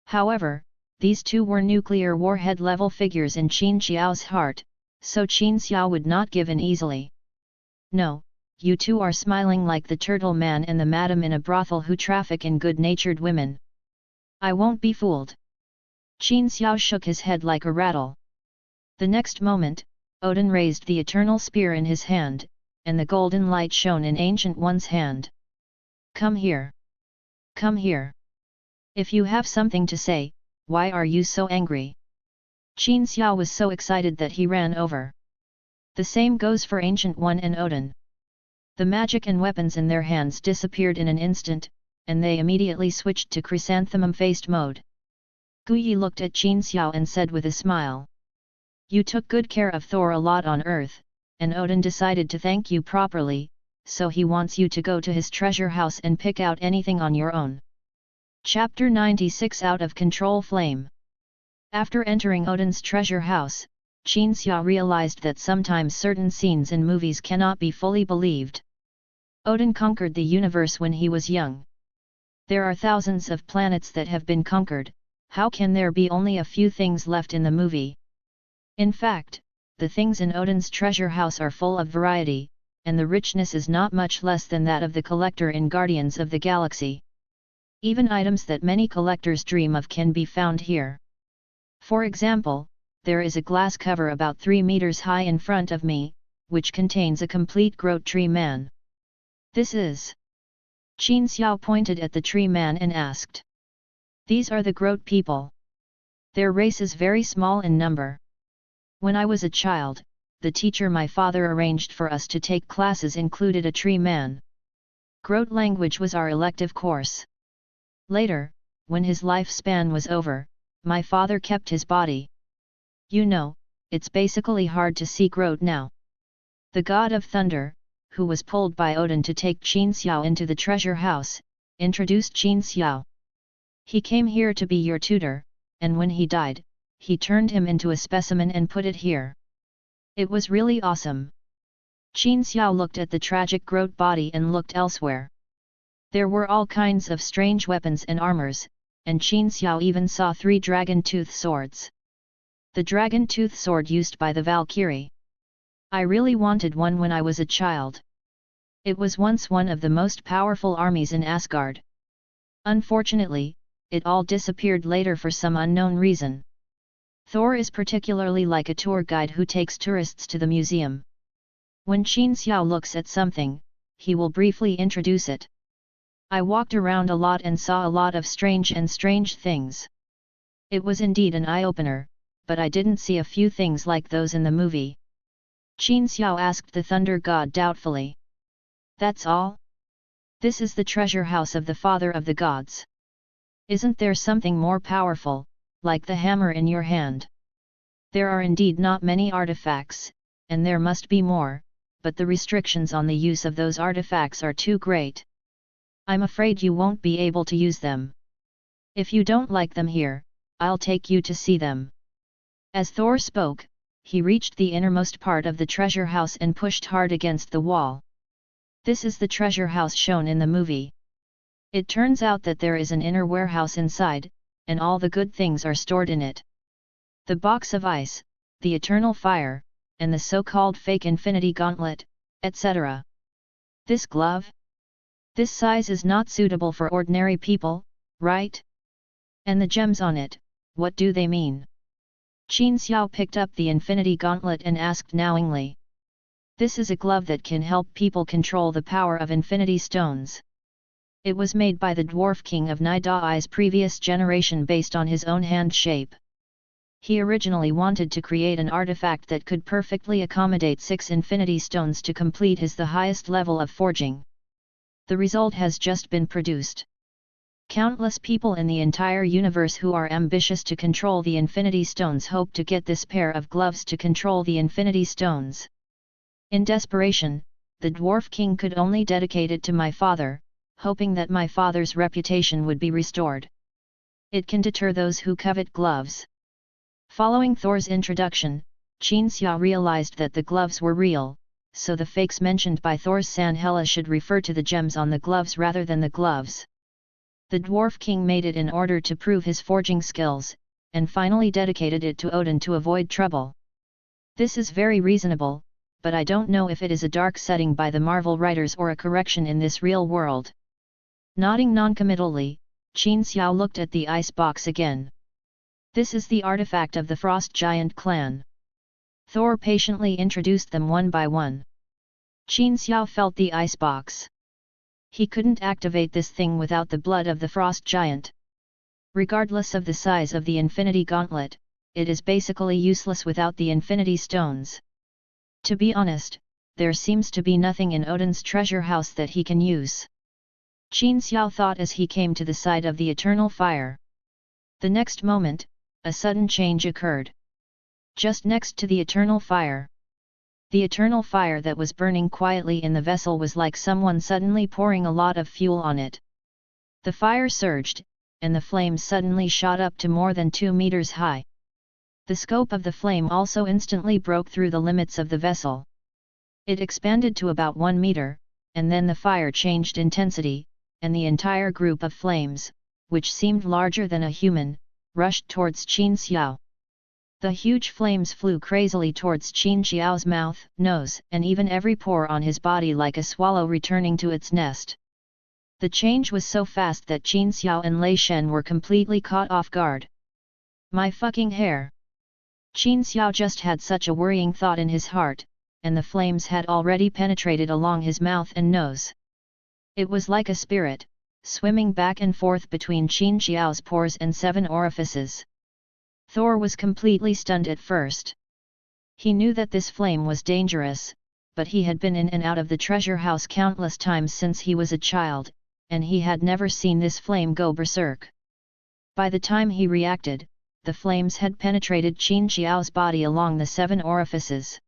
[SPEAKER 1] However, these two were nuclear warhead-level figures in Qin Xiao's heart, so Qin Xiao would not give in easily. "No, you two are smiling like the turtle man and the madam in a brothel who traffic in good-natured women. I won't be fooled." Qin Xiao shook his head like a rattle. The next moment, Odin raised the Eternal Spear in his hand, and the golden light shone in Ancient One's hand. "Come here. Come here. If you have something to say, why are you so angry?" Qin Xiao was so excited that he ran over. The same goes for Ancient One and Odin. The magic and weapons in their hands disappeared in an instant, and they immediately switched to chrysanthemum-faced mode. Guyi looked at Qin Xiao and said with a smile, "You took good care of Thor a lot on Earth, and Odin decided to thank you properly, so he wants you to go to his treasure house and pick out anything on your own." Chapter 96 Out of Control Flame. After entering Odin's treasure house, Qin Xiao realized that sometimes certain scenes in movies cannot be fully believed. Odin conquered the universe when he was young. There are thousands of planets that have been conquered, how can there be only a few things left in the movie? In fact, the things in Odin's treasure house are full of variety, and the richness is not much less than that of the collector in Guardians of the Galaxy. Even items that many collectors dream of can be found here. For example, there is a glass cover about 3 meters high in front of me, which contains a complete Groot tree man. "This is..." Qin Xiao pointed at the tree man and asked. "These are the Groot people. Their race is very small in number. When I was a child, the teacher my father arranged for us to take classes included a tree man. Groot language was our elective course. Later, when his lifespan was over, my father kept his body. You know, it's basically hard to see Groot now." The god of thunder, who was pulled by Odin to take Qin Xiao into the treasure house, introduced Qin Xiao. "He came here to be your tutor, and when he died, he turned him into a specimen and put it here. It was really awesome." Qin Xiao looked at the tragic grotesque body and looked elsewhere. There were all kinds of strange weapons and armors, and Qin Xiao even saw 3 dragon tooth swords. The dragon tooth sword used by the Valkyrie. I really wanted one when I was a child. It was once one of the most powerful armies in Asgard. Unfortunately, it all disappeared later for some unknown reason. Thor is particularly like a tour guide who takes tourists to the museum. When Qin Xiao looks at something, he will briefly introduce it. I walked around a lot and saw a lot of strange things. It was indeed an eye-opener, but I didn't see a few things like those in the movie. Qin Xiao asked the Thunder God doubtfully. That's all? This is the treasure house of the Father of the Gods. Isn't there something more powerful, like the hammer in your hand? There are indeed not many artifacts, and there must be more, but the restrictions on the use of those artifacts are too great. I'm afraid you won't be able to use them. If you don't like them here, I'll take you to see them. As Thor spoke, he reached the innermost part of the treasure house and pushed hard against the wall. This is the treasure house shown in the movie. It turns out that there is an inner warehouse inside, and all the good things are stored in it. The box of ice, the eternal fire, and the so-called fake infinity gauntlet, etc. This glove? This size is not suitable for ordinary people, right? And the gems on it, what do they mean? Qin Xiao picked up the infinity gauntlet and asked knowingly. This is a glove that can help people control the power of infinity stones. It was made by the dwarf king of Nidai's previous generation based on his own hand shape. He originally wanted to create an artifact that could perfectly accommodate 6 infinity stones to complete the highest level of forging. The result has just been produced. Countless people in the entire universe who are ambitious to control the infinity stones hope to get this pair of gloves to control the infinity stones. In desperation, the dwarf king could only dedicate it to my father, hoping that my father's reputation would be restored. It can deter those who covet gloves. Following Thor's introduction, Qin Xiao realized that the gloves were real, so the fakes mentioned by Thor's Sanhela should refer to the gems on the gloves rather than the gloves. The dwarf king made it in order to prove his forging skills, and finally dedicated it to Odin to avoid trouble. This is very reasonable, but I don't know if it is a dark setting by the Marvel writers or a correction in this real world. Nodding noncommittally, Qin Xiao looked at the ice box again. This is the artifact of the Frost Giant clan. Thor patiently introduced them one by one. Qin Xiao felt the ice box. He couldn't activate this thing without the blood of the Frost Giant. Regardless of the size of the Infinity Gauntlet, it is basically useless without the Infinity Stones. To be honest, there seems to be nothing in Odin's treasure house that he can use. Qin Xiao thought as he came to the side of the eternal fire. The next moment, a sudden change occurred. Just next to the eternal fire. The eternal fire that was burning quietly in the vessel was like someone suddenly pouring a lot of fuel on it. The fire surged, and the flames suddenly shot up to more than 2 meters high. The scope of the flame also instantly broke through the limits of the vessel. It expanded to about 1 meter, and then the fire changed intensity, and the entire group of flames, which seemed larger than a human, rushed towards Qin Xiao. The huge flames flew crazily towards Qin Xiao's mouth, nose, and even every pore on his body like a swallow returning to its nest. The change was so fast that Qin Xiao and Lei Shen were completely caught off guard. My fucking hair! Qin Xiao just had such a worrying thought in his heart, and the flames had already penetrated along his mouth and nose. It was like a spirit, swimming back and forth between Qin Xiao's pores and 7 orifices. Thor was completely stunned at first. He knew that this flame was dangerous, but he had been in and out of the treasure house countless times since he was a child, and he had never seen this flame go berserk. By the time he reacted, the flames had penetrated Qin Xiao's body along the 7 orifices.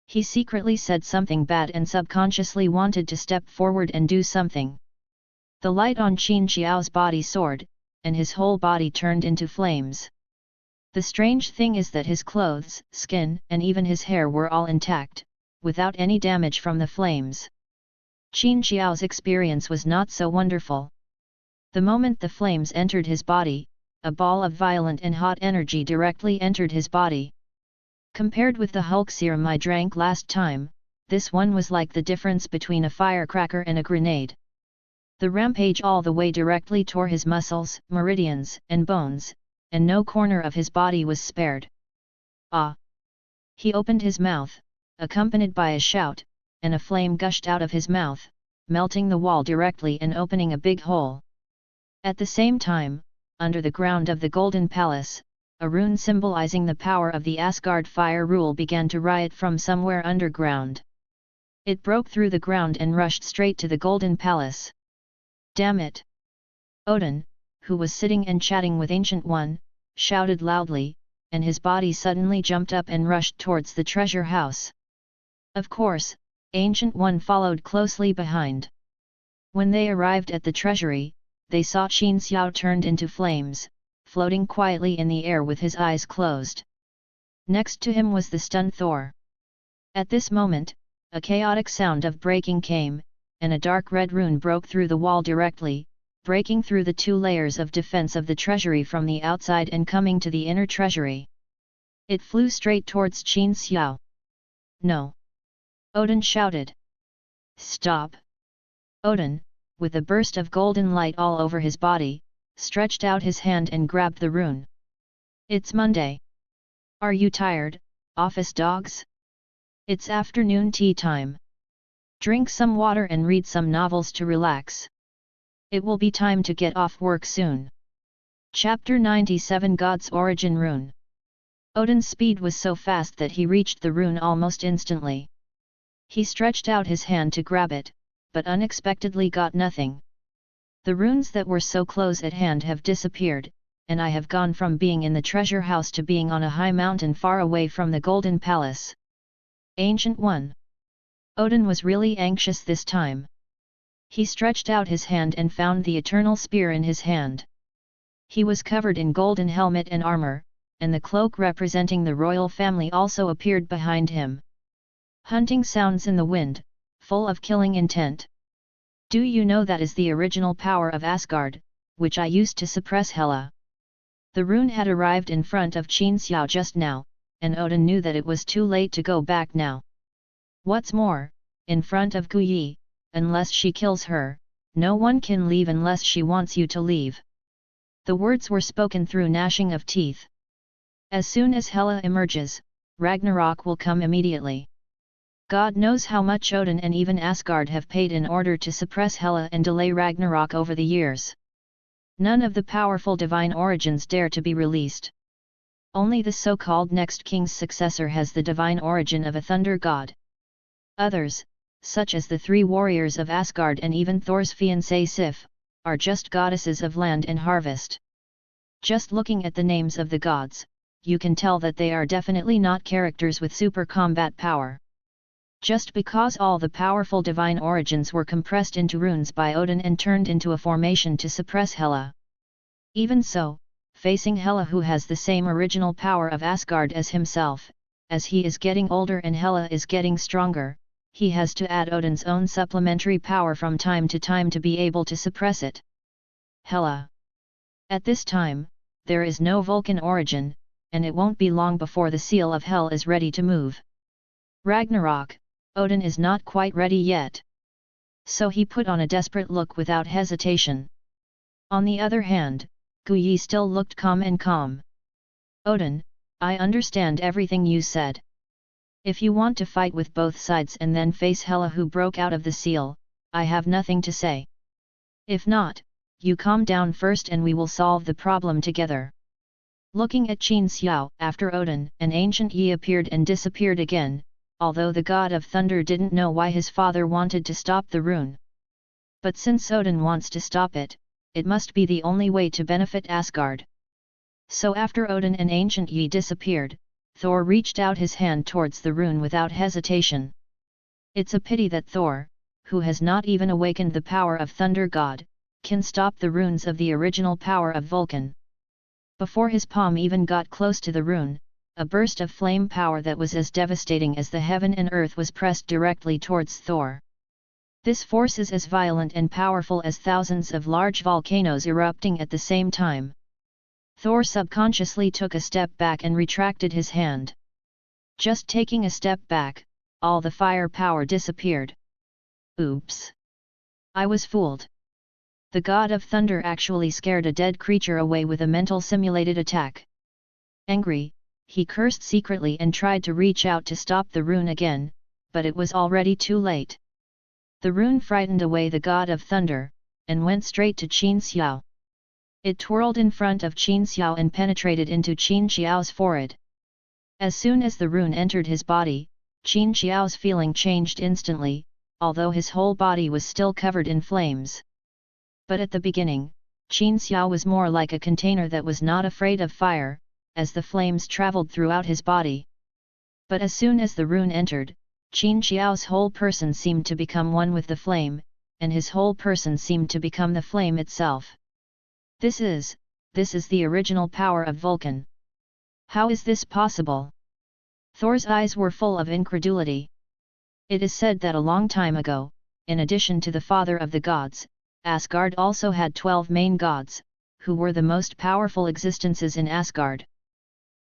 [SPEAKER 1] He secretly said something bad and subconsciously wanted to step forward and do something. The light on Qin Xiao's body soared, and his whole body turned into flames. The strange thing is that his clothes, skin, and even his hair were all intact, without any damage from the flames. Qin Xiao's experience was not so wonderful. The moment the flames entered his body, a ball of violent and hot energy directly entered his body. Compared with the Hulk serum I drank last time, this one was like the difference between a firecracker and a grenade. The rampage all the way directly tore his muscles, meridians, and bones, and no corner of his body was spared. Ah! He opened his mouth, accompanied by a shout, and a flame gushed out of his mouth, melting the wall directly and opening a big hole. At the same time, under the ground of the Golden Palace, a rune symbolizing the power of the Asgard fire rule began to riot from somewhere underground. It broke through the ground and rushed straight to the Golden Palace. Damn it! Odin, who was sitting and chatting with Ancient One, shouted loudly, and his body suddenly jumped up and rushed towards the treasure house. Of course, Ancient One followed closely behind. When they arrived at the treasury, they saw Qin Xiao turned into flames, floating quietly in the air with his eyes closed. Next to him was the stunned Thor. At this moment, a chaotic sound of breaking came, and a dark red rune broke through the wall directly, breaking through the 2 layers of defense of the treasury from the outside and coming to the inner treasury. It flew straight towards Qin Xiao. No! Odin shouted. Stop! Odin, with a burst of golden light all over his body, stretched out his hand and grabbed the rune. It's Monday. Are you tired, office dogs? It's afternoon tea time. Drink some water and read some novels to relax. It will be time to get off work soon. Chapter 97 God's Origin Rune. Odin's speed was so fast that he reached the rune almost instantly. He stretched out his hand to grab it, but unexpectedly got nothing. The runes that were so close at hand have disappeared, and I have gone from being in the treasure house to being on a high mountain far away from the Golden Palace. Ancient One. Odin was really anxious this time. He stretched out his hand and found the eternal spear in his hand. He was covered in golden helmet and armor, and the cloak representing the royal family also appeared behind him. Hunting sounds in the wind, full of killing intent. Do you know that is the original power of Asgard, which I used to suppress Hela? The rune had arrived in front of Qin Xiao just now, and Odin knew that it was too late to go back now. What's more, in front of Gu Yi, unless she kills her, no one can leave unless she wants you to leave. The words were spoken through gnashing of teeth. As soon as Hela emerges, Ragnarok will come immediately. God knows how much Odin and even Asgard have paid in order to suppress Hela and delay Ragnarok over the years. None of the powerful divine origins dare to be released. Only the so-called next king's successor has the divine origin of a thunder god. Others, such as the 3 warriors of Asgard and even Thor's fiancée Sif, are just goddesses of land and harvest. Just looking at the names of the gods, you can tell that they are definitely not characters with super combat power. Just because all the powerful divine origins were compressed into runes by Odin and turned into a formation to suppress Hela. Even so, facing Hela who has the same original power of Asgard as himself, as he is getting older and Hela is getting stronger, he has to add Odin's own supplementary power from time to time to be able to suppress it. Hela. At this time, there is no Vulcan origin, and it won't be long before the seal of Hel is ready to move. Ragnarok, Odin is not quite ready yet. So he put on a desperate look without hesitation. On the other hand, Gu Yi still looked calm and calm. Odin, I understand everything you said. If you want to fight with both sides and then face Hela who broke out of the seal, I have nothing to say. If not, you calm down first and we will solve the problem together. Looking at Qin Xiao after Odin, an ancient Yi appeared and disappeared again, although the god of thunder didn't know why his father wanted to stop the rune. But since Odin wants to stop it, it must be the only way to benefit Asgard. So after Odin and ancient Yi disappeared, Thor reached out his hand towards the rune without hesitation. It's a pity that Thor, who has not even awakened the power of Thunder God, can stop the runes of the original power of Vulcan. Before his palm even got close to the rune, a burst of flame power that was as devastating as the heaven and earth was pressed directly towards Thor. This force is as violent and powerful as thousands of large volcanoes erupting at the same time. Thor subconsciously took a step back and retracted his hand. Just taking a step back, all the fire power disappeared. Oops! I was fooled. The god of thunder actually scared a dead creature away with a mental simulated attack. Angry, he cursed secretly and tried to reach out to stop the rune again, but it was already too late. The rune frightened away the god of thunder, and went straight to Qin Xiao. It twirled in front of Qin Xiao and penetrated into Qin Xiao's forehead. As soon as the rune entered his body, Qin Xiao's feeling changed instantly, although his whole body was still covered in flames. But at the beginning, Qin Xiao was more like a container that was not afraid of fire, as the flames traveled throughout his body. But as soon as the rune entered, Qin Xiao's whole person seemed to become one with the flame, and his whole person seemed to become the flame itself. This is the original power of Vulcan. How is this possible? Thor's eyes were full of incredulity. It is said that a long time ago, in addition to the father of the gods, Asgard also had 12 main gods, who were the most powerful existences in Asgard.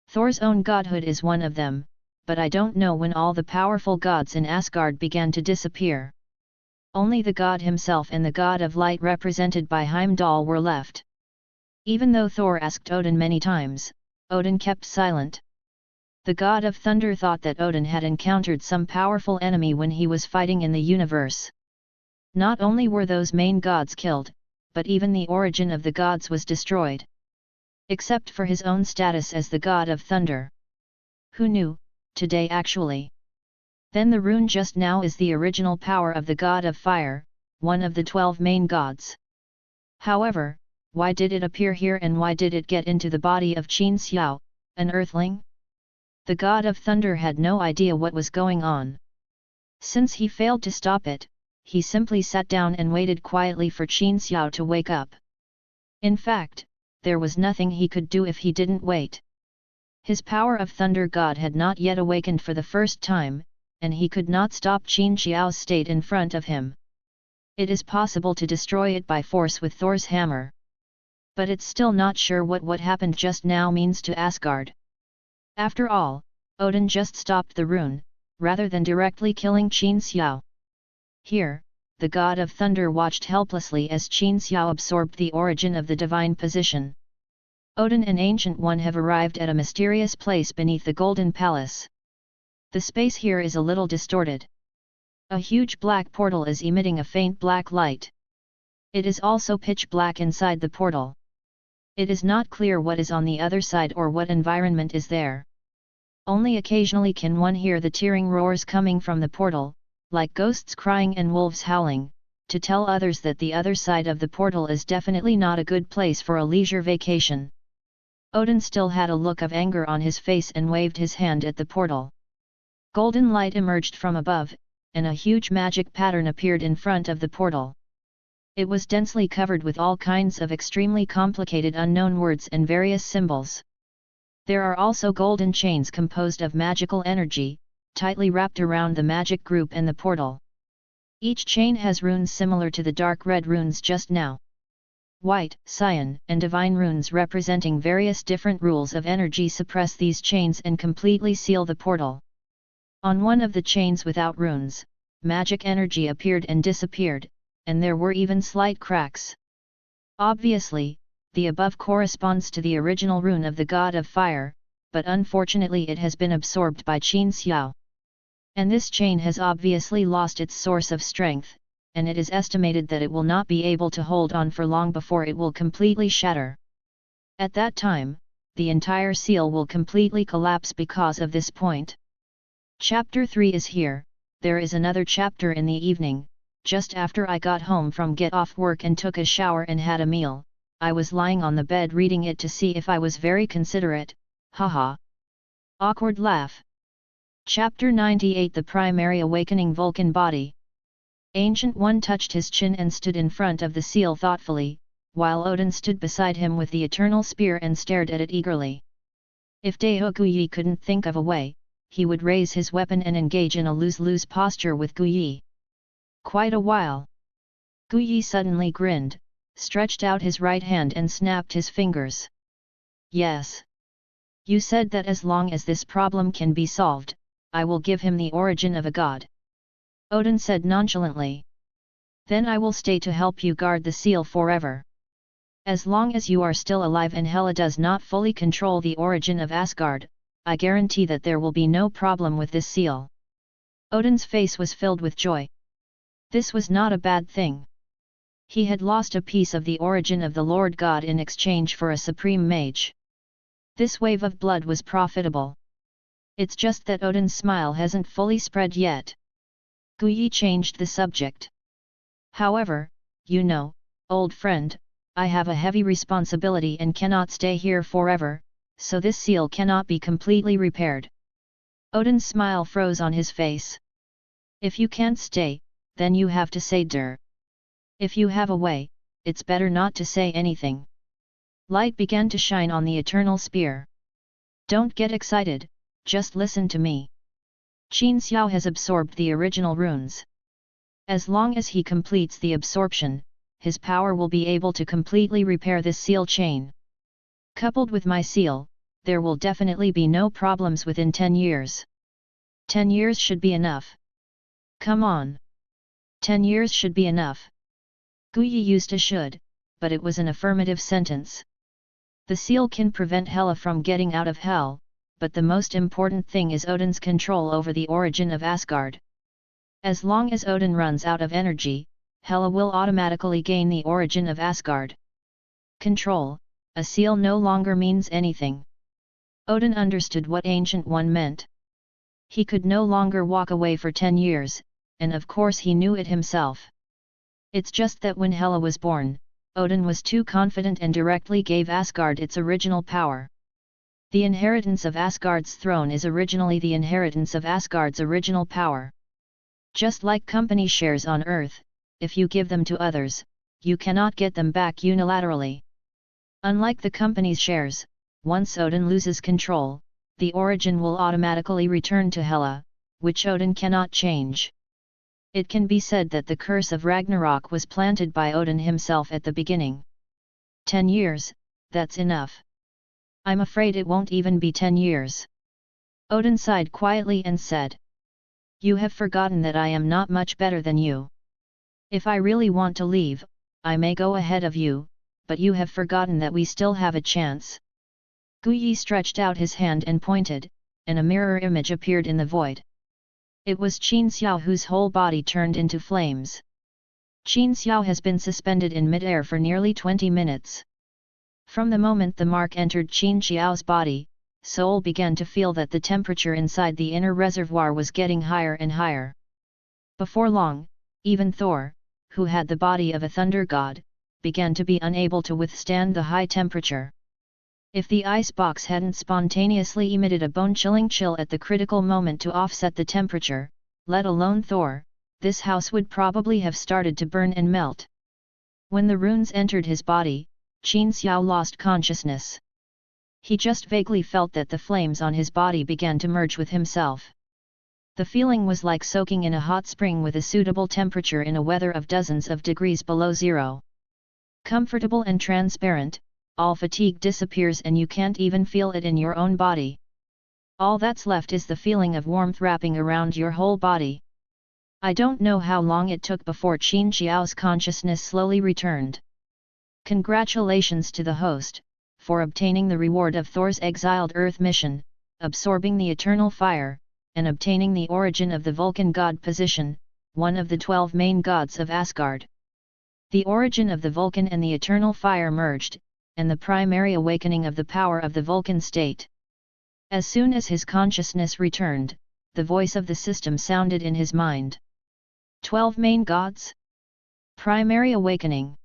[SPEAKER 1] Thor's own godhood is one of them, but I don't know when all the powerful gods in Asgard began to disappear. Only the god himself and the god of light represented by Heimdall were left. Even though Thor asked Odin many times, Odin kept silent. The god of thunder thought that Odin had encountered some powerful enemy when he was fighting in the universe. Not only were those main gods killed, but even the origin of the gods was destroyed. Except for his own status as the god of thunder. Who knew, today actually? Then the rune just now is the original power of the god of fire, one of the 12 main gods. However, why did it appear here and why did it get into the body of Qin Xiao, an earthling? The god of thunder had no idea what was going on. Since he failed to stop it, he simply sat down and waited quietly for Qin Xiao to wake up. In fact, there was nothing he could do if he didn't wait. His power of thunder god had not yet awakened for the first time, and he could not stop Qin Xiao's state in front of him. It is possible to destroy it by force with Thor's hammer. But it's still not sure what happened just now means to Asgard. After all, Odin just stopped the rune, rather than directly killing Qin Xiao. Here, the god of thunder watched helplessly as Qin Xiao absorbed the origin of the divine position. Odin and Ancient One have arrived at a mysterious place beneath the Golden Palace. The space here is a little distorted. A huge black portal is emitting a faint black light. It is also pitch black inside the portal. It is not clear what is on the other side or what environment is there. Only occasionally can one hear the tearing roars coming from the portal, like ghosts crying and wolves howling, to tell others that the other side of the portal is definitely not a good place for a leisure vacation. Odin still had a look of anger on his face and waved his hand at the portal. Golden light emerged from above, and a huge magic pattern appeared in front of the portal. It was densely covered with all kinds of extremely complicated unknown words and various symbols. There are also golden chains composed of magical energy, tightly wrapped around the magic group and the portal. Each chain has runes similar to the dark red runes just now. White, cyan, and divine runes representing various different rules of energy suppress these chains and completely seal the portal. On one of the chains without runes, magic energy appeared and disappeared, and there were even slight cracks. Obviously, the above corresponds to the original rune of the god of fire, but unfortunately it has been absorbed by Qin Xiao. And this chain has obviously lost its source of strength, and it is estimated that it will not be able to hold on for long before it will completely shatter. At that time, the entire seal will completely collapse because of this point. Chapter 3 is here. There is another chapter in the evening. Just after I got home from get off work and took a shower and had a meal, I was lying on the bed reading it to see if I was very considerate, haha. Awkward laugh. Chapter 98 The Primary Awakening Vulcan Body. Ancient One touched his chin and stood in front of the seal thoughtfully, while Odin stood beside him with the eternal spear and stared at it eagerly. If Dao Guyi couldn't think of a way, he would raise his weapon and engage in a lose-lose posture with Guyi. Quite a while. Guyi suddenly grinned, stretched out his right hand and snapped his fingers. Yes. You said that as long as this problem can be solved, I will give him the origin of a god. Odin said nonchalantly. Then I will stay to help you guard the seal forever. As long as you are still alive and Hela does not fully control the origin of Asgard, I guarantee that there will be no problem with this seal. Odin's face was filled with joy. This was not a bad thing. He had lost a piece of the origin of the Lord God in exchange for a supreme mage. This wave of blood was profitable. It's just that Odin's smile hasn't fully spread yet. Guyi changed the subject. However, you know, old friend, I have a heavy responsibility and cannot stay here forever, so this seal cannot be completely repaired. Odin's smile froze on his face. If you can't stay, then you have to say der. If you have a way, it's better not to say anything. Light began to shine on the eternal spear. Don't get excited, just listen to me. Qin Xiao has absorbed the original runes. As long as he completes the absorption, his power will be able to completely repair this seal chain. Coupled with my seal, there will definitely be no problems within 10 years. 10 years should be enough. Come on. 10 years should be enough. Guyi used a should, but it was an affirmative sentence. The seal can prevent Hela from getting out of hell, but the most important thing is Odin's control over the origin of Asgard. As long as Odin runs out of energy, Hela will automatically gain the origin of Asgard. Control, a seal no longer means anything. Odin understood what Ancient One meant. He could no longer walk away for 10 years, and of course he knew it himself. It's just that when Hela was born, Odin was too confident and directly gave Asgard its original power. The inheritance of Asgard's throne is originally the inheritance of Asgard's original power. Just like company shares on Earth, if you give them to others, you cannot get them back unilaterally. Unlike the company's shares, once Odin loses control, the origin will automatically return to Hela, which Odin cannot change. It can be said that the curse of Ragnarok was planted by Odin himself at the beginning. 10 years, that's enough. I'm afraid it won't even be 10 years. Odin sighed quietly and said. You have forgotten that I am not much better than you. If I really want to leave, I may go ahead of you, but you have forgotten that we still have a chance. Guyi stretched out his hand and pointed, and a mirror image appeared in the void. It was Qin Xiao whose whole body turned into flames. Qin Xiao has been suspended in midair for nearly 20 minutes. From the moment the mark entered Qin Xiao's body, Soul began to feel that the temperature inside the inner reservoir was getting higher and higher. Before long, even Thor, who had the body of a thunder god, began to be unable to withstand the high temperature. If the ice box hadn't spontaneously emitted a bone-chilling chill at the critical moment to offset the temperature, let alone Thor, this house would probably have started to burn and melt. When the runes entered his body, Qin Xiao lost consciousness. He just vaguely felt that the flames on his body began to merge with himself. The feeling was like soaking in a hot spring with a suitable temperature in a weather of dozens of degrees below zero. Comfortable and transparent, all fatigue disappears and you can't even feel it in your own body. All that's left is the feeling of warmth wrapping around your whole body. I don't know how long it took before Qin Xiao's consciousness slowly returned. Congratulations to the host, for obtaining the reward of Thor's exiled Earth mission, absorbing the eternal fire, and obtaining the origin of the Vulcan god position, one of the 12 main gods of Asgard. The origin of the Vulcan and the eternal fire merged, and the primary awakening of the power of the Vulcan state. As soon as his consciousness returned, the voice of the system sounded in his mind. 12 main gods? Primary awakening?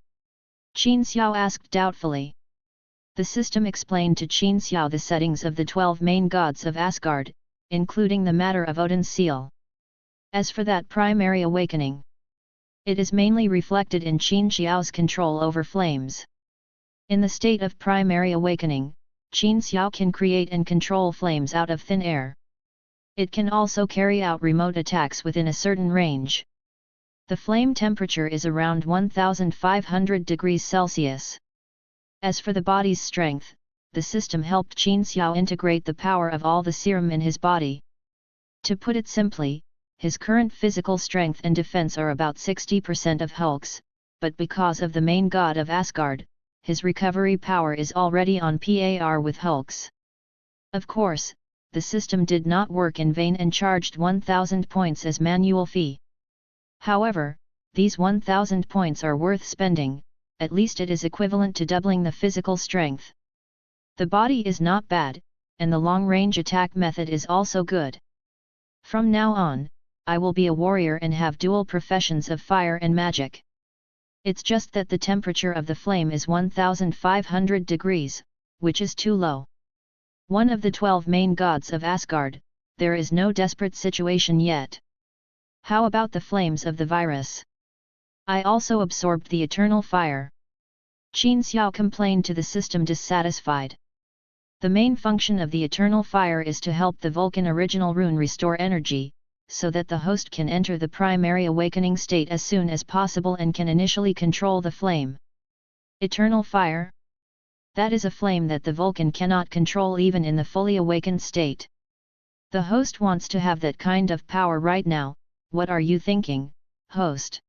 [SPEAKER 1] Qin Xiao asked doubtfully. The system explained to Qin Xiao the settings of the 12 main gods of Asgard, including the matter of Odin's seal. As for that primary awakening, it is mainly reflected in Qin Xiao's control over flames. In the state of primary awakening, Qin Xiao can create and control flames out of thin air. It can also carry out remote attacks within a certain range. The flame temperature is around 1500 degrees Celsius. As for the body's strength, the system helped Qin Xiao integrate the power of all the serum in his body. To put it simply, his current physical strength and defense are about 60% of Hulk's, but because of the main god of Asgard, his recovery power is already on par with Hulk's. Of course, the system did not work in vain and charged 1000 points as manual fee. However, these 1000 points are worth spending, at least it is equivalent to doubling the physical strength. The body is not bad, and the long-range attack method is also good. From now on, I will be a warrior and have dual professions of fire and magic. It's just that the temperature of the flame is 1500 degrees, which is too low. One of the 12 main gods of Asgard, there is no desperate situation yet. How about the flames of the virus? I also absorbed the eternal fire. Qin Xiao complained to the system dissatisfied. The main function of the eternal fire is to help the Vulcan original rune restore energy, so that the host can enter the primary awakening state as soon as possible and can initially control the flame. Eternal fire? That is a flame that the Vulcan cannot control even in the fully awakened state. The host wants to have that kind of power right now. What are you thinking, host?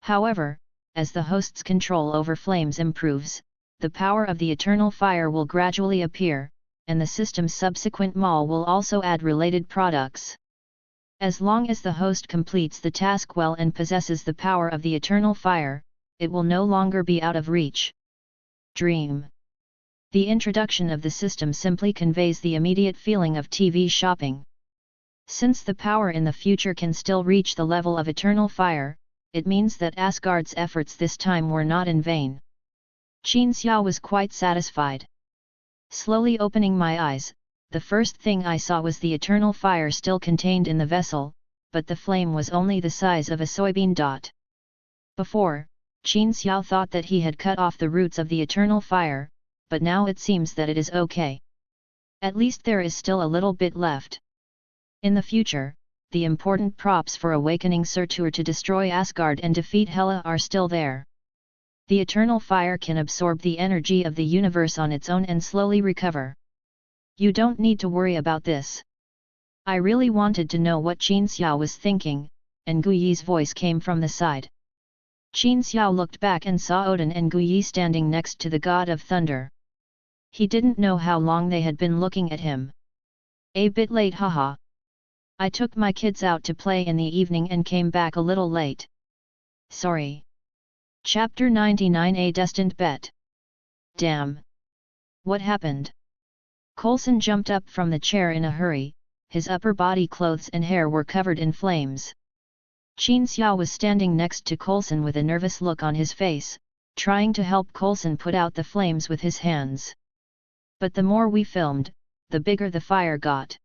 [SPEAKER 1] However, as the host's control over flames improves, the power of the eternal fire will gradually appear, and the system's subsequent mall will also add related products. As long as the host completes the task well and possesses the power of the eternal fire, it will no longer be out of reach. Dream. The introduction of the system simply conveys the immediate feeling of TV shopping. Since the power in the future can still reach the level of eternal fire, it means that Asgard's efforts this time were not in vain. Qin Xiao was quite satisfied. Slowly opening my eyes, the first thing I saw was the eternal fire still contained in the vessel, but the flame was only the size of a soybean dot. Before, Qin Xiao thought that he had cut off the roots of the eternal fire, but now it seems that it is okay. At least there is still a little bit left. In the future, the important props for awakening Surtur to destroy Asgard and defeat Hela are still there. The eternal fire can absorb the energy of the universe on its own and slowly recover. You don't need to worry about this. I really wanted to know what Qin Xiao was thinking, and Gu Yi's voice came from the side. Qin Xiao looked back and saw Odin and Gu Yi standing next to the god of thunder. He didn't know how long they had been looking at him. A bit late, haha. I took my kids out to play in the evening and came back a little late. Sorry. Chapter 99, A Destined Bet. Damn. What happened? Coulson jumped up from the chair in a hurry, his upper body clothes and hair were covered in flames. Qin Xiao was standing next to Coulson with a nervous look on his face, trying to help Coulson put out the flames with his hands. But the more we filmed, the bigger the fire got.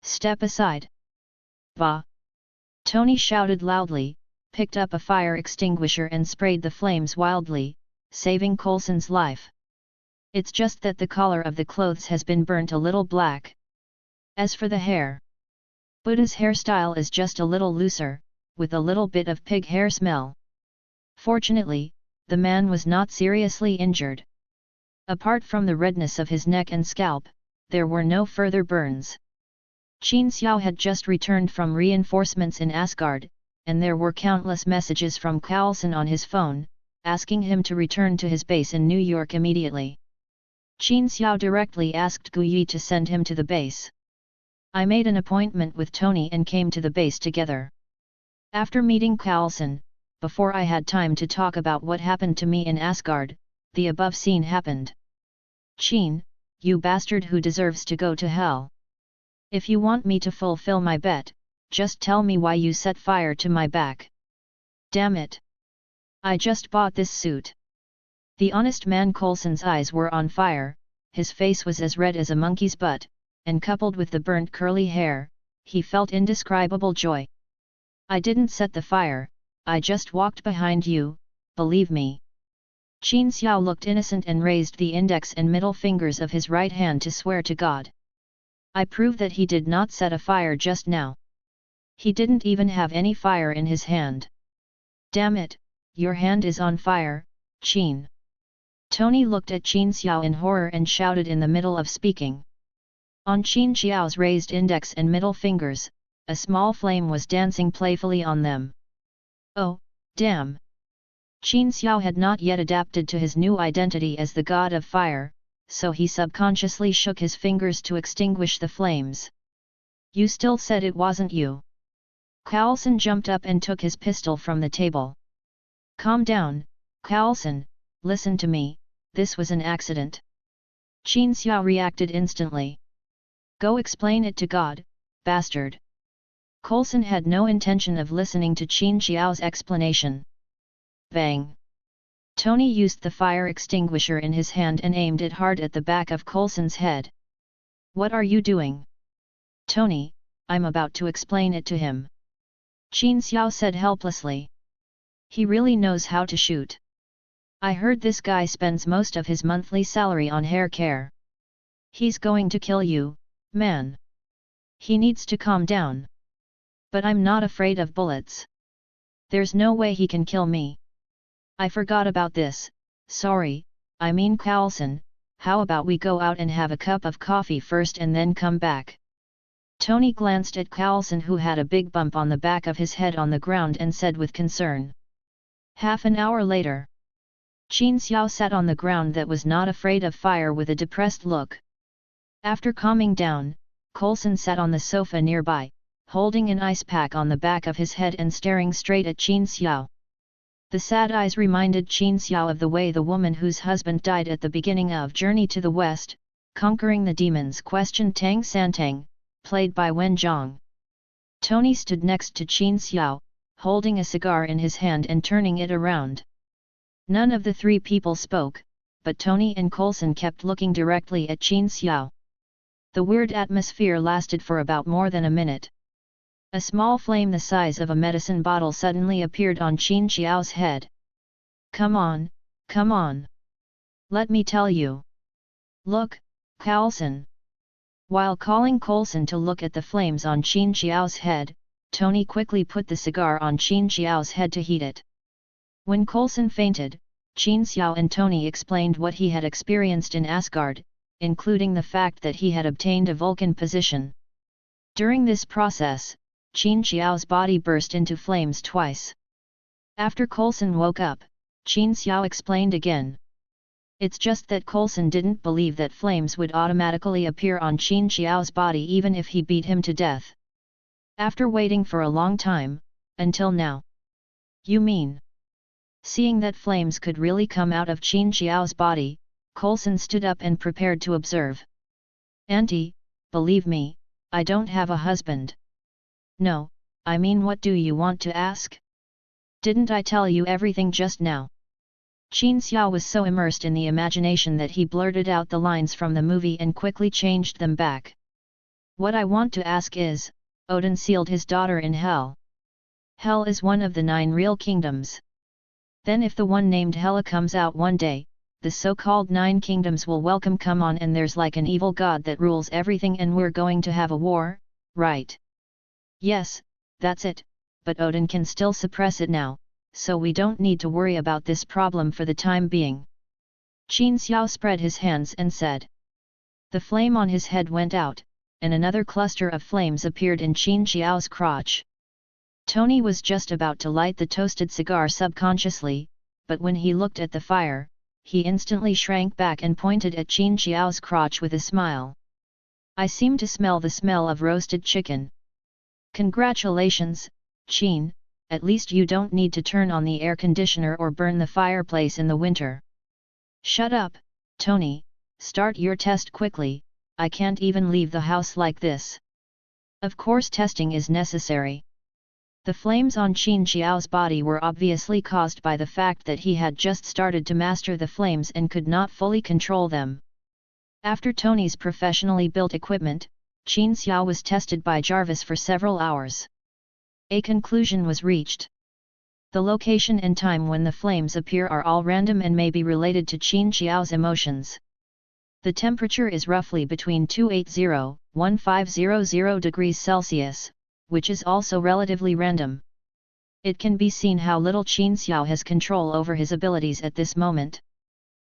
[SPEAKER 1] Step aside. Bah! Tony shouted loudly, picked up a fire extinguisher and sprayed the flames wildly, saving Coulson's life. It's just that the collar of the clothes has been burnt a little black. As for the hair, Buddha's hairstyle is just a little looser, with a little bit of pig hair smell. Fortunately, the man was not seriously injured. Apart from the redness of his neck and scalp, there were no further burns. Qin Xiao had just returned from reinforcements in Asgard, and there were countless messages from Coulson on his phone, asking him to return to his base in New York immediately. Qin Xiao directly asked Gu Yi to send him to the base. I made an appointment with Tony and came to the base together. After meeting Coulson, before I had time to talk about what happened to me in Asgard, the above scene happened. Qin, you bastard who deserves to go to hell. If you want me to fulfill my bet, just tell me why you set fire to my back. Damn it! I just bought this suit. The honest man Coulson's eyes were on fire, his face was as red as a monkey's butt, and coupled with the burnt curly hair, he felt indescribable joy. I didn't set the fire, I just walked behind you, believe me. Qin Xiao looked innocent and raised the index and middle fingers of his right hand to swear to God. I prove that he did not set a fire just now. He didn't even have any fire in his hand. Damn it, your hand is on fire, Qin. Tony looked at Qin Xiao in horror and shouted in the middle of speaking. On Qin Xiao's raised index and middle fingers, a small flame was dancing playfully on them. Oh, damn! Qin Xiao had not yet adapted to his new identity as the god of fire, so he subconsciously shook his fingers to extinguish the flames. You still said it wasn't you. Carlson jumped up and took his pistol from the table. Calm down, Carlson, listen to me, this was an accident. Qin Xiao reacted instantly. Go explain it to God, bastard. Coulson had no intention of listening to Qin Xiao's explanation. Bang! Tony used the fire extinguisher in his hand and aimed it hard at the back of Coulson's head. What are you doing? Tony, I'm about to explain it to him. Qin Xiao said helplessly. He really knows how to shoot. I heard this guy spends most of his monthly salary on hair care. He's going to kill you, man. He needs to calm down. But I'm not afraid of bullets. There's no way he can kill me. I forgot about this, sorry, I mean Carlson, how about we go out and have a cup of coffee first and then come back? Tony glanced at Carlson, who had a big bump on the back of his head on the ground, and said with concern. Half an hour later. Qin Xiao sat on the ground that was not afraid of fire with a depressed look. After calming down, Coulson sat on the sofa nearby, holding an ice pack on the back of his head and staring straight at Qin Xiao. The sad eyes reminded Qin Xiao of the way the woman whose husband died at the beginning of Journey to the West, Conquering the Demons questioned Tang Santang, played by Wen Zhang. Tony stood next to Qin Xiao, holding a cigar in his hand and turning it around. None of the three people spoke, but Tony and Coulson kept looking directly at Qin Xiao. The weird atmosphere lasted for about more than a minute. A small flame the size of a medicine bottle suddenly appeared on Qin Xiao's head. Come on, come on. Let me tell you. Look, Coulson. While calling Coulson to look at the flames on Qin Xiao's head, Tony quickly put the cigar on Qin Xiao's head to heat it. When Coulson fainted, Qin Xiao and Tony explained what he had experienced in Asgard, including the fact that he had obtained a Vulcan position. During this process, Qin Xiao's body burst into flames twice. After Coulson woke up, Qin Xiao explained again. It's just that Coulson didn't believe that flames would automatically appear on Qin Xiao's body even if he beat him to death. After waiting for a long time, until now. You mean? Seeing that flames could really come out of Qin Xiao's body, Coulson stood up and prepared to observe. Auntie, believe me, I don't have a husband. No, I mean, what do you want to ask? Didn't I tell you everything just now? Qin Xiao was so immersed in the imagination that he blurted out the lines from the movie and quickly changed them back. What I want to ask is, Odin sealed his daughter in Hell. Hell is one of the 9 real kingdoms. Then if the one named Hela comes out one day, the so-called 9 kingdoms will welcome come on, and there's like an evil god that rules everything, and we're going to have a war, right? Yes, that's it, but Odin can still suppress it now, so we don't need to worry about this problem for the time being. Qin Xiao spread his hands and said. The flame on his head went out, and another cluster of flames appeared in Qin Xiao's crotch. Tony was just about to light the toasted cigar subconsciously, but when he looked at the fire, he instantly shrank back and pointed at Qin Xiao's crotch with a smile. I seem to smell the smell of roasted chicken. Congratulations, Qin, at least you don't need to turn on the air conditioner or burn the fireplace in the winter. Shut up, Tony, start your test quickly, I can't even leave the house like this. Of course testing is necessary. The flames on Qin Xiao's body were obviously caused by the fact that he had just started to master the flames and could not fully control them. After Tony's professionally built equipment, Qin Xiao was tested by Jarvis for several hours. A conclusion was reached. The location and time when the flames appear are all random and may be related to Qin Xiao's emotions. The temperature is roughly between 280–1500 degrees Celsius, which is also relatively random. It can be seen how little Qin Xiao has control over his abilities at this moment.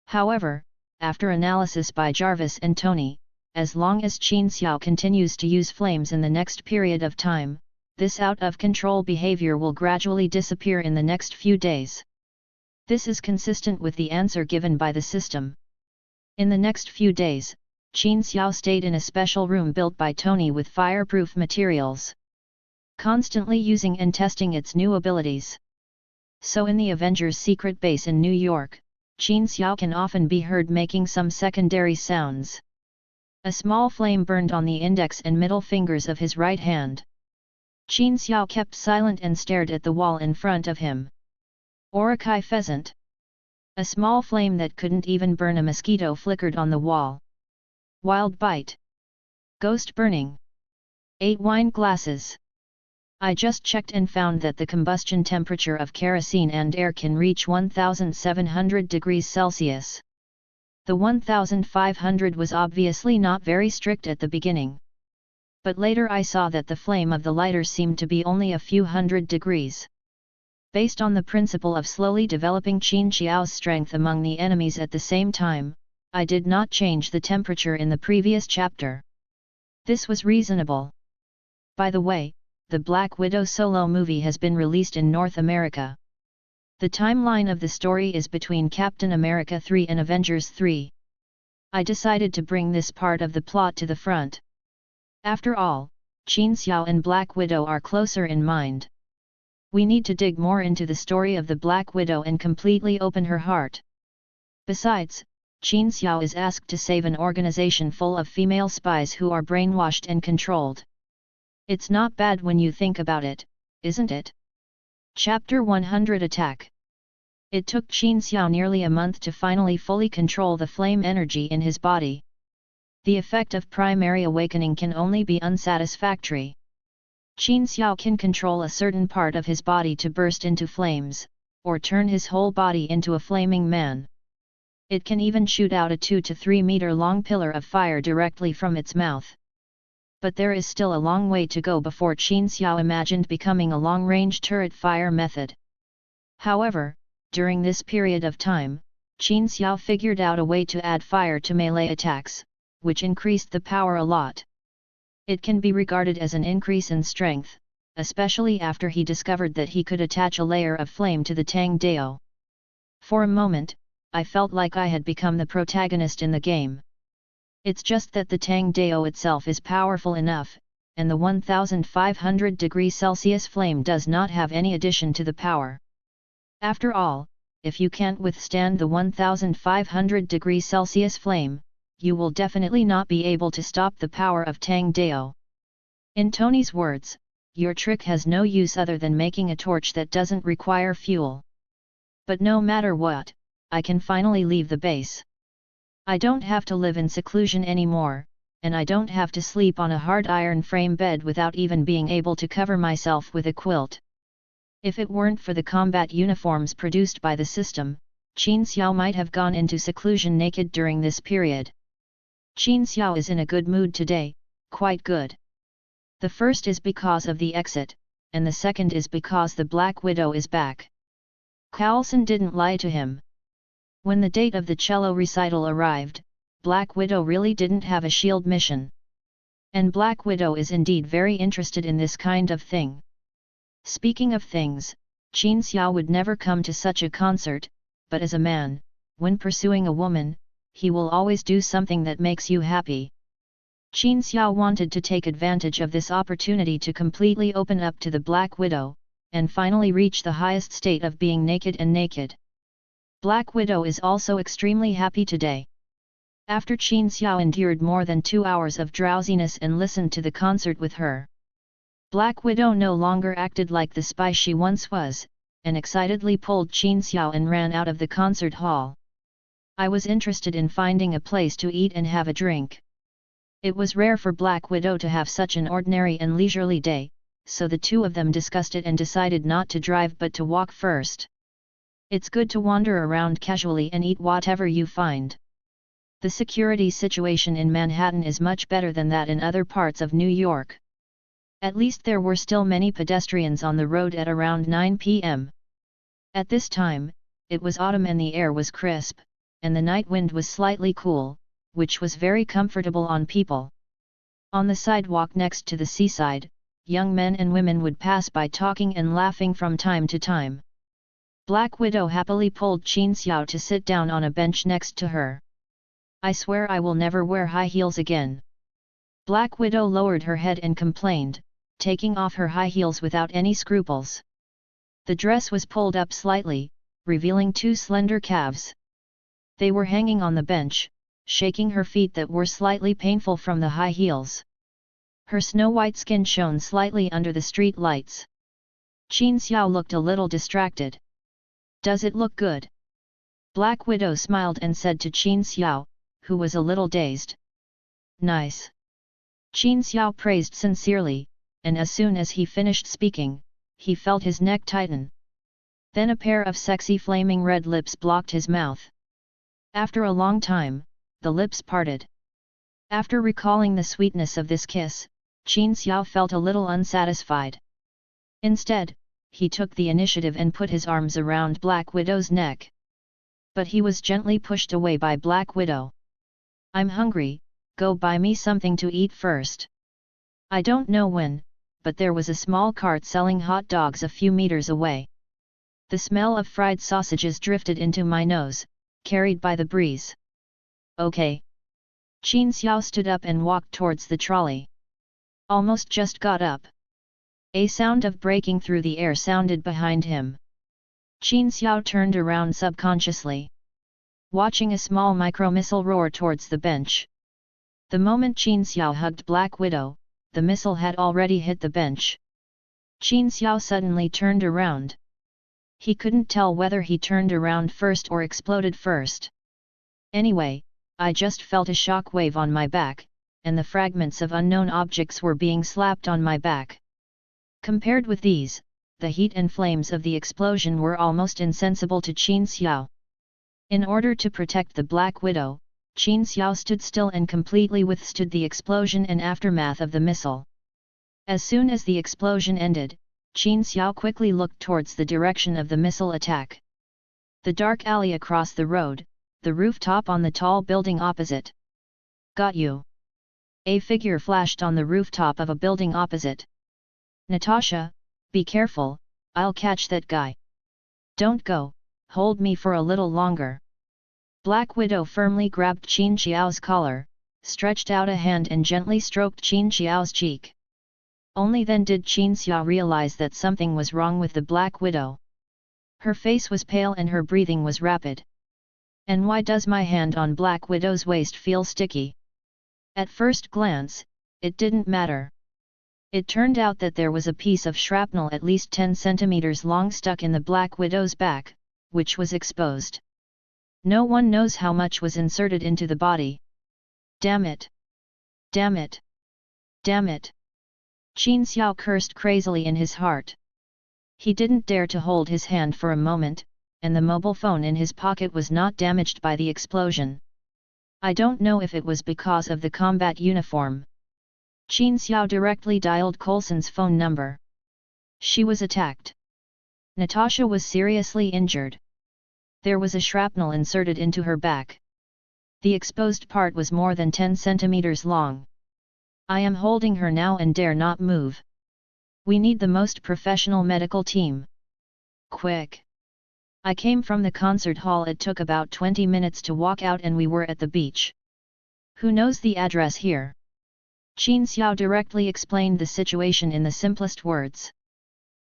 [SPEAKER 1] However, after analysis by Jarvis and Tony, as long as Qin Xiao continues to use flames in the next period of time, this out-of-control behavior will gradually disappear in the next few days. This is consistent with the answer given by the system. In the next few days, Qin Xiao stayed in a special room built by Tony with fireproof materials, constantly using and testing its new abilities. So in the Avengers' secret base in New York, Qin Xiao can often be heard making some secondary sounds. A small flame burned on the index and middle fingers of his right hand. Qin Xiao kept silent and stared at the wall in front of him. Orakai pheasant. A small flame that couldn't even burn a mosquito flickered on the wall. Wild bite. Ghost burning. 8 wine glasses. I just checked and found that the combustion temperature of kerosene and air can reach 1700 degrees Celsius. The 1500 was obviously not very strict at the beginning. But later I saw that the flame of the lighter seemed to be only a few hundred degrees. Based on the principle of slowly developing Qin Xiao's strength among the enemies at the same time, I did not change the temperature in the previous chapter. This was reasonable. By the way, the Black Widow solo movie has been released in North America. The timeline of the story is between Captain America 3 and Avengers 3. I decided to bring this part of the plot to the front. After all, Qin Xiao and Black Widow are closer in mind. We need to dig more into the story of the Black Widow and completely open her heart. Besides, Qin Xiao is asked to save an organization full of female spies who are brainwashed and controlled. It's not bad when you think about it, isn't it? Chapter 100 Attack. It took Qin Xiao nearly a month to finally fully control the flame energy in his body. The effect of primary awakening can only be unsatisfactory. Qin Xiao can control a certain part of his body to burst into flames, or turn his whole body into a flaming man. It can even shoot out a 2 to 3 meter long pillar of fire directly from its mouth. But there is still a long way to go before Qin Xiao imagined becoming a long-range turret fire method. However, during this period of time, Qin Xiao figured out a way to add fire to melee attacks, which increased the power a lot. It can be regarded as an increase in strength, especially after he discovered that he could attach a layer of flame to the Tang Dao. For a moment, I felt like I had become the protagonist in the game. It's just that the Tang Dao itself is powerful enough, and the 1500 degrees Celsius flame does not have any addition to the power. After all, if you can't withstand the 1500 degrees Celsius flame, you will definitely not be able to stop the power of Tang Dao. In Tony's words, your trick has no use other than making a torch that doesn't require fuel. But no matter what, I can finally leave the base. I don't have to live in seclusion anymore, and I don't have to sleep on a hard iron frame bed without even being able to cover myself with a quilt. If it weren't for the combat uniforms produced by the system, Qin Xiao might have gone into seclusion naked during this period. Qin Xiao is in a good mood today, quite good. The first is because of the exit, and the second is because the Black Widow is back. Coulson didn't lie to him. When the date of the cello recital arrived, Black Widow really didn't have a shield mission. And Black Widow is indeed very interested in this kind of thing. Speaking of things, Qin Xiao would never come to such a concert, but as a man, when pursuing a woman, he will always do something that makes you happy. Qin Xiao wanted to take advantage of this opportunity to completely open up to the Black Widow, and finally reach the highest state of being naked and naked. Black Widow is also extremely happy today. After Qin Xiao endured more than 2 hours of drowsiness and listened to the concert with her, Black Widow no longer acted like the spy she once was, and excitedly pulled Qin Xiao and ran out of the concert hall. I was interested in finding a place to eat and have a drink. It was rare for Black Widow to have such an ordinary and leisurely day, so the two of them discussed it and decided not to drive but to walk first. It's good to wander around casually and eat whatever you find. The security situation in Manhattan is much better than that in other parts of New York. At least there were still many pedestrians on the road at around 9 p.m. At this time, it was autumn and the air was crisp, and the night wind was slightly cool, which was very comfortable on people. On the sidewalk next to the seaside, young men and women would pass by talking and laughing from time to time. Black Widow happily pulled Qin Xiao to sit down on a bench next to her. I swear I will never wear high heels again. Black Widow lowered her head and complained, taking off her high heels without any scruples. The dress was pulled up slightly, revealing two slender calves. They were hanging on the bench, shaking her feet that were slightly painful from the high heels. Her snow-white skin shone slightly under the street lights. Qin Xiao looked a little distracted. Does it look good? Black Widow smiled and said to Qin Xiao, who was a little dazed. Nice. Qin Xiao praised sincerely, and as soon as he finished speaking, he felt his neck tighten. Then a pair of sexy flaming red lips blocked his mouth. After a long time, the lips parted. After recalling the sweetness of this kiss, Qin Xiao felt a little unsatisfied. Instead, he took the initiative and put his arms around Black Widow's neck. But he was gently pushed away by Black Widow. I'm hungry, go buy me something to eat first. I don't know when, but there was a small cart selling hot dogs a few meters away. The smell of fried sausages drifted into my nose, carried by the breeze. Okay. Qin Xiao stood up and walked towards the trolley. Almost just got up. A sound of breaking through the air sounded behind him. Qin Xiao turned around subconsciously, watching a small micro-missile roar towards the bench. The moment Qin Xiao hugged Black Widow, the missile had already hit the bench. Qin Xiao suddenly turned around. He couldn't tell whether he turned around first or exploded first. Anyway, I just felt a shock wave on my back, and the fragments of unknown objects were being slapped on my back. Compared with these, the heat and flames of the explosion were almost insensible to Qin Xiao. In order to protect the Black Widow, Qin Xiao stood still and completely withstood the explosion and aftermath of the missile. As soon as the explosion ended, Qin Xiao quickly looked towards the direction of the missile attack. The dark alley across the road, the rooftop on the tall building opposite. Got you. A figure flashed on the rooftop of a building opposite. Natasha, be careful, I'll catch that guy. Don't go, hold me for a little longer. Black Widow firmly grabbed Qin Xiao's collar, stretched out a hand and gently stroked Qin Xiao's cheek. Only then did Qin Xiao realize that something was wrong with the Black Widow. Her face was pale and her breathing was rapid. And why does my hand on Black Widow's waist feel sticky? At first glance, it didn't matter. It turned out that there was a piece of shrapnel at least 10 centimeters long stuck in the Black Widow's back, which was exposed. No one knows how much was inserted into the body. Damn it! Damn it! Damn it! Qin Xiao cursed crazily in his heart. He didn't dare to hold his hand for a moment, and the mobile phone in his pocket was not damaged by the explosion. I don't know if it was because of the combat uniform. Qin Xiao directly dialed Coulson's phone number. She was attacked. Natasha was seriously injured. There was a shrapnel inserted into her back. The exposed part was more than 10 centimeters long. I am holding her now and dare not move. We need the most professional medical team. Quick! I came from the concert hall. It took about 20 minutes to walk out and we were at the beach. Who knows the address here? Qin Xiao directly explained the situation in the simplest words.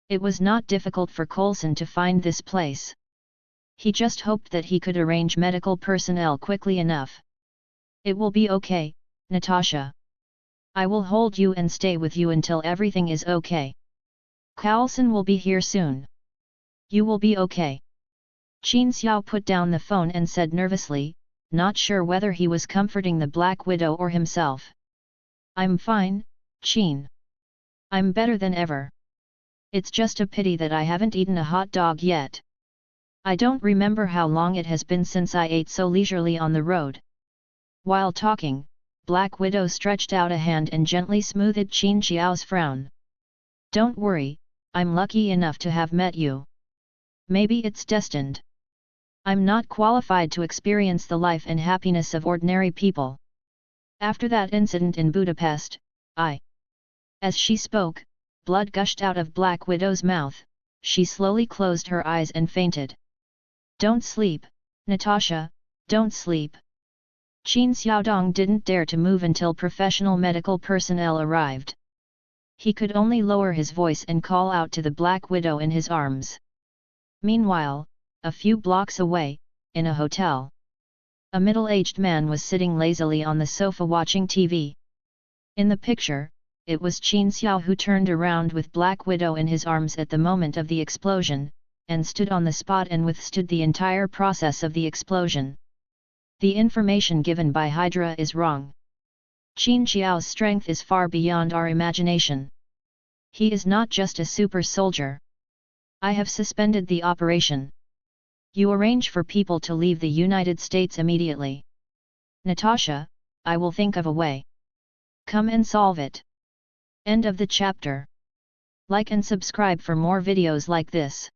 [SPEAKER 1] It was not difficult for Coulson to find this place. He just hoped that he could arrange medical personnel quickly enough. It will be okay, Natasha. I will hold you and stay with you until everything is okay. Coulson will be here soon. You will be okay. Qin Xiao put down the phone and said nervously, not sure whether he was comforting the Black Widow or himself. I'm fine, Qin. I'm better than ever. It's just a pity that I haven't eaten a hot dog yet. I don't remember how long it has been since I ate so leisurely on the road. While talking, Black Widow stretched out a hand and gently smoothed Qin Xiao's frown. Don't worry, I'm lucky enough to have met you. Maybe it's destined. I'm not qualified to experience the life and happiness of ordinary people. After that incident in Budapest, As she spoke, blood gushed out of Black Widow's mouth. She slowly closed her eyes and fainted. Don't sleep, Natasha, don't sleep. Qin Xiaodong didn't dare to move until professional medical personnel arrived. He could only lower his voice and call out to the Black Widow in his arms. Meanwhile, a few blocks away, in a hotel, a middle-aged man was sitting lazily on the sofa watching TV. In the picture, it was Qin Xiao who turned around with Black Widow in his arms at the moment of the explosion, and stood on the spot and withstood the entire process of the explosion. The information given by Hydra is wrong. Qin Xiao's strength is far beyond our imagination. He is not just a super soldier. I have suspended the operation. You arrange for people to leave the United States immediately. Natasha, I will think of a way. Come and solve it. End of the chapter. Like and subscribe for more videos like this.